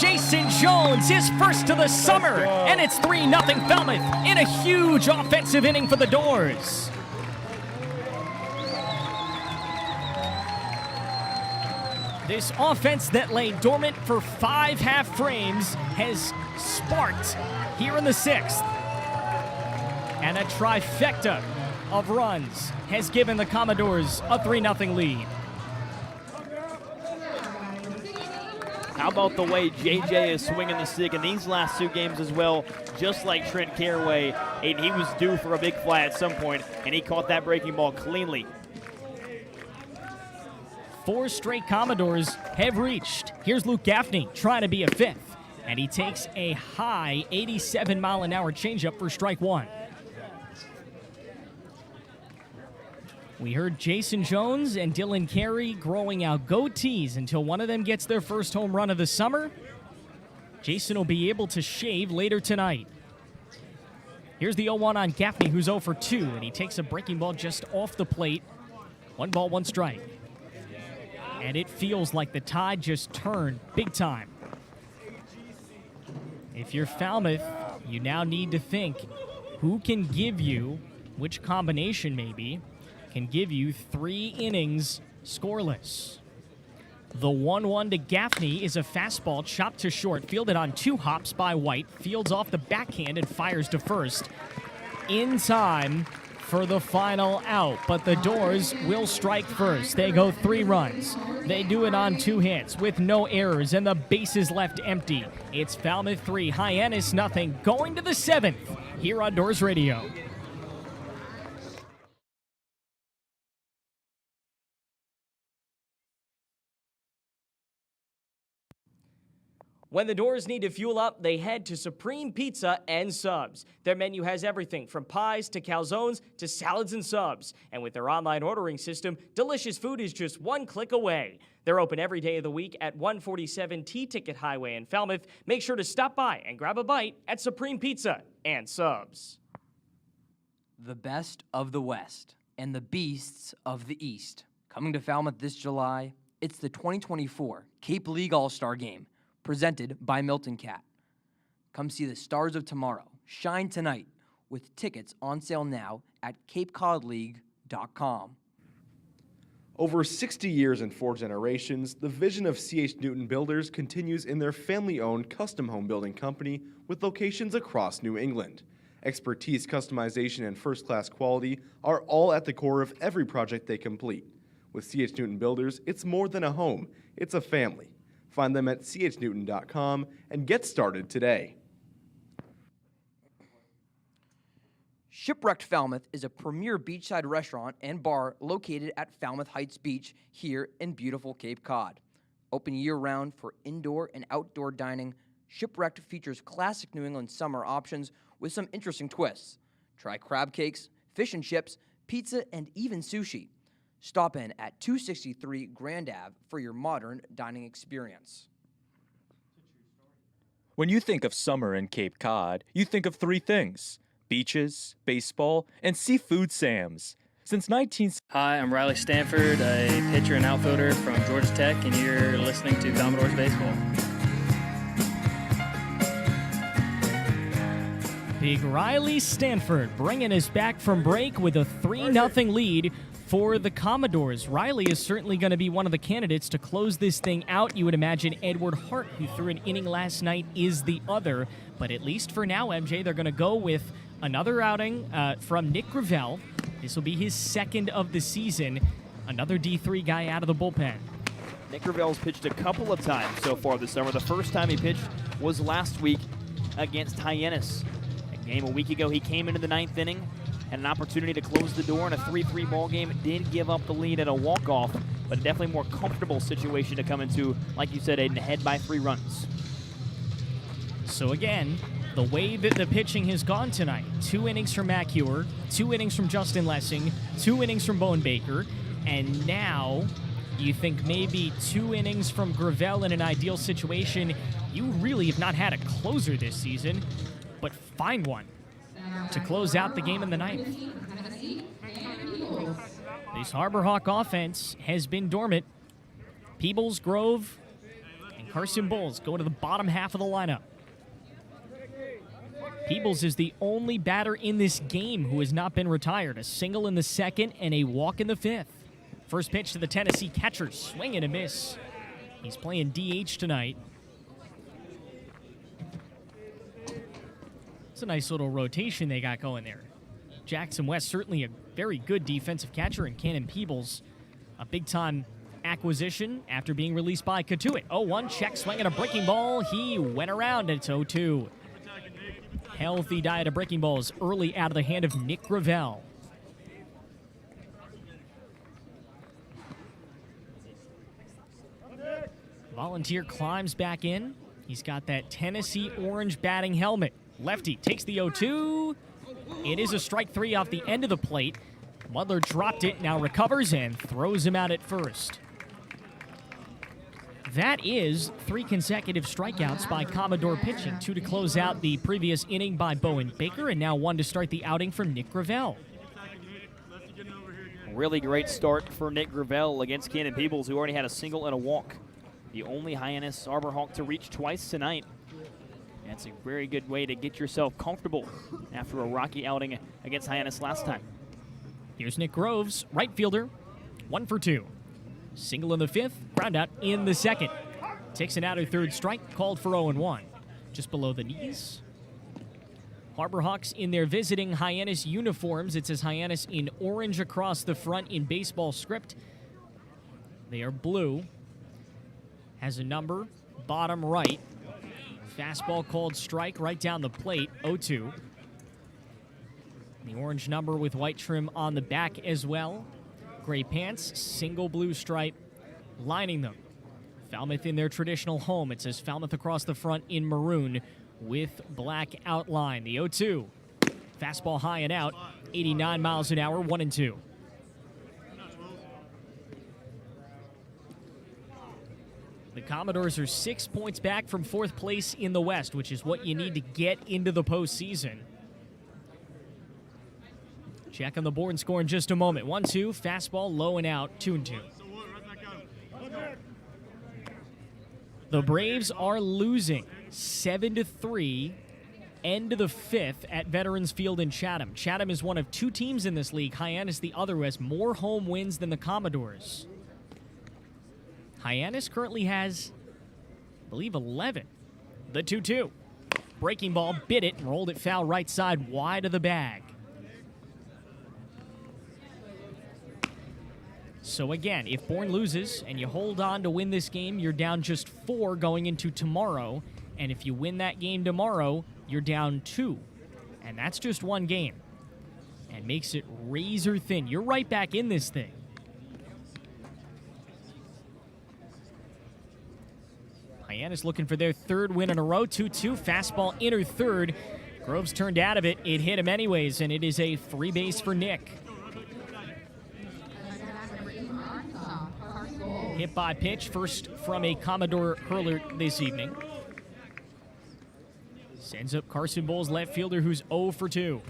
Jason Jones, his first of the summer, and it's 3-0 Falmouth in a huge offensive inning for the Doors. This offense that lay dormant for 5 half frames has sparked here in the 6th. And a trifecta of runs has given the Commodores a 3-0 lead. How about the way JJ is swinging the stick in these last 2 games as well, just like Trent Caraway. And he was due for a big fly at some point, and he caught that breaking ball cleanly. 4 straight Commodores have reached. Here's Luke Gaffney trying to be a 5th, and he takes a high 87-mile-an-hour changeup for strike 1. We heard Jason Jones and Dylan Carey growing out goatees until one of them gets their first home run of the summer. Jason will be able to shave later tonight. Here's the 0-1 on Gaffney, who's 0 for 2, and he takes a breaking ball just off the plate. 1 ball, 1 strike. And it feels like the tide just turned big time. If you're Falmouth, you now need to think who can give you, which combination maybe, can give you 3 innings scoreless. The 1-1 to Gaffney is a fastball chopped to short, fielded on 2 hops by White, fields off the backhand and fires to first. In time for the final out, but the Doors will strike first. They go 3 runs. They do it on 2 hits with no errors, and the bases left empty. It's Falmouth 3, Hyannis 0, going to the 7th here on Doors Radio. When the Doors need to fuel up, they head to Supreme Pizza and Subs. Their menu has everything from pies to calzones to salads and subs. And with their online ordering system, delicious food is just 1 click away. They're open every day of the week at 147 T-Ticket Highway in Falmouth. Make sure to stop by and grab a bite at Supreme Pizza and Subs. The best of the West and the beasts of the East. Coming to Falmouth this July, it's the 2024 Cape League All-Star Game, presented by Milton Cat. Come see the stars of tomorrow shine tonight with tickets on sale now at capecodleague.com. Over 60 years and 4 generations, the vision of C.H. Newton Builders continues in their family-owned custom home building company with locations across New England. Expertise, customization, and first-class quality are all at the core of every project they complete. With C.H. Newton Builders, it's more than a home, it's a family. Find them at chnewton.com and get started today. Shipwrecked Falmouth is a premier beachside restaurant and bar located at Falmouth Heights Beach here in beautiful Cape Cod. Open year-round for indoor and outdoor dining, Shipwrecked features classic New England summer options with some interesting twists. Try crab cakes, fish and chips, pizza, and even sushi. Stop in at 263 Grand Ave for your modern dining experience. When you think of summer in Cape Cod, you think of 3 things: beaches, baseball, and seafood Sam's. Since 19... Hi, I'm Riley Stanford, a pitcher and outfielder from Georgia Tech, and you're listening to Commodores Baseball. Big Riley Stanford bringing us back from break with a 3-0 lead for the Commodores. Riley is certainly going to be one of the candidates to close this thing out. You would imagine Edward Hart, who threw an inning last night, is the other. But at least for now, MJ, they're going to go with another outing from Nick Gravel, This will be his second of the season. Another D3 guy out of the bullpen. Nick Gravel's pitched a couple of times so far this summer. The first time he pitched was last week against Hyannis. A game a week ago, he came into the 9th inning, had an opportunity to close the door in a 3-3 ball game. Did give up the lead at a walk-off, but definitely more comfortable situation to come into, like you said, Aiden, ahead by 3 runs. So again, the way that the pitching has gone tonight, 2 innings from Matt Hewer, 2 innings from Justin Lessing, 2 innings from Bowen Baker, and now you think maybe 2 innings from Gravel in an ideal situation. You really have not had a closer this season, but find one to close out the game in the 9th. This Harbor Hawk offense has been dormant. Peebles, Grove, and Carson Bowles go to the bottom half of the lineup. Peebles is the only batter in this game who has not been retired. A single in the 2nd and a walk in the 5th. First pitch to the Tennessee catcher, swing and a miss. He's playing DH tonight. It's a nice little rotation they got going there. Jackson West, certainly a very good defensive catcher, and Cannon Peebles, a big-time acquisition after being released by Katuitt. 0-1, check swing and a breaking ball. He went around, and it's 0-2. Healthy diet of breaking balls early out of the hand of Nick Gravel. Volunteer climbs back in. He's got that Tennessee orange batting helmet. Lefty takes the 0-2. It is a strike 3 off the end of the plate. Mudler dropped it, now recovers and throws him out at first. That is 3 consecutive strikeouts by Commodore pitching. 2 to close out the previous inning by Bowen Baker, and now 1 to start the outing from Nick Gravel. Really great start for Nick Gravel against Cannon Peebles, who already had a single and a walk. The only Hyannis Harbor Hawk to reach twice tonight. That's a very good way to get yourself comfortable after a rocky outing against Hyannis last time. Here's Nick Groves, right fielder, 1 for 2. Single in the 5th, ground out in the 2nd. Takes an outer 3rd strike, called for 0-1. Just below the knees. Harbor Hawks in their visiting Hyannis uniforms. It says Hyannis in orange across the front in baseball script. They are blue. Has a number, bottom right. Fastball called strike right down the plate, 0-2. The orange number with white trim on the back as well. Gray pants, single blue stripe lining them. Falmouth in their traditional home. It says Falmouth across the front in maroon with black outline. The 0-2. Fastball high and out, 89 miles an hour, 1-2. The Commodores are 6 points back from 4th place in the West, which is what you need to get into the postseason. Check on the board and score in just a moment. 1-2, fastball low and out, 2-2. The Braves are losing 7-3, end of the 5th at Veterans Field in Chatham. Chatham is one of 2 teams in this league. Hyannis the other, who has more home wins than the Commodores. Hyannis currently has, I believe, 11. The 2-2. Breaking ball, bit it, and rolled it foul right side, wide of the bag. So again, if Bourne loses and you hold on to win this game, you're down just 4 going into tomorrow. And if you win that game tomorrow, you're down 2. And that's just 1 game. And makes it razor thin. You're right back in this thing. Hyannis looking for their 3rd win in a row. 2-2, fastball inner 3rd. Groves turned out of it. It hit him anyways, and it is a free base for Nick. Hit by pitch, first from a Commodore hurler this evening. Sends up Carson Bowles, left fielder, who's 0 for 2.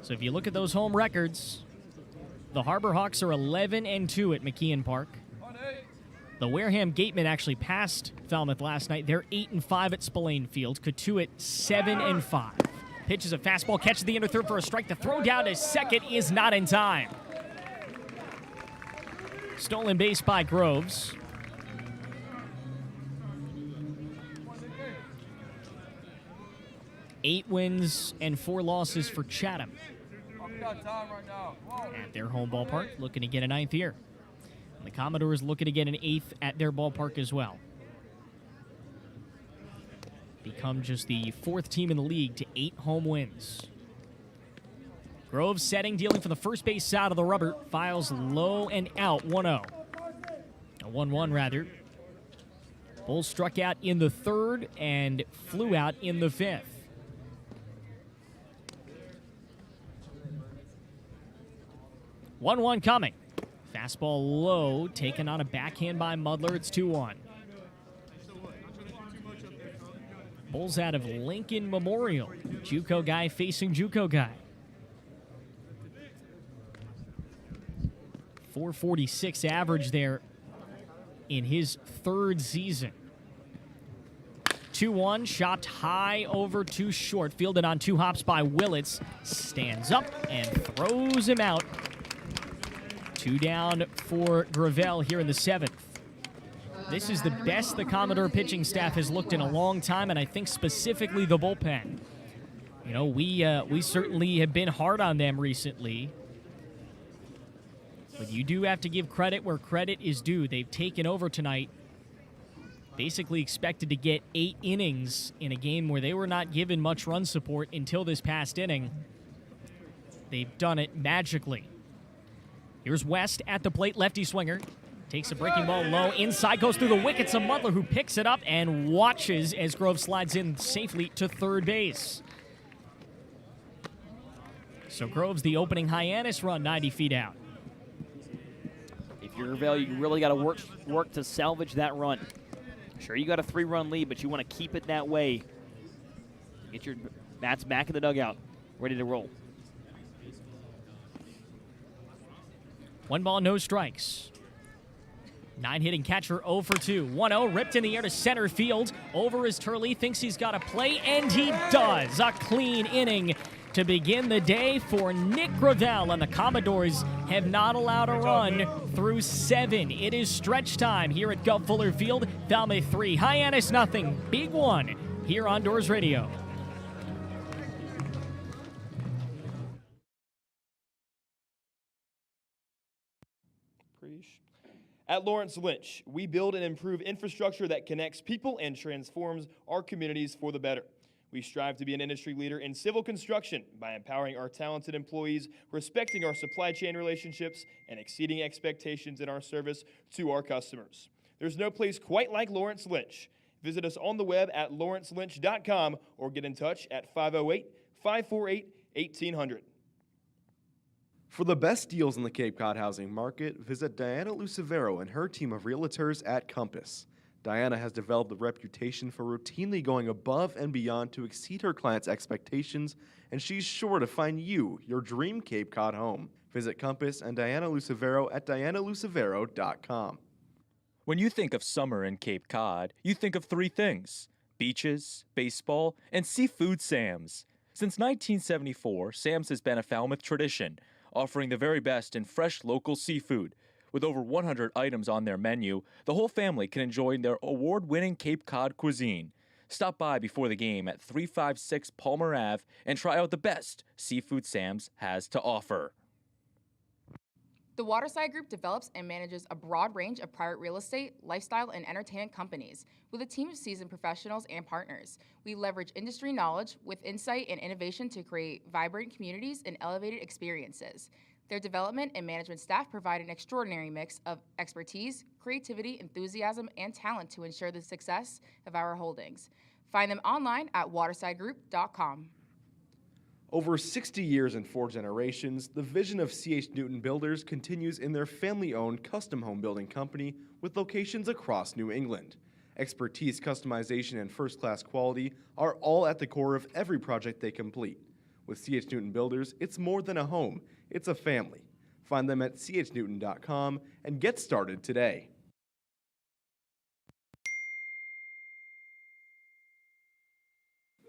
So if you look at those home records, the Harbor Hawks are 11-2 at McKeon Park. The Wareham Gatemen actually passed Falmouth last night. They're 8-5 at Spillane Field. Katuitt 7-5. Pitches a fastball, catches the inner 3rd for a strike. The throw down to 2nd is not in time. Stolen base by Groves. Eight wins and 4 losses for Chatham. at their home ballpark, looking to get a 9th here. And the Commodores looking to get an 8th at their ballpark as well. Become just the 4th team in the league to 8 home wins. Groves setting, dealing for the first base side of the rubber. Files low and out, 1-0. A 1-1 rather. Bulls struck out in the 3rd and flew out in the 5th. One coming. Fastball low, taken on a backhand by Mudler. It's 2-1. Bulls out of Lincoln Memorial. JUCO guy facing JUCO guy. 446 average there in his 3rd season. 2-1, shot high over too short. Fielded on 2 hops by Willits. Stands up and throws him out. 2 down for Gravel here in the 7th. This is the best the Commodore pitching staff has looked in a long time, and I think specifically the bullpen. You know, we certainly have been hard on them recently. But you do have to give credit where credit is due. They've taken over tonight. Basically expected to get 8 innings in a game where they were not given much run support until this past inning. They've done it magically. Here's West at the plate, lefty swinger. Takes a breaking ball low, inside, goes through the wickets of Mudler, who picks it up and watches as Grove slides in safely to 3rd base. So Grove's the opening Hyannis run 90 feet out. If you're Gravel, you really got to work to salvage that run. Sure, you got a 3-run lead, but you want to keep it that way. Get your bats back in the dugout, ready to roll. 1 ball, no strikes. 9-hitting catcher 0 for 2. 1-0, ripped in the air to center field. Over is Turley, thinks he's got a play, and he does. A clean inning to begin the day for Nick Gravel, and the Commodores have not allowed a run through 7. It is stretch time here at Gulf Fuller Field. Falmouth 3, Hyannis nothing. Big one here on Doors Radio. At Lawrence Lynch, we build and improve infrastructure that connects people and transforms our communities for the better. We strive to be an industry leader in civil construction by empowering our talented employees, respecting our supply chain relationships, and exceeding expectations in our service to our customers. There's no place quite like Lawrence Lynch. Visit us on the web at lawrencelynch.com or get in touch at 508-548-1800. For the best deals in the Cape Cod housing market, visit Diana Lucivero and her team of realtors at Compass. Diana has developed a reputation for routinely going above and beyond to exceed her clients' expectations, and she's sure to find you your dream Cape Cod home. Visit Compass and Diana Lucivero at dianalucivero.com. When you think of summer in Cape Cod, you think of 3 things: beaches, baseball, and seafood Sam's. Since 1974, Sam's has been a Falmouth tradition, offering the very best in fresh local seafood. With over 100 items on their menu, the whole family can enjoy their award-winning Cape Cod cuisine. Stop by before the game at 356 Palmer Ave and try out the best seafood Sam's has to offer. The Waterside Group develops and manages a broad range of private real estate, lifestyle, and entertainment companies with a team of seasoned professionals and partners. We leverage industry knowledge with insight and innovation to create vibrant communities and elevated experiences. Their development and management staff provide an extraordinary mix of expertise, creativity, enthusiasm, and talent to ensure the success of our holdings. Find them online at watersidegroup.com. Over 60 years and 4 generations, the vision of C.H. Newton Builders continues in their family-owned custom home building company with locations across New England. Expertise, customization, and first-class quality are all at the core of every project they complete. With C.H. Newton Builders, it's more than a home, it's a family. Find them at chnewton.com and get started today.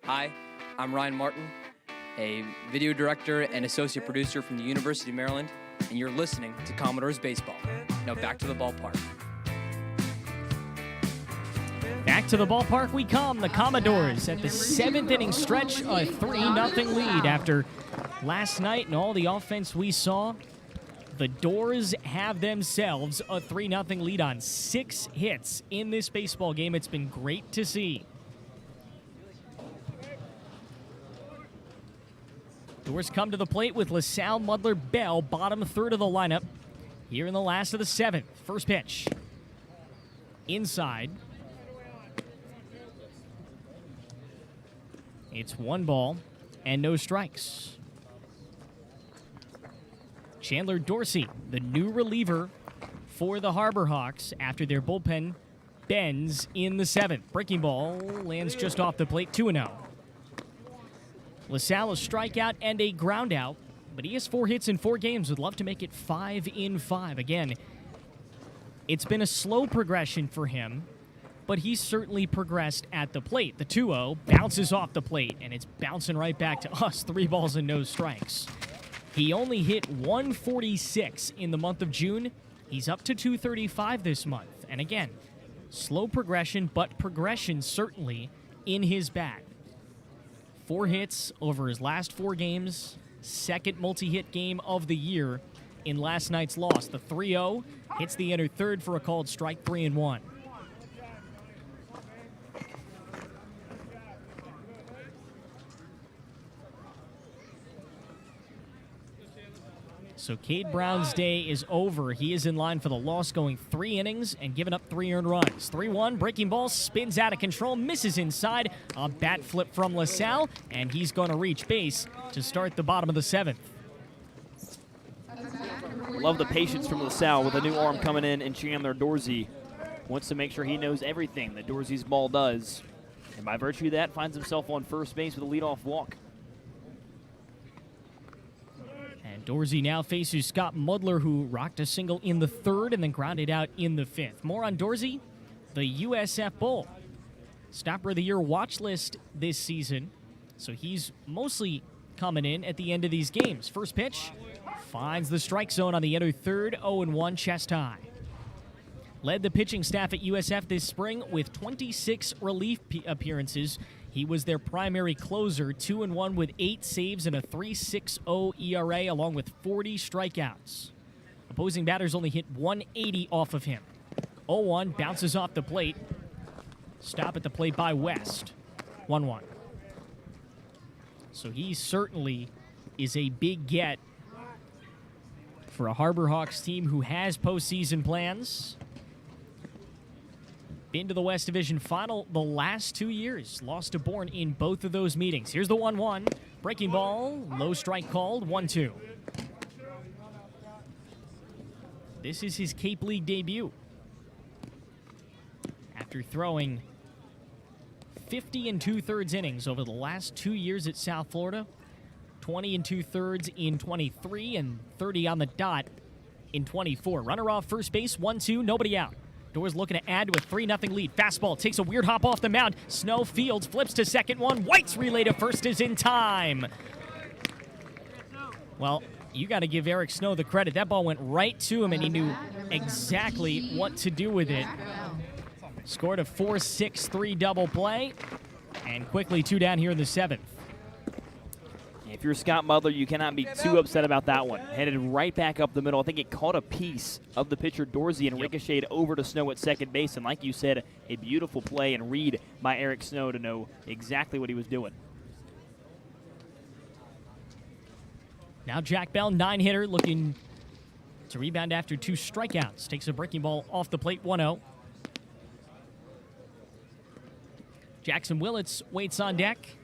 Hi, I'm Ryan Martin, a video director and associate producer from the University of Maryland, and you're listening to Commodores Baseball. Now back to the ballpark. Back Back to the ballpark we come. The Commodores at the 7th inning stretch, a 3-0 lead after last night and all the offense we saw. The Doors have themselves a 3-0 lead on 6 hits in this baseball game. It's been great to see. Doors come to the plate with LaSalle, Mudler, Bell, bottom third of the lineup. Here in the last of the 7th. First pitch. Inside. It's 1 ball and no strikes. Chandler Dorsey, the new reliever for the Harbor Hawks after their bullpen bends in the 7th. Breaking ball lands just off the plate, 2-0. LaSalle a strikeout and a ground out, but he has 4 hits in 4 games. Would love to make it 5 in 5. Again, it's been a slow progression for him, but he's certainly progressed at the plate. The 2-0 bounces off the plate, and it's bouncing right back to us. 3 balls and no strikes. He only hit 146 in the month of June. He's up to 235 this month. And again, slow progression, but progression certainly in his bat. 4 hits over his last 4 games. Second multi-hit game of the year in last night's loss. The 3-0 hits the inner third for a called strike, 3-1. So Cade Brown's day is over. He is in line for the loss, going 3 innings and giving up 3 earned runs. 3-1, breaking ball, spins out of control, misses inside. A bat flip from LaSalle, and he's going to reach base to start the bottom of the 7th. Love the patience from LaSalle with a new arm coming in, and Chandler Dorsey wants to make sure he knows everything that Dorsey's ball does. And by virtue of that, finds himself on first base with a leadoff walk. Dorsey now faces Scott Mudler, who rocked a single in the 3rd and then grounded out in the 5th. More on Dorsey, the USF Bowl. Stopper of the Year watch list this season, so he's mostly coming in at the end of these games. First pitch finds the strike zone on the inner third, 0-1 chest high. Led the pitching staff at USF this spring with 26 relief appearances. He was their primary closer, 2-1 with 8 saves and a 3.60 ERA, along with 40 strikeouts. Opposing batters only hit 180 off of him. 0-1 bounces off the plate. Stop at the plate by West. 1-1. So he certainly is a big get for a Harbor Hawks team who has postseason plans. Been to the West Division Final the last 2 years. Lost to Bourne in both of those meetings. Here's the 1-1. Breaking ball, low strike called, 1-2. This is his Cape League debut. After throwing 50 2/3 innings over the last 2 years at South Florida, 20 2/3 in 23 and 30 on the dot in 24. Runner off first base, 1-2, nobody out. Doors looking to add to a 3-0 lead. Fastball takes a weird hop off the mound. Snow fields, flips to second one. White's relay to first is in time. Well, you got to give Eric Snow the credit. That ball went right to him, and he knew exactly what to do with it. Scored a 4-6-3 double play, and quickly 2 down here in the 7th. If you're Scott Mudler, you cannot be too upset about that one. Headed right back up the middle. I think it caught a piece of the pitcher Dorsey and ricocheted over to Snow at second base. And like you said, a beautiful play and read by Eric Snow to know exactly what he was doing. Now Jack Bell, 9-hitter, looking to rebound after 2 strikeouts. Takes a breaking ball off the plate, 1-0. Jackson Willits waits on deck.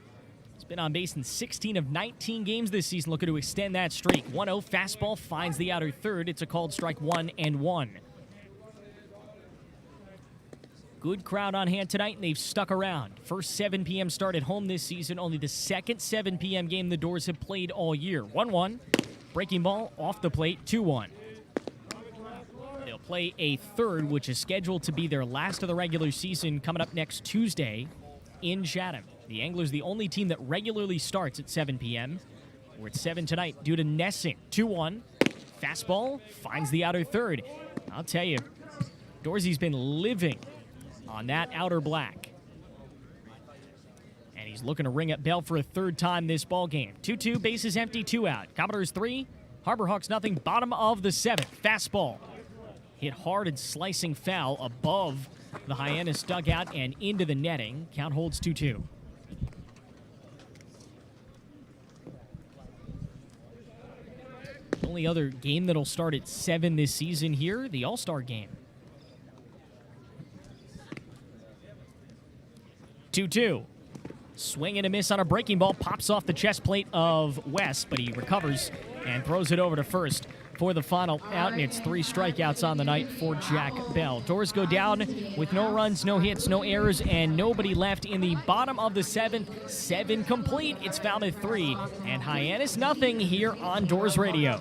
He's been on base in 16 of 19 games this season, looking to extend that streak. 1-0 fastball finds the outer third. It's a called strike, 1-1. Good crowd on hand tonight, and they've stuck around. First 7 p.m. start at home this season, only the second 7 p.m. game the Doors have played all year. 1-1, breaking ball off the plate, 2-1. They'll play a third, which is scheduled to be their last of the regular season, coming up next Tuesday in Chatham. The Anglers, the only team that regularly starts at 7 p.m. We're at 7 tonight due to Nessing. 2-1. Fastball finds the outer third. I'll tell you, Dorsey's been living on that outer black. He's looking to ring at bell for a third time this ball game. 2-2, bases empty, 2 out. Commodores 3, Harbor Hawks nothing. Bottom of the 7th. Fastball hit hard and slicing foul above the Hyannis dugout and into the netting. Count holds 2-2. The only other game that'll start at 7 this season here, the All-Star game. 2-2. Swing and a miss on a breaking ball. Pops off the chest plate of West, but he recovers and throws it over to first for the final out, and it's 3 strikeouts on the night for Jack Bell. Doors go down with no runs, no hits, no errors, and nobody left in the bottom of the 7th. 7 complete. It's Falmouth 3 and Hyannis nothing here on Doors Radio.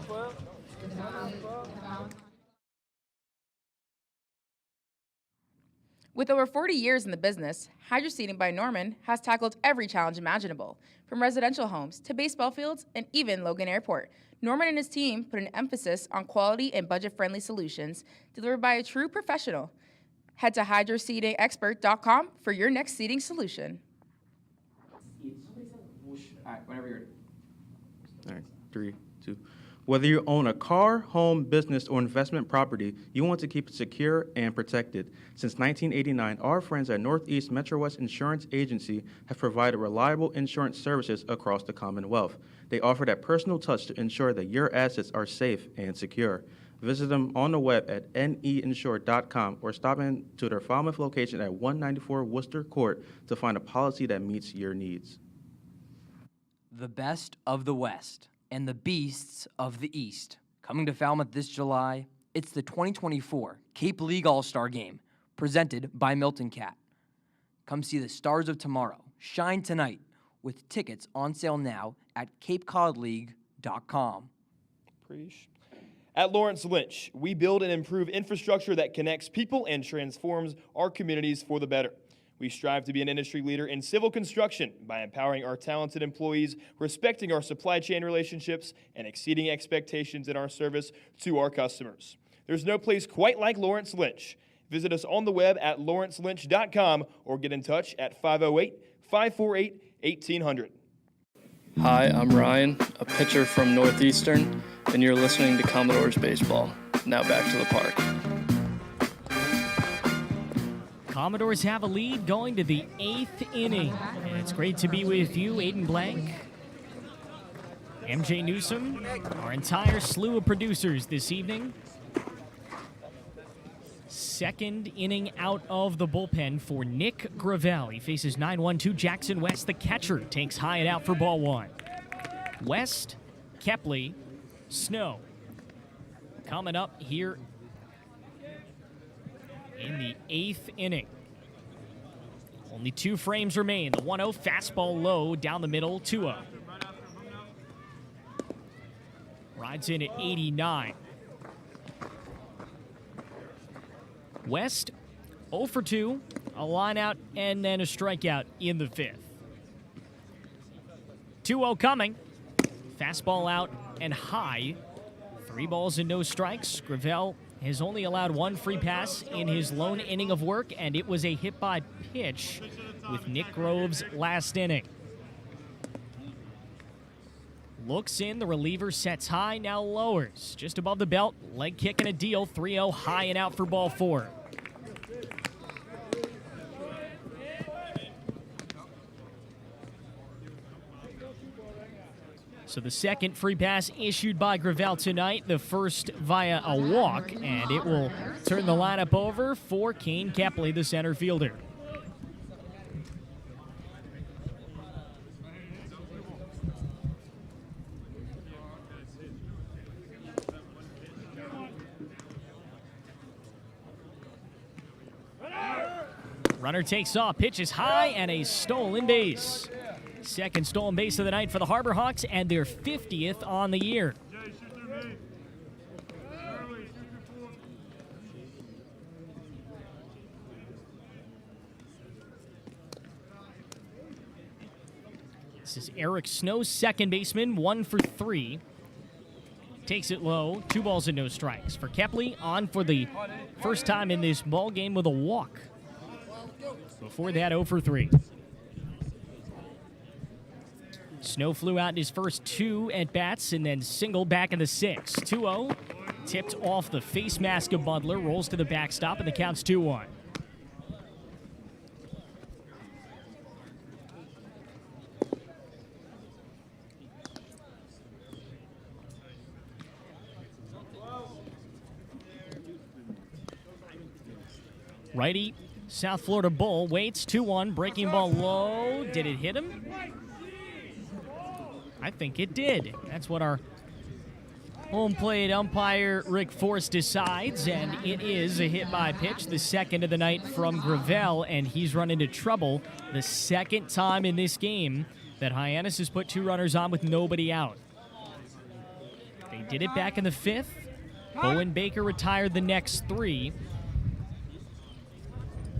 With over 40 years in the business, Hydro Seeding by Norman has tackled every challenge imaginable, from residential homes to baseball fields and even Logan Airport. Norman and his team put an emphasis on quality and budget-friendly solutions delivered by a true professional. Head to hydroseedingexpert.com for your next seeding solution. All right, whenever you're ready. All right, 3, 2. Whether you own a car, home, business, or investment property, you want to keep it secure and protected. Since 1989, our friends at Northeast Metro West Insurance Agency have provided reliable insurance services across the Commonwealth. They offer that personal touch to ensure that your assets are safe and secure. Visit them on the web at neinsure.com or stop in to their Falmouth location at 194 Worcester Court to find a policy that meets your needs. The best of the West and the beasts of the East. Coming to Falmouth this July, it's the 2024 Cape League All-Star Game, presented by Milton Cat. Come see the stars of tomorrow shine tonight with tickets on sale now at capecodleague.com. At Lawrence Lynch, we build and improve infrastructure that connects people and transforms our communities for the better. We strive to be an industry leader in civil construction by empowering our talented employees, respecting our supply chain relationships, and exceeding expectations in our service to our customers. There's no place quite like Lawrence Lynch. Visit us on the web at lawrencelynch.com or get in touch at 508-548-1800. Hi, I'm Ryan, a pitcher from Northeastern, and you're listening to Commodores Baseball. Now back to the park. Commodores have a lead going to the 8th inning. And it's great to be with you, Aiden Blank, MJ Newsom, our entire slew of producers this evening. 2nd inning out of the bullpen for Nick Gravel. He faces 9-1-2 Jackson West. The catcher takes high and out for ball 1. West, Kepley, Snow coming up here in the 8th inning. Only 2 frames remain. The 1-0 fastball low down the middle, 2-0. Rides in at 89. West 0 for 2, a line out, and then a strikeout in the 5th. 2-0 coming. Fastball out and high. 3 balls and no strikes. Gravel has only allowed 1 free pass in his lone inning of work, and it was a hit by pitch with Nick Groves' last inning. Looks in, the reliever sets high, now lowers. Just above the belt, leg kick and a deal, 3-0 high and out for ball 4. So the second free pass issued by Gravel tonight, the first via a walk, and it will turn the lineup over for Kane Kepley, the center fielder. Runner takes off, pitches high, and a stolen base. Second stolen base of the night for the Harbor Hawks, and their 50th on the year. This is Eric Snow, second baseman, 1 for 3. Takes it low, 2 balls and no strikes. For Kepley, on for the first time in this ball game with a walk. Before that, 0 for 3. Snow flew out in his first 2 at-bats and then singled back in the 6th. 2-0, tipped off the face mask of Butler, rolls to the backstop, and the count's 2-1. Righty, South Florida Bull waits, 2-1, breaking ball low. Did it hit him? I think it did. That's what our home plate umpire, Rick Force, decides, and it is a hit by pitch, the second of the night from Gravel, and he's run into trouble the second time in this game that Hyannis has put 2 runners on with nobody out. They did it back in the 5th. Bowen Baker retired the next 3.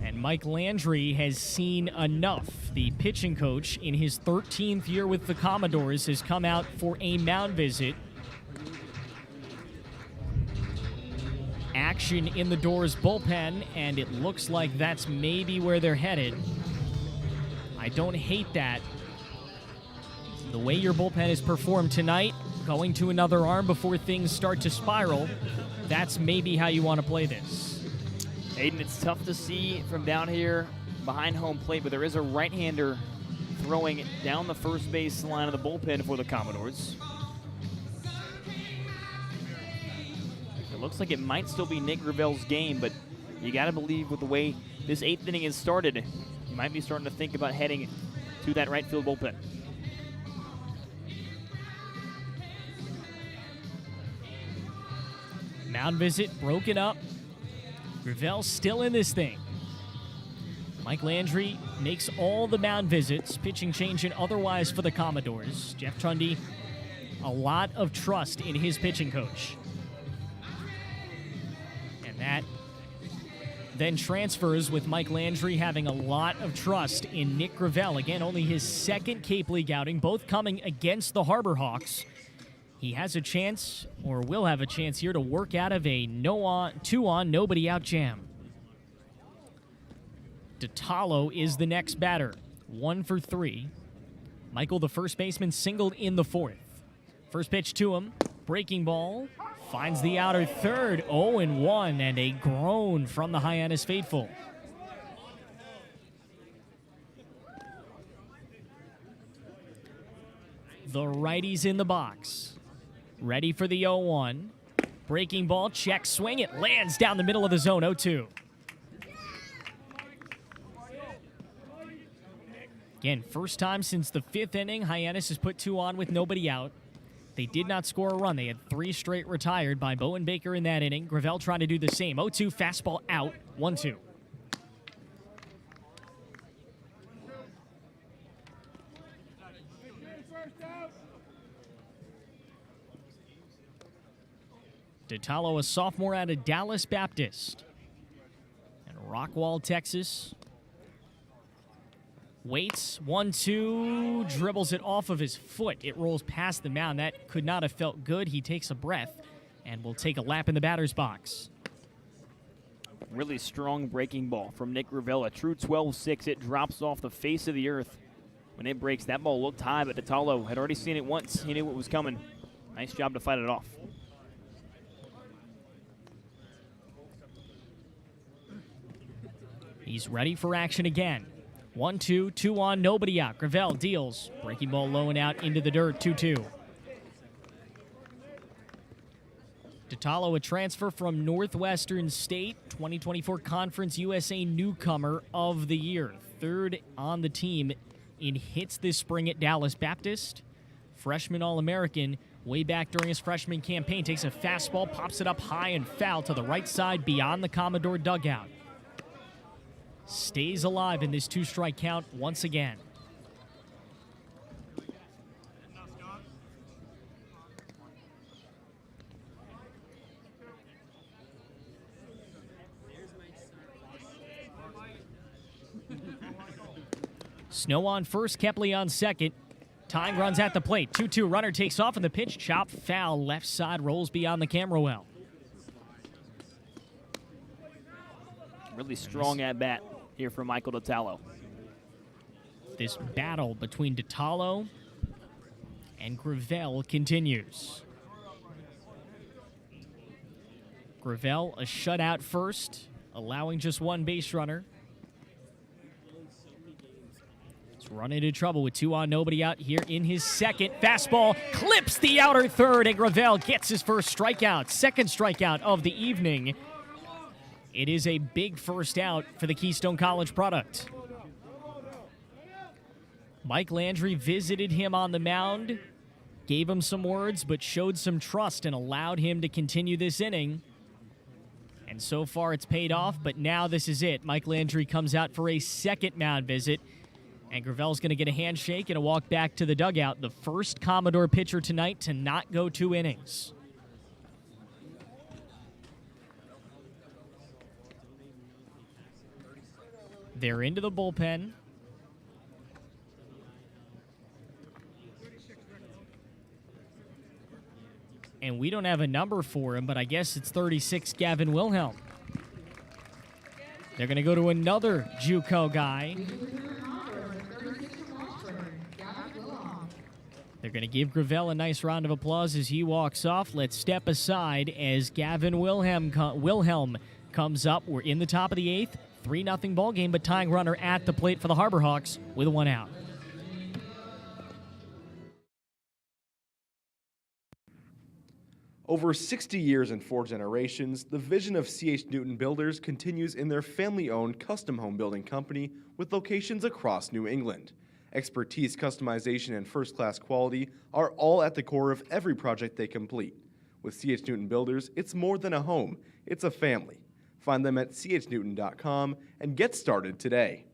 And Mike Landry has seen enough. The pitching coach, in his 13th year with the Commodores, has come out for a mound visit. Action in the Doors bullpen, and it looks like that's maybe where they're headed. I don't hate that. The way your bullpen has performed tonight, going to another arm before things start to spiral, that's maybe how you want to play this. Aiden, it's tough to see from down here behind home plate, but there is a right-hander throwing down the first base line of the bullpen for the Commodores. It looks like it might still be Nick Gravel's game, but you got to believe with the way this 8th inning has started, you might be starting to think about heading to that right field bullpen. Mound visit broken up. Gravel still in this thing. Mike Landry makes all the mound visits, pitching change and otherwise for the Commodores. Jeff Trundy, a lot of trust in his pitching coach. And that then transfers with Mike Landry having a lot of trust in Nick Gravel. Again, only his 2nd Cape League outing, both coming against the Harbor Hawks. He has a chance, or will have a chance here, to work out of a 2-on, nobody out jam. DeTalo is the next batter. 1 for 3. Michael, the first baseman, singled in the 4th. First pitch to him. Breaking ball. Finds the outer third. 0-1, and a groan from the Hyannis faithful. The righty's in the box. Ready for the 0-1. Breaking ball, check, swing. It lands down the middle of the zone, 0-2. Again, first time since the 5th inning, Hyannis has put 2 on with nobody out. They did not score a run. They had 3 straight retired by Bowen Baker in that inning. Gravel trying to do the same. 0-2, fastball out, 1-2. DeTalo, a sophomore out of Dallas Baptist. And Rockwall, Texas. Waits, 1-2, dribbles it off of his foot. It rolls past the mound. That could not have felt good. He takes a breath and will take a lap in the batter's box. Really strong breaking ball from Nick Gravel. A true 12-6. It drops off the face of the earth. When it breaks, that ball looked high, but DeTalo had already seen it once. He knew what was coming. Nice job to fight it off. He's ready for action again. 1-2, 2 on, nobody out. Gravel deals. Breaking ball low and out into the dirt, 2-2. DeTalo, a transfer from Northwestern State, 2024 Conference USA Newcomer of the Year. 3rd on the team in hits this spring at Dallas Baptist. Freshman All-American way back during his freshman campaign. Takes a fastball, pops it up high and foul to the right side beyond the Commodore dugout. Stays alive in this 2-strike count once again. Snow on first, Kepley on second. Tying runs at the plate. 2-2, runner takes off, and the pitch chop foul. Left side rolls beyond the camera well. Really strong at bat here from Michael DeTalo. This battle between DeTalo And Gravel continues. Gravel, a shutout first, allowing just one base runner. He's run into trouble with 2 on, nobody out here in his second. Fastball clips the outer third, and Gravel gets his first strikeout, second strikeout of the evening. It is a big first out for the Keystone College product. Mike Landry visited him on the mound, gave him some words, but showed some trust and allowed him to continue this inning. And so far it's paid off, but now this is it. Mike Landry comes out for a second mound visit, and Gravel's going to get a handshake and a walk back to the dugout. The first Commodore pitcher tonight to not go 2 innings. They're into the bullpen. And we don't have a number for him, but I guess it's 36, Gavin Wilhelm. They're going to go to another JUCO guy. They're going to give Gravel a nice round of applause as he walks off. Let's step aside as Gavin Wilhelm comes up. We're in the top of the 8th. 3-0 ball game, but tying runner at the plate for the Harbor Hawks with 1 out. Over 60 years and 4 generations, the vision of C.H. Newton Builders continues in their family-owned custom home building company with locations across New England. Expertise, customization, and first-class quality are all at the core of every project they complete. With C.H. Newton Builders, it's more than a home, it's a family. Find them at chnewton.com and get started today.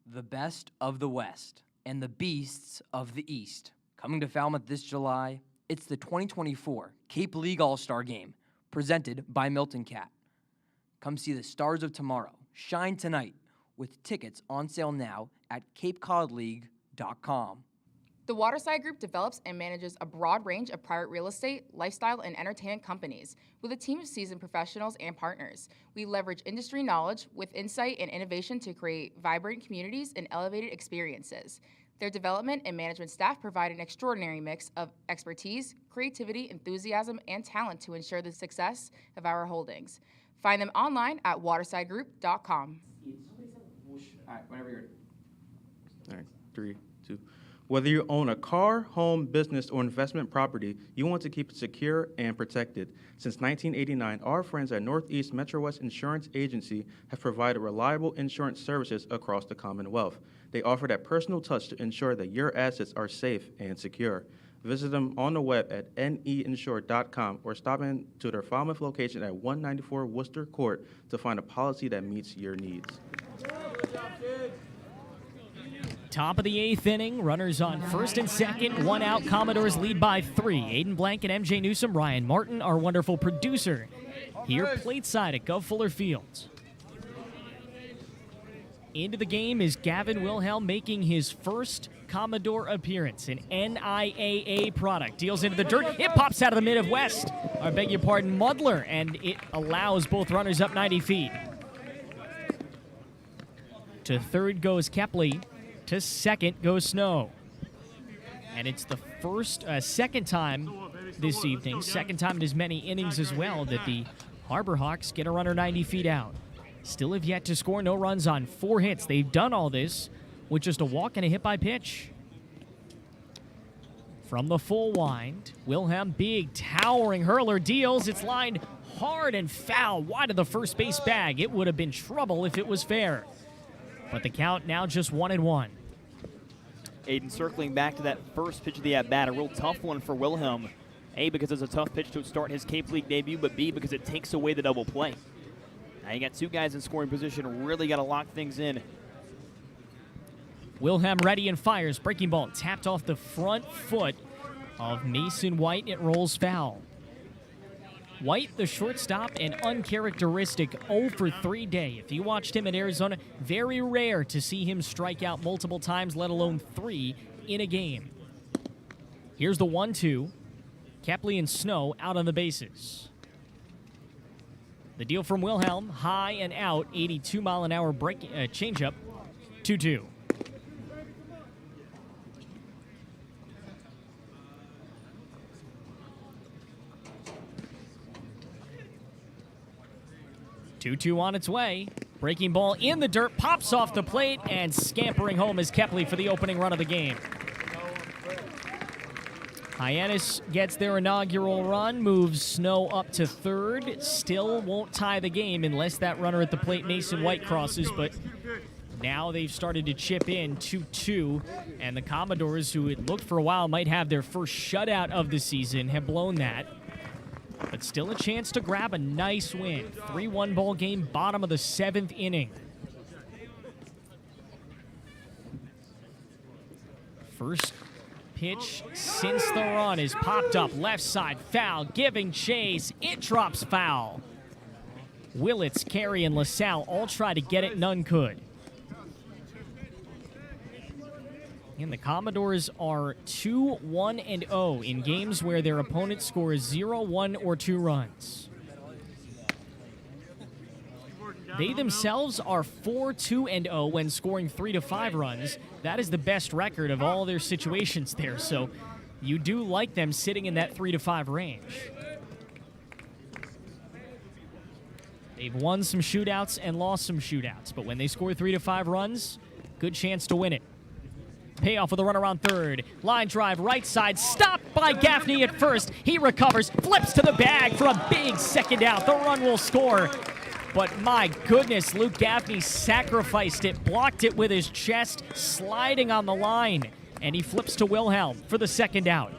The best of the West and the beasts of the East. Coming to Falmouth this July, it's the 2024 Cape League All-Star Game, presented by Milton Cat. Come see the stars of tomorrow shine tonight with tickets on sale now at capecodleague.com. The Waterside Group develops and manages a broad range of private real estate, lifestyle, and entertainment companies with a team of seasoned professionals and partners. We leverage industry knowledge with insight and innovation to create vibrant communities and elevated experiences. Their development and management staff provide an extraordinary mix of expertise, creativity, enthusiasm, and talent to ensure the success of our holdings. Find them online at watersidegroup.com. All right, whenever you're ready. All right, 3, 2. Whether you own a car, home, business, or investment property, you want to keep it secure and protected. Since 1989, our friends at Northeast Metro West Insurance Agency have provided reliable insurance services across the Commonwealth. They offer that personal touch to ensure that your assets are safe and secure. Visit them on the web at neinsure.com or stop in to their Falmouth location at 194 Worcester Court to find a policy that meets your needs. Top of the 8th inning, runners on first and second, 1 out. Commodores lead by 3. Aiden Blank and MJ Newsom, Ryan Martin, our wonderful producer, here plateside at Gov Fuller Field. Into the game is Gavin Wilhelm making his first Commodore appearance, an NIAA product. Deals into the dirt, it pops out of the Midwest. I beg your pardon, Muddler, and it allows both runners up 90 feet. To third goes Kepley. To second goes Snow. And it's the second time this evening, second time in as many innings as well, that the Harbor Hawks get a runner 90 feet out. Still have yet to score, no runs on 4 hits. They've done all this with just a walk and a hit by pitch. From the full wind, Wilhelm, big towering hurler, deals. It's lined hard and foul wide of the first base bag. It would have been trouble if it was fair. But the count now just 1-1. Aiden circling back to that first pitch of the at-bat, a real tough one for Wilhelm. A, because it's a tough pitch to start his Cape League debut, but B, because it takes away the double play. Now you got 2 guys in scoring position, really got to lock things in. Wilhelm ready and fires. Breaking ball tapped off the front foot of Mason White. It rolls foul. White, the shortstop, an uncharacteristic 0 for 3 day. If you watched him at Arizona, very rare to see him strike out multiple times, let alone 3 in a game. Here's the 1-2. Kepley and Snow out on the bases. The deal from Wilhelm, high and out, 82-mile-an-hour changeup, 2-2. 2-2 on its way. Breaking ball in the dirt, pops off the plate, and scampering home is Cape League for the opening run of the game. Hyannis gets their inaugural run, moves Snow up to third. Still won't tie the game unless that runner at the plate, Mason White, crosses, but now they've started to chip in 2-2, and the Commodores, who it looked for a while might have their first shutout of the season, have blown that. But still a chance to grab a nice win. 3-1 ball game, bottom of the 7th inning. First pitch since the run is popped up left side, foul, giving chase. It drops foul. Willits, Carey, and LaSalle all try to get it, none could. And the Commodores are 2-1-0 in games where their opponent scores 0, 1, or 2 runs. They themselves are 4-2-0 when scoring 3 to 5 runs. That is the best record of all their situations there, so you do like them sitting in that 3 to 5 range. They've won some shootouts and lost some shootouts, but when they score 3 to 5 runs, good chance to win it. Payoff with a run around third. Line drive right side, stopped by Gaffney at first. He recovers, flips to the bag for a big second out. The run will score. But my goodness, Luke Gaffney sacrificed it, blocked it with his chest, sliding on the line. And he flips to Wilhelm for the second out.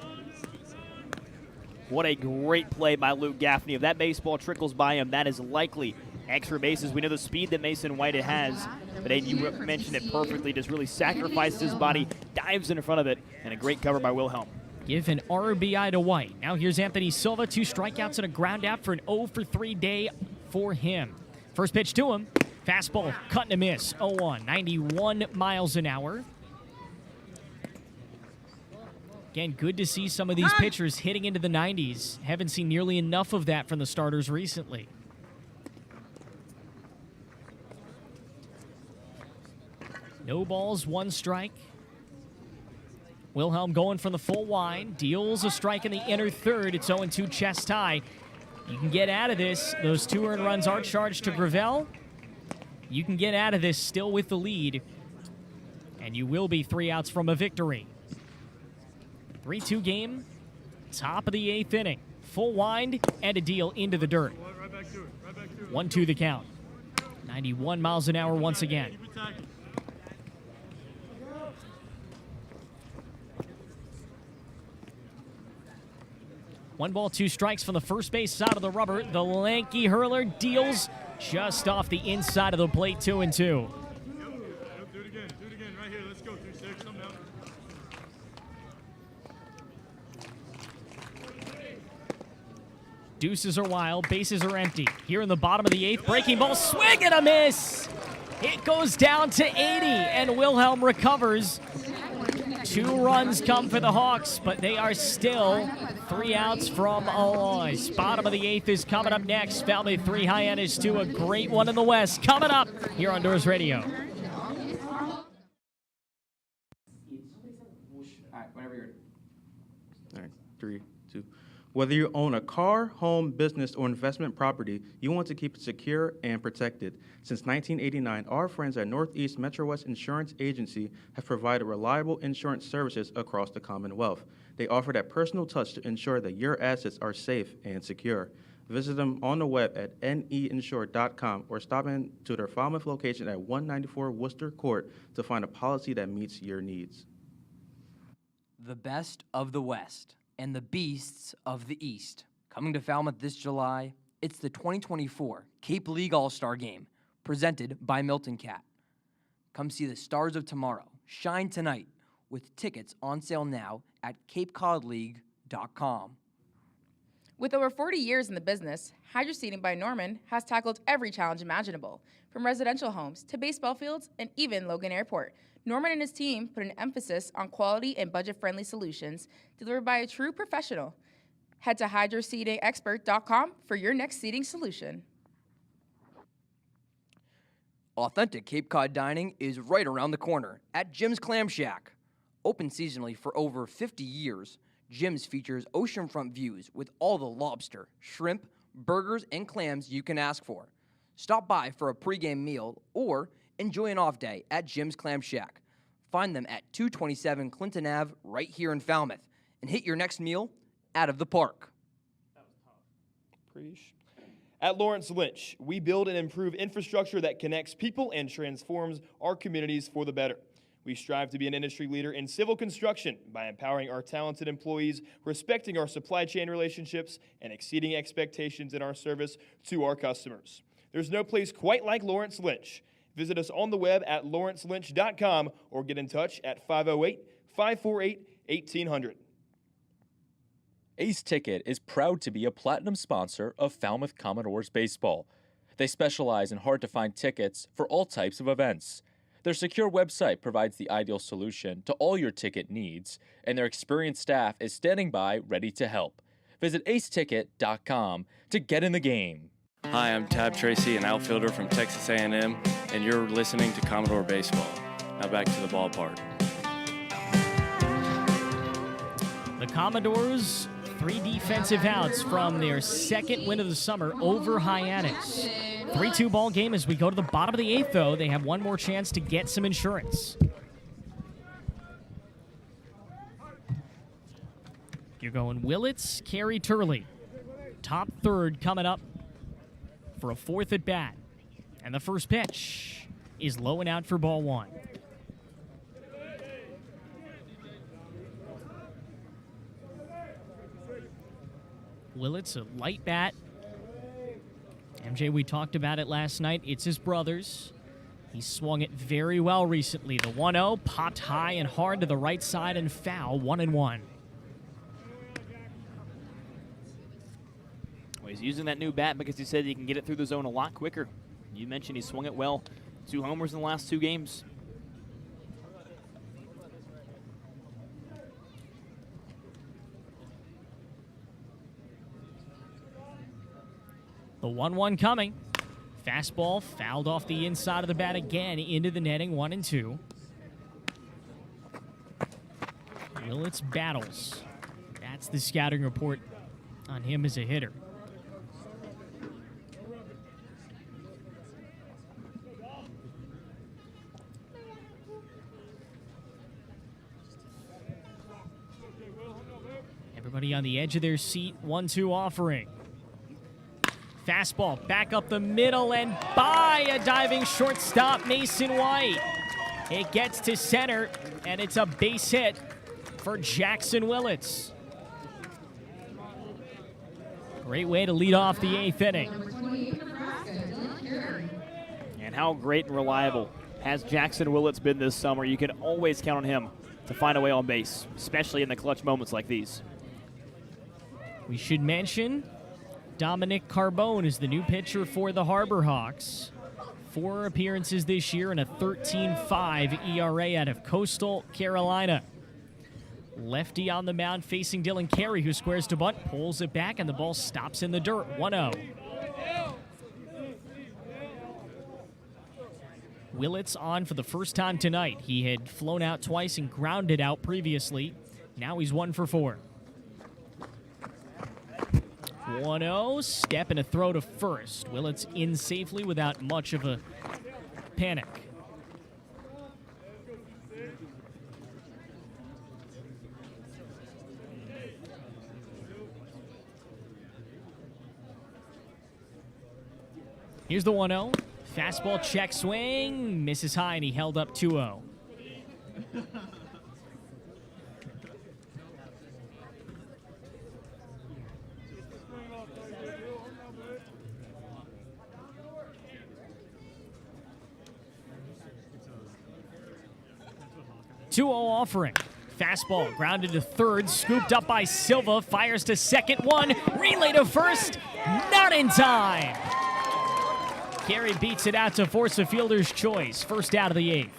What a great play by Luke Gaffney. If that baseball trickles by him, that is likely extra bases. We know the speed that Mason White has, but Aiden, you mentioned it perfectly. Just really sacrificed his body, dives in front of it, and a great cover by Wilhelm. Give an RBI to White. Now here's Anthony Silva, 2 strikeouts and a ground out for an 0-for-3 day for him. First pitch to him, fastball, cut and a miss, 0-1, 91 miles an hour. Again, good to see some of these pitchers hitting into the 90s. Haven't seen nearly enough of that from the starters recently. No balls, 1 strike. Wilhelm going from the full wind, deals a strike in the inner third. It's 0-2 chest tie. You can get out of this. Those 2 earned runs are charged to Gravel. You can get out of this still with the lead, and you will be 3 outs from a victory. 3-2 game, top of the 8th inning. Full wind and a deal into the dirt. 1-2 the count. 91 miles an hour once again. One ball, 2 strikes from the first base side of the rubber. The lanky hurler deals just off the inside of the plate, 2-2. Do it again, right here. Let's go, 3-6, something else. Deuces are wild, bases are empty. Here in the bottom of the 8th, breaking ball, swing and a miss! It goes down to 80, and Wilhelm recovers. 2 runs come for the Hawks, but they are still 3 outs from a loss. Bottom of the 8th is coming up next. Falmouth 3, Hyannis 2, a great one in the West. Coming up here on Doors Radio. All right, whenever you're ready. All right, 3, 2. Whether you own a car, home, business, or investment property, you want to keep it secure and protected. Since 1989, our friends at Northeast Metro West Insurance Agency have provided reliable insurance services across the Commonwealth. They offer that personal touch to ensure that your assets are safe and secure. Visit them on the web at neinsure.com or stop in to their Falmouth location at 194 Worcester Court to find a policy that meets your needs. The best of the West and the beasts of the East. Coming to Falmouth this July, it's the 2024 Cape League All-Star Game, presented by Milton Cat. Come see the stars of tomorrow shine tonight with tickets on sale now at capecodleague.com. With over 40 years in the business, Hydro Seeding by Norman has tackled every challenge imaginable, from residential homes to baseball fields and even Logan Airport. Norman and his team put an emphasis on quality and budget-friendly solutions delivered by a true professional. Head to hydroseedingexpert.com for your next seeding solution. Authentic Cape Cod dining is right around the corner at Jim's Clam Shack. Open seasonally for over 50 years, Jim's features oceanfront views with all the lobster, shrimp, burgers, and clams you can ask for. Stop by for a pregame meal or enjoy an off day at Jim's Clam Shack. Find them at 227 Clinton Ave right here in Falmouth and hit your next meal out of the park. Preach. At Lawrence Lynch, we build and improve infrastructure that connects people and transforms our communities for the better. We strive to be an industry leader in civil construction by empowering our talented employees, respecting our supply chain relationships, and exceeding expectations in our service to our customers. There's no place quite like Lawrence Lynch. Visit us on the web at lawrencelynch.com or get in touch at 508-548-1800. Ace Ticket is proud to be a platinum sponsor of Falmouth Commodores baseball. They specialize in hard-to-find tickets for all types of events. Their secure website provides the ideal solution to all your ticket needs, and their experienced staff is standing by ready to help. Visit aceticket.com to get in the game. Hi, I'm Tab Tracy, an outfielder from Texas A&M, and you're listening to Commodore Baseball. Now back to the ballpark. The Commodores, 3 defensive outs from their second win of the summer over Hyannis. 3-2 ball game as we go to the bottom of the 8th, though. They have one more chance to get some insurance. You're going Willits, Carey, Turley. Top third coming up for a 4th at bat. And the first pitch is low and out for ball 1. Willits, a light bat. MJ, we talked about it last night. It's his brother's. He swung it very well recently. The 1-0 popped high and hard to the right side and foul, 1-1. Well, he's using that new bat because he said he can get it through the zone a lot quicker. You mentioned he swung it well. 2 homers in the last 2 games. The 1-1 coming. Fastball fouled off the inside of the bat again into the netting, 1-2. Willits battles. That's the scouting report on him as a hitter. Everybody on the edge of their seat, 1-2 offering. Fastball back up the middle and by a diving shortstop, Mason White. It gets to center, and it's a base hit for Jackson Willits. Great way to lead off the 8th inning. And how great and reliable has Jackson Willits been this summer. You can always count on him to find a way on base, especially in the clutch moments like these. We should mention Dominic Carbone is the new pitcher for the Harbor Hawks. 4 appearances this year and a 13.5 ERA out of Coastal Carolina. Lefty on the mound facing Dylan Carey, who squares to bunt, pulls it back, and the ball stops in the dirt, 1-0. Willits on for the first time tonight. He had flown out twice and grounded out previously. Now he's 1 for 4. 1-0, step and a throw to first. Willits in safely without much of a panic. Here's the 1-0. Fastball check swing, misses high, and he held up 2-0. Offering. Fastball grounded to third, scooped up by Silva, fires to second, 1, relay to first, not in time. Carey beats it out to force a fielder's choice, first out of the 8th.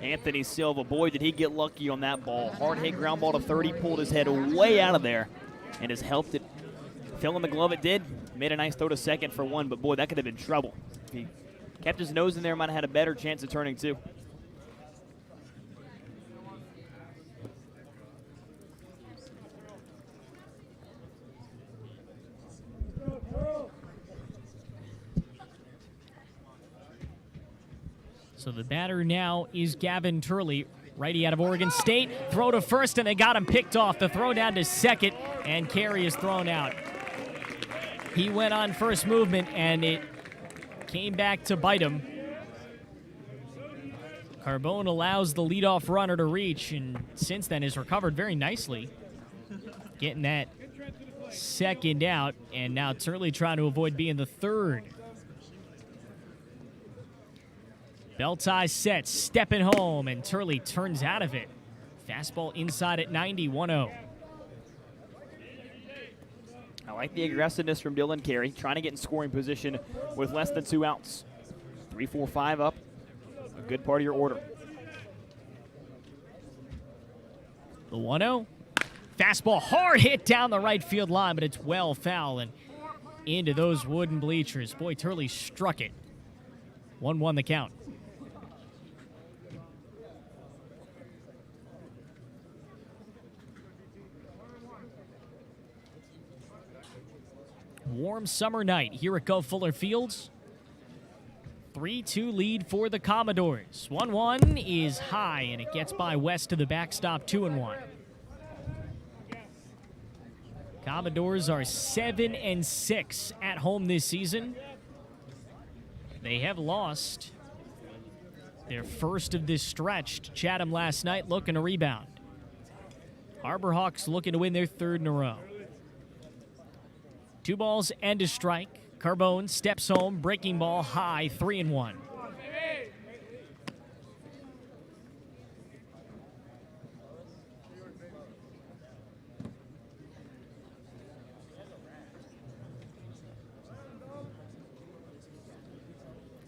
Anthony Silva, boy, did he get lucky on that ball. Hard hit ground ball to third. He pulled his head way out of there and has helped it. Fill in the glove it did. Made a nice throw to second for 1, but boy, that could have been trouble. If he kept his nose in there, might have had a better chance of turning 2. So the batter now is Gavin Turley, righty out of Oregon State. Throw to first, and they got him picked off. The throw down to second, and Carey is thrown out. He went on first movement, and it came back to bite him. Carbone allows the leadoff runner to reach, and since then has recovered very nicely, getting that second out, and now Turley trying to avoid being the third. Bell tie set, stepping home, and Turley turns out of it. Fastball inside at 90, 1-0. I like the aggressiveness from Dylan Carey, trying to get in scoring position with less than 2 outs. 3, 4, 5 up, a good part of your order. The 1-0. Fastball hard hit down the right field line, but it's well foul and into those wooden bleachers. Boy, Turley struck it. 1-1 the count. Warm summer night here at Gov Fuller Fields. 3-2 lead for the Commodores. 1-1 is high, and it gets by West to the backstop, 2-1. Commodores are 7-6 at home this season. They have lost their first of this stretch to Chatham last night, looking to rebound. Harbor Hawks looking to win their third in a row. 2 balls and a strike. Carbone steps home, breaking ball high, 3-1.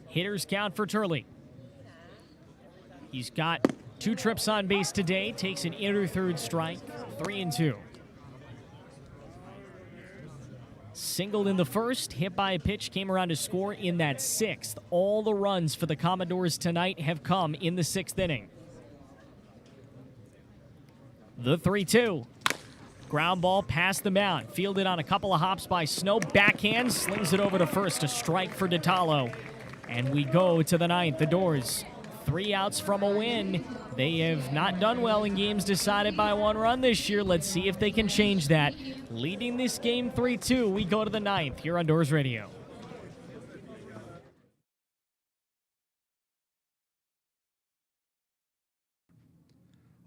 Hitters count for Turley. He's got 2 trips on base today, takes an inner third strike, 3-2. Singled in the first, hit by a pitch, came around to score in that 6th. All the runs for the Commodores tonight have come in the 6th inning. The 3-2. Ground ball past the mound. Fielded on a couple of hops by Snow. Backhand, slings it over to first. A strike for DiTallo. And we go to the 9th. The Doors, 3 outs from a win. They have not done well in games decided by 1 run this year. Let's see if they can change that. Leading this game 3-2, we go to the 9th here on Doors Radio.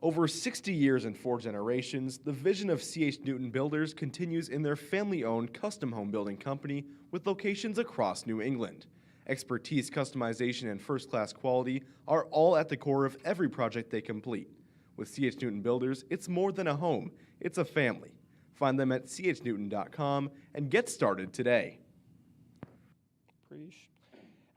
Over 60 years and 4 generations, the vision of C.H. Newton Builders continues in their family-owned custom home building company with locations across New England. Expertise, customization, and first-class quality are all at the core of every project they complete. With C.H. Newton Builders, it's more than a home, it's a family. Find them at chnewton.com and get started today.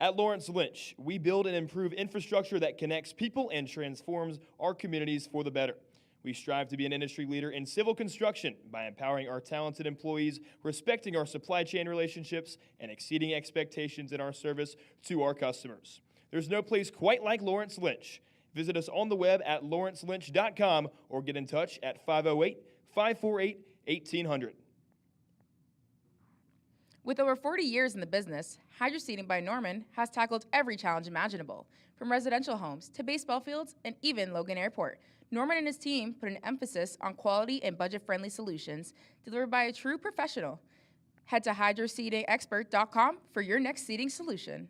At Lawrence Lynch, we build and improve infrastructure that connects people and transforms our communities for the better. We strive to be an industry leader in civil construction by empowering our talented employees, respecting our supply chain relationships, and exceeding expectations in our service to our customers. There's no place quite like Lawrence Lynch. Visit us on the web at lawrencelynch.com or get in touch at 508-548-1800. With over 40 years in the business, Hydro Seeding by Norman has tackled every challenge imaginable, from residential homes to baseball fields and even Logan Airport. Norman and his team put an emphasis on quality and budget-friendly solutions delivered by a true professional. Head to hydroseedingexpert.com for your next seeding solution.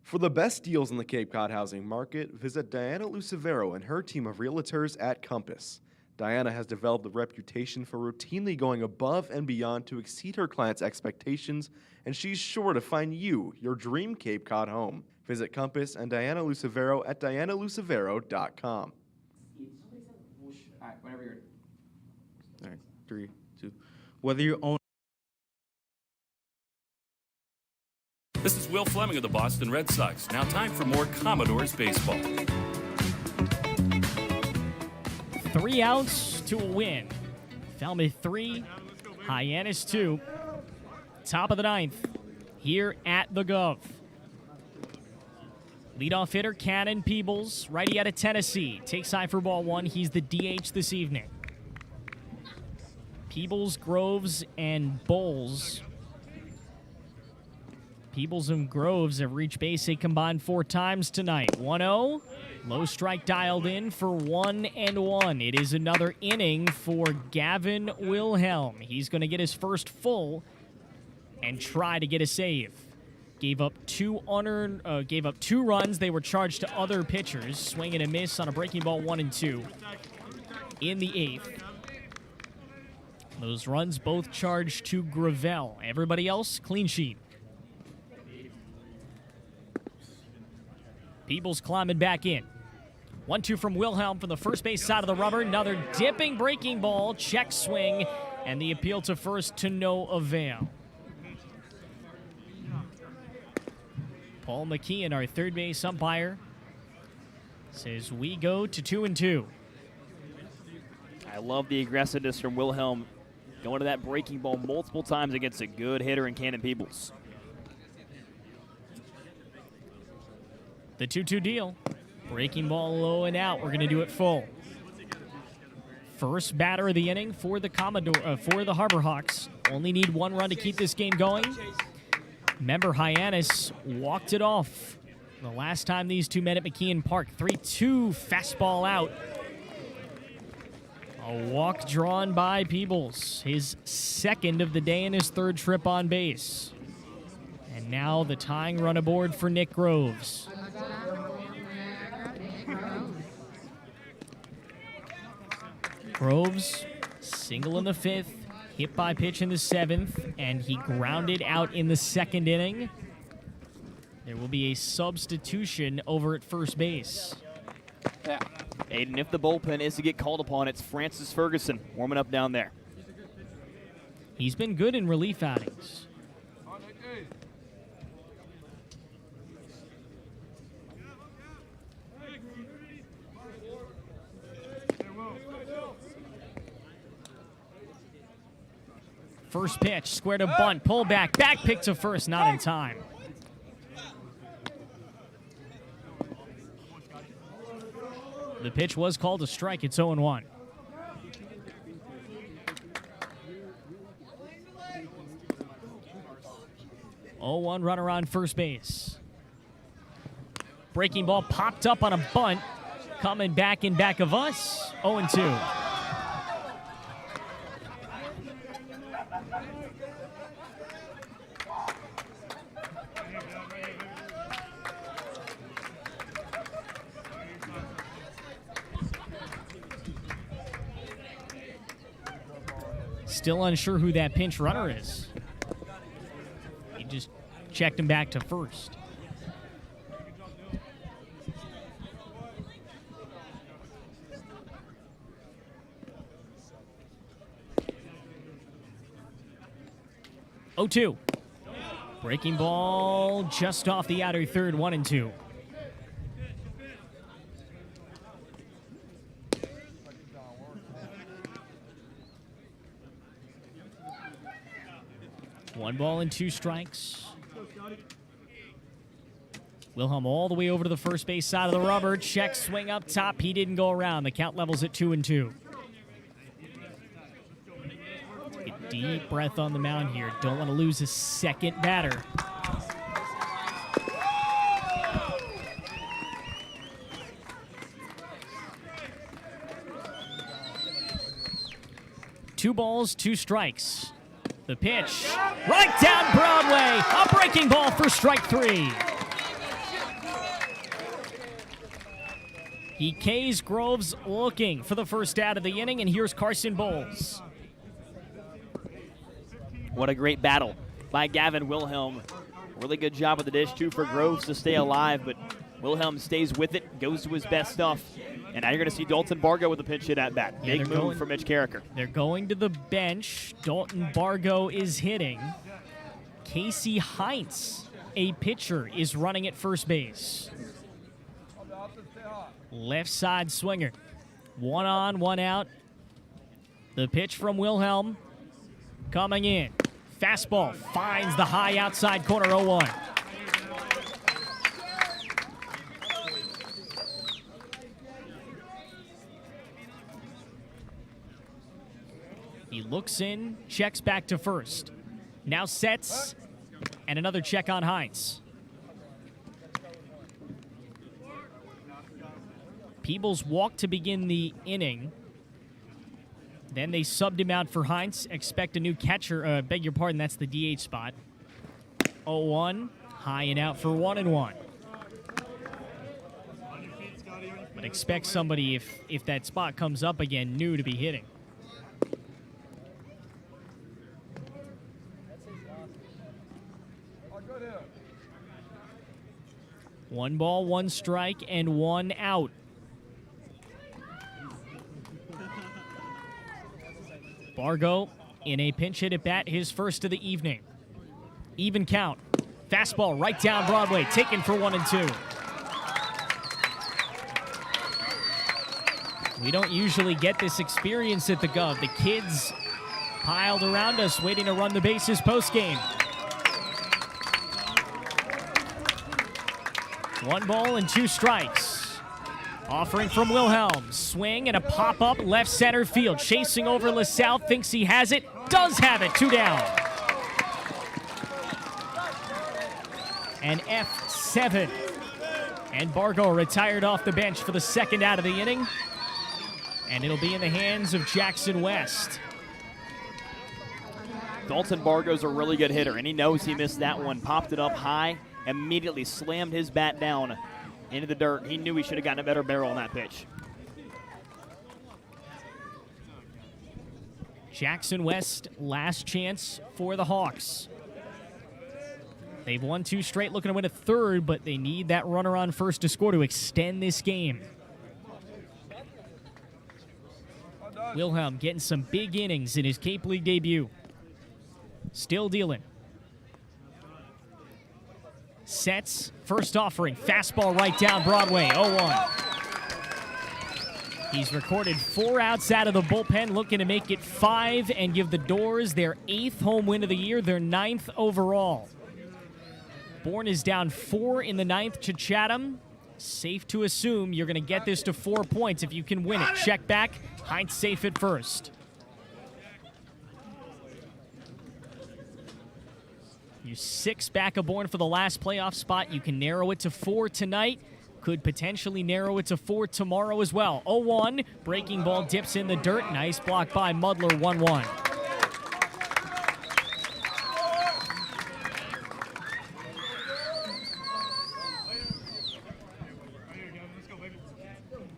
For the best deals in the Cape Cod housing market, visit Diana Lucivero and her team of realtors at Compass. Diana has developed a reputation for routinely going above and beyond to exceed her clients' expectations, and she's sure to find you your dream Cape Cod home. Visit Compass and Diana Lucivero at dianalucivero.com. All right, whenever you're ready. All right, 3, 2. Whether you own. This is Will Fleming of the Boston Red Sox. Now time for more Commodores baseball. 3 outs to a win. Falmouth 3, Hyannis 2. Top of the 9th here at the Gov. Leadoff hitter Cannon Peebles, righty out of Tennessee, takes high for ball 1. He's the DH this evening. Peebles, Groves, and Bowles. Peebles and Groves have reached base a combined 4 times tonight. 1-0. Low strike dialed in for 1-1. It is another inning for Gavin Wilhelm. He's going to get his first full and try to get a save. Gave up 2 runs. They were charged to other pitchers. Swing and a miss on a breaking ball 1-2 in the 8th. Those runs both charged to Gravel. Everybody else, clean sheet. Peebles climbing back in. 1-2 from Wilhelm from the first base side of the rubber. Another dipping breaking ball, check swing, and the appeal to first to no avail. Paul McKeon, our third base umpire, says we go to 2-2. I love the aggressiveness from Wilhelm, going to that breaking ball multiple times against a good hitter in Cannon Peebles. The 2-2 deal. Breaking ball low and out. We're going to do it full. First batter of the inning for the for the Harbor Hawks. Only need 1 run to keep this game going. Member Hyannis walked it off the last time these two met at McKeon Park. 3-2 fastball out. A walk drawn by Peebles. His second of the day and his 3rd trip on base. And now the tying run aboard for Nick Groves. Groves, single in the 5th, hit by pitch in the 7th, and he grounded out in the 2nd inning. There will be a substitution over at first base. Yeah. Aiden, if the bullpen is to get called upon, it's Francis Ferguson warming up down there. He's been good in relief outings. First pitch, square to bunt, pull back pick to first, not in time. The pitch was called a strike. It's 0-1. Runner on first base. Breaking ball popped up on a bunt. Coming back in back of us. 0-2. Still unsure who that pinch runner is. He just checked him back to first. Oh-2. Breaking ball just off the outer third, 1-2. One ball and 2 strikes. Wilhelm all the way over to the first base side of the rubber. Check swing up top. He didn't go around. The count levels at 2-2. Take a deep breath on the mound here. Don't want to lose a second batter. Two balls, 2 strikes. The pitch, right down Broadway, a breaking ball for strike 3. He K's Groves looking for the first out of the inning, and here's Carson Bowles. What a great battle by Gavin Wilhelm. Really good job with the dish, too, for Groves to stay alive, but Wilhelm stays with it, goes to his best stuff. And now you're going to see Dalton Bargo with a pinch hit at bat. Big move for Mitch Carricker. They're going to the bench. Dalton Bargo is hitting. Casey Heinz, a pitcher, is running at first base. Left side swinger. 1 on, 1 out. The pitch from Wilhelm coming in. Fastball finds the high outside corner, 0-1. He looks in, checks back to first. Now sets, And another check on Hines. Peebles walked to begin the inning. Then they subbed him out for Hines. Expect a new catcher. Beg your pardon, that's the DH spot. 0-1. High and out for 1-1. But expect somebody, if that spot comes up again, new to be hitting. One ball, one strike, and one out. Bargo in a pinch hit at bat, his first of the evening. Even count. Fastball right down Broadway, taken for 1-2. We don't usually get this experience at the Gov. The kids piled around us waiting to run the bases postgame. 1 ball and 2 strikes. Offering from Wilhelm. Swing and a pop-up left center field. Chasing over LaSalle, thinks he has it. Does have it. 2 down. And F7. And Bargo retired off the bench for the second out of the inning. And it'll be in the hands of Jackson West. Dalton Bargo's a really good hitter, and he knows he missed that one. Popped it up high, immediately slammed his bat down into the dirt. He knew he should have gotten a better barrel on that pitch. Jackson West, last chance for the Hawks. They've won 2 straight, looking to win a third, but they need that runner on first to score to extend this game. Wilhelm getting some big innings in his Cape League debut. Still dealing. Sets, first offering, fastball right down Broadway, 0-1. He's recorded 4 outs out of the bullpen, looking to make it 5 and give the Doors their 8th home win of the year, their 9th overall. Bourne is down 4 in the 9th to Chatham. Safe to assume you're going to get this to 4 points if you can win it. Check back, Hines safe at first. You 6 back of Bourne for the last playoff spot. You can narrow it to 4 tonight. Could potentially narrow it to 4 tomorrow as well. 0-1, breaking ball dips in the dirt. Nice block by Mudler, 1-1.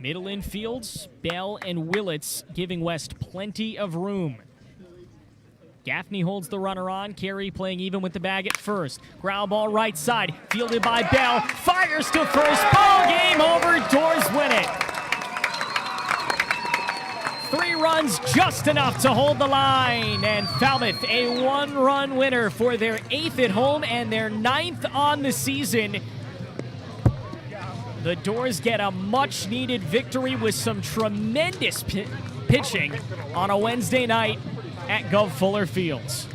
Middle infields, Bell and Willits giving West plenty of room. Gaffney holds the runner on. Carey playing even with the bag at first. Ground ball right side, fielded by Bell. Fires to first. Ball game over. Doors win it. 3 runs, just enough to hold the line. And Falmouth, a 1-run winner for their 8th at home and their 9th on the season. The Doors get a much-needed victory with some tremendous pitching on a Wednesday night at Gov Fuller Fields.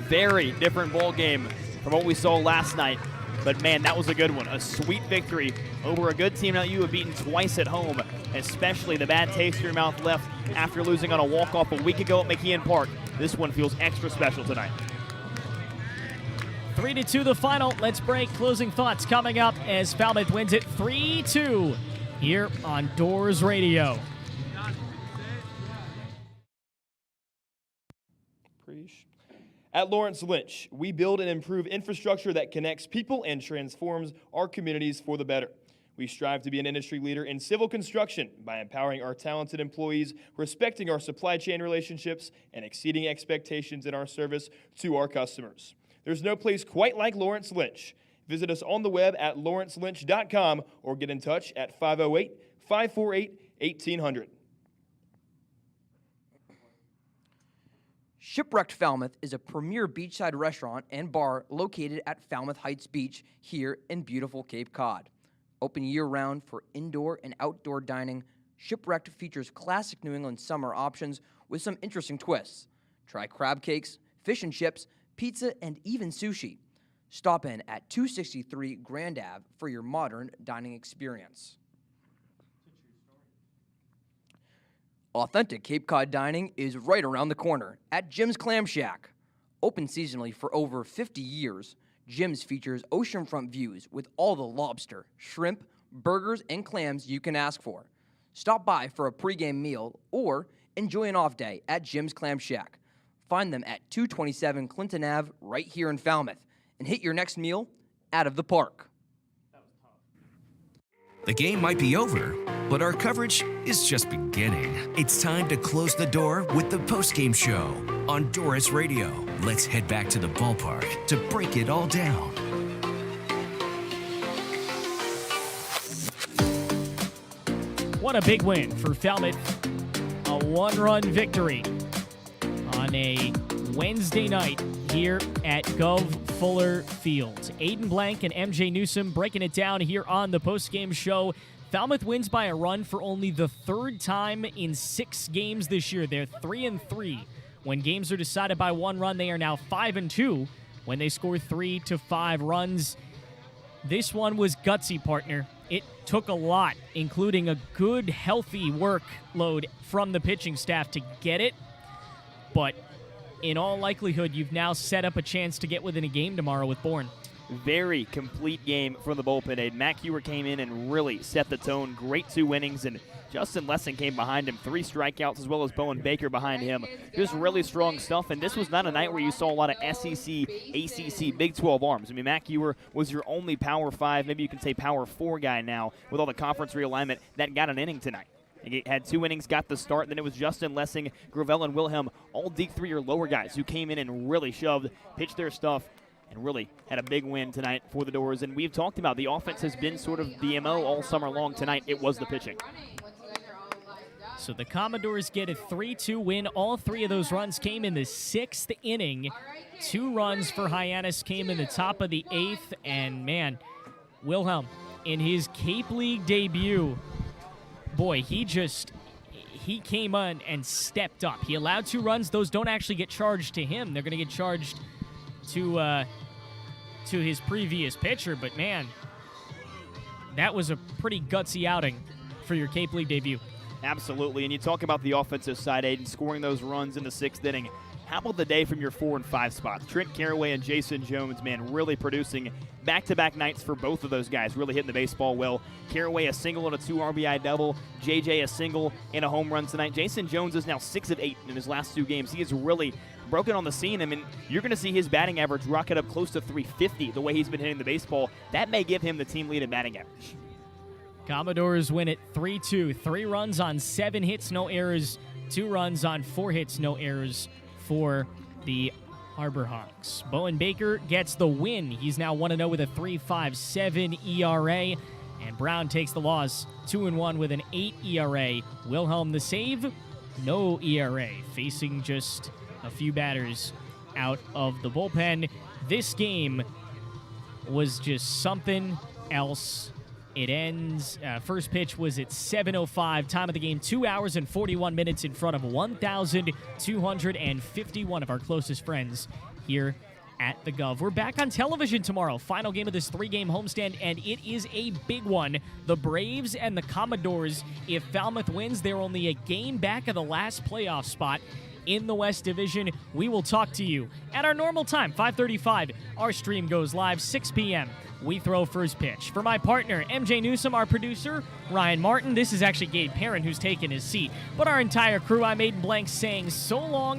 Very different ball game from what we saw last night. But, man, that was a good one. A sweet victory over a good team that you have beaten twice at home, especially the bad taste in your mouth left after losing on a walk-off a week ago at McKeon Park. This one feels extra special tonight. 3-2 the final. Let's break. Closing thoughts coming up as Falmouth wins it 3-2 here on Doors Radio. At Lawrence Lynch, we build and improve infrastructure that connects people and transforms our communities for the better. We strive to be an industry leader in civil construction by empowering our talented employees, respecting our supply chain relationships, and exceeding expectations in our service to our customers. There's no place quite like Lawrence Lynch. Visit us on the web at lawrencelynch.com or get in touch at 508-548-1800. Shipwrecked Falmouth is a premier beachside restaurant and bar located at Falmouth Heights Beach here in beautiful Cape Cod. Open year-round for indoor and outdoor dining, Shipwrecked features classic New England summer options with some interesting twists. Try crab cakes, fish and chips, pizza, and even sushi. Stop in at 263 Grand Ave for your modern dining experience. Authentic Cape Cod dining is right around the corner at Jim's Clam Shack. Open seasonally for over 50 years, Jim's features oceanfront views with all the lobster, shrimp, burgers, and clams you can ask for. Stop by for a pregame meal or enjoy an off day at Jim's Clam Shack. Find them at 227 Clinton Ave right here in Falmouth and hit your next meal out of the park. The game might be over, but our coverage is just beginning. It's time to close the door with the postgame show on Doris Radio. Let's head back to the ballpark to break it all down. What a big win for Falmouth. A one-run victory on a Wednesday night here at Gov Fuller Field. Aiden Blank and MJ Newsom breaking it down here on the postgame show. Falmouth wins by a run for only the third time in 6 games this year. They're 3-3. When games are decided by one run, they are now 5-2 when they score 3 to 5 runs. This one was gutsy, partner. It took a lot, including a good, healthy workload from the pitching staff to get it. But in all likelihood, you've now set up a chance to get within a game tomorrow with Bourne. Very complete game from the bullpen aide. Matt Hewer came in and really set the tone. Great 2 innings, and Justin Lessing came behind him. 3 strikeouts, as well as Bowen Baker behind him. Just really strong stuff, and this was not a night where you saw a lot of SEC, ACC, Big 12 arms. I mean, Matt Hewer was your only Power 5, maybe you can say Power 4 guy now, with all the conference realignment that got an inning tonight. He had 2 innings, got the start, then it was Justin Lessing, Gravel, and Wilhelm, all D3 or lower guys who came in and really shoved, pitched their stuff, and really had a big win tonight for the Doors. And we've talked about the offense has been sort of the MO all summer long. Tonight, it was the pitching. So the Commodores get a 3-2 win. All 3 of those runs came in the 6th inning. 2 runs for Hyannis came in the top of the 8th. And, man, Wilhelm, in his Cape League debut, boy, he came on and stepped up. He allowed 2 runs. Those don't actually get charged to him. They're going to get charged to his previous pitcher. But, man, that was a pretty gutsy outing for your Cape League debut. Absolutely, and you talk about the offensive side, Aiden, scoring those runs in the 6th inning. How about the day from your 4 and 5 spots? Trent Caraway and Jason Jones, man, really producing back-to-back nights for both of those guys, really hitting the baseball well. Caraway a single and a 2 RBI double. JJ a single and a home run tonight. Jason Jones is now 6 of 8 in his last 2 games. He has really broken on the scene. I mean, you're going to see his batting average rocket up close to 350 the way he's been hitting the baseball. That may give him the team lead in batting average. Commodores win it 3-2. 3 runs on 7 hits, no errors. 2 runs on 4 hits, no errors for the Harbor Hawks. Bowen Baker gets the win. He's now 1-0 with a 3.57 ERA. And Brown takes the loss, 2-1 with an 8 ERA. Wilhelm the save, no ERA, facing just a few batters out of the bullpen. This game was just something else. It ends, first pitch was at 7:05, time of the game, 2 hours and 41 minutes in front of 1,251 of our closest friends here at the Gov. We're back on television tomorrow, final game of this 3-game homestand, and it is a big one. The Braves and the Commodores, if Falmouth wins, they're only a game back of the last playoff spot in the West Division. We will talk to you at our normal time, 5:35. Our stream goes live, 6 p.m. We throw first pitch. For my partner, MJ Newsom, our producer, Ryan Martin, this is actually Gabe Perrin who's taken his seat. But our entire crew, I'm Aiden Blank, saying so long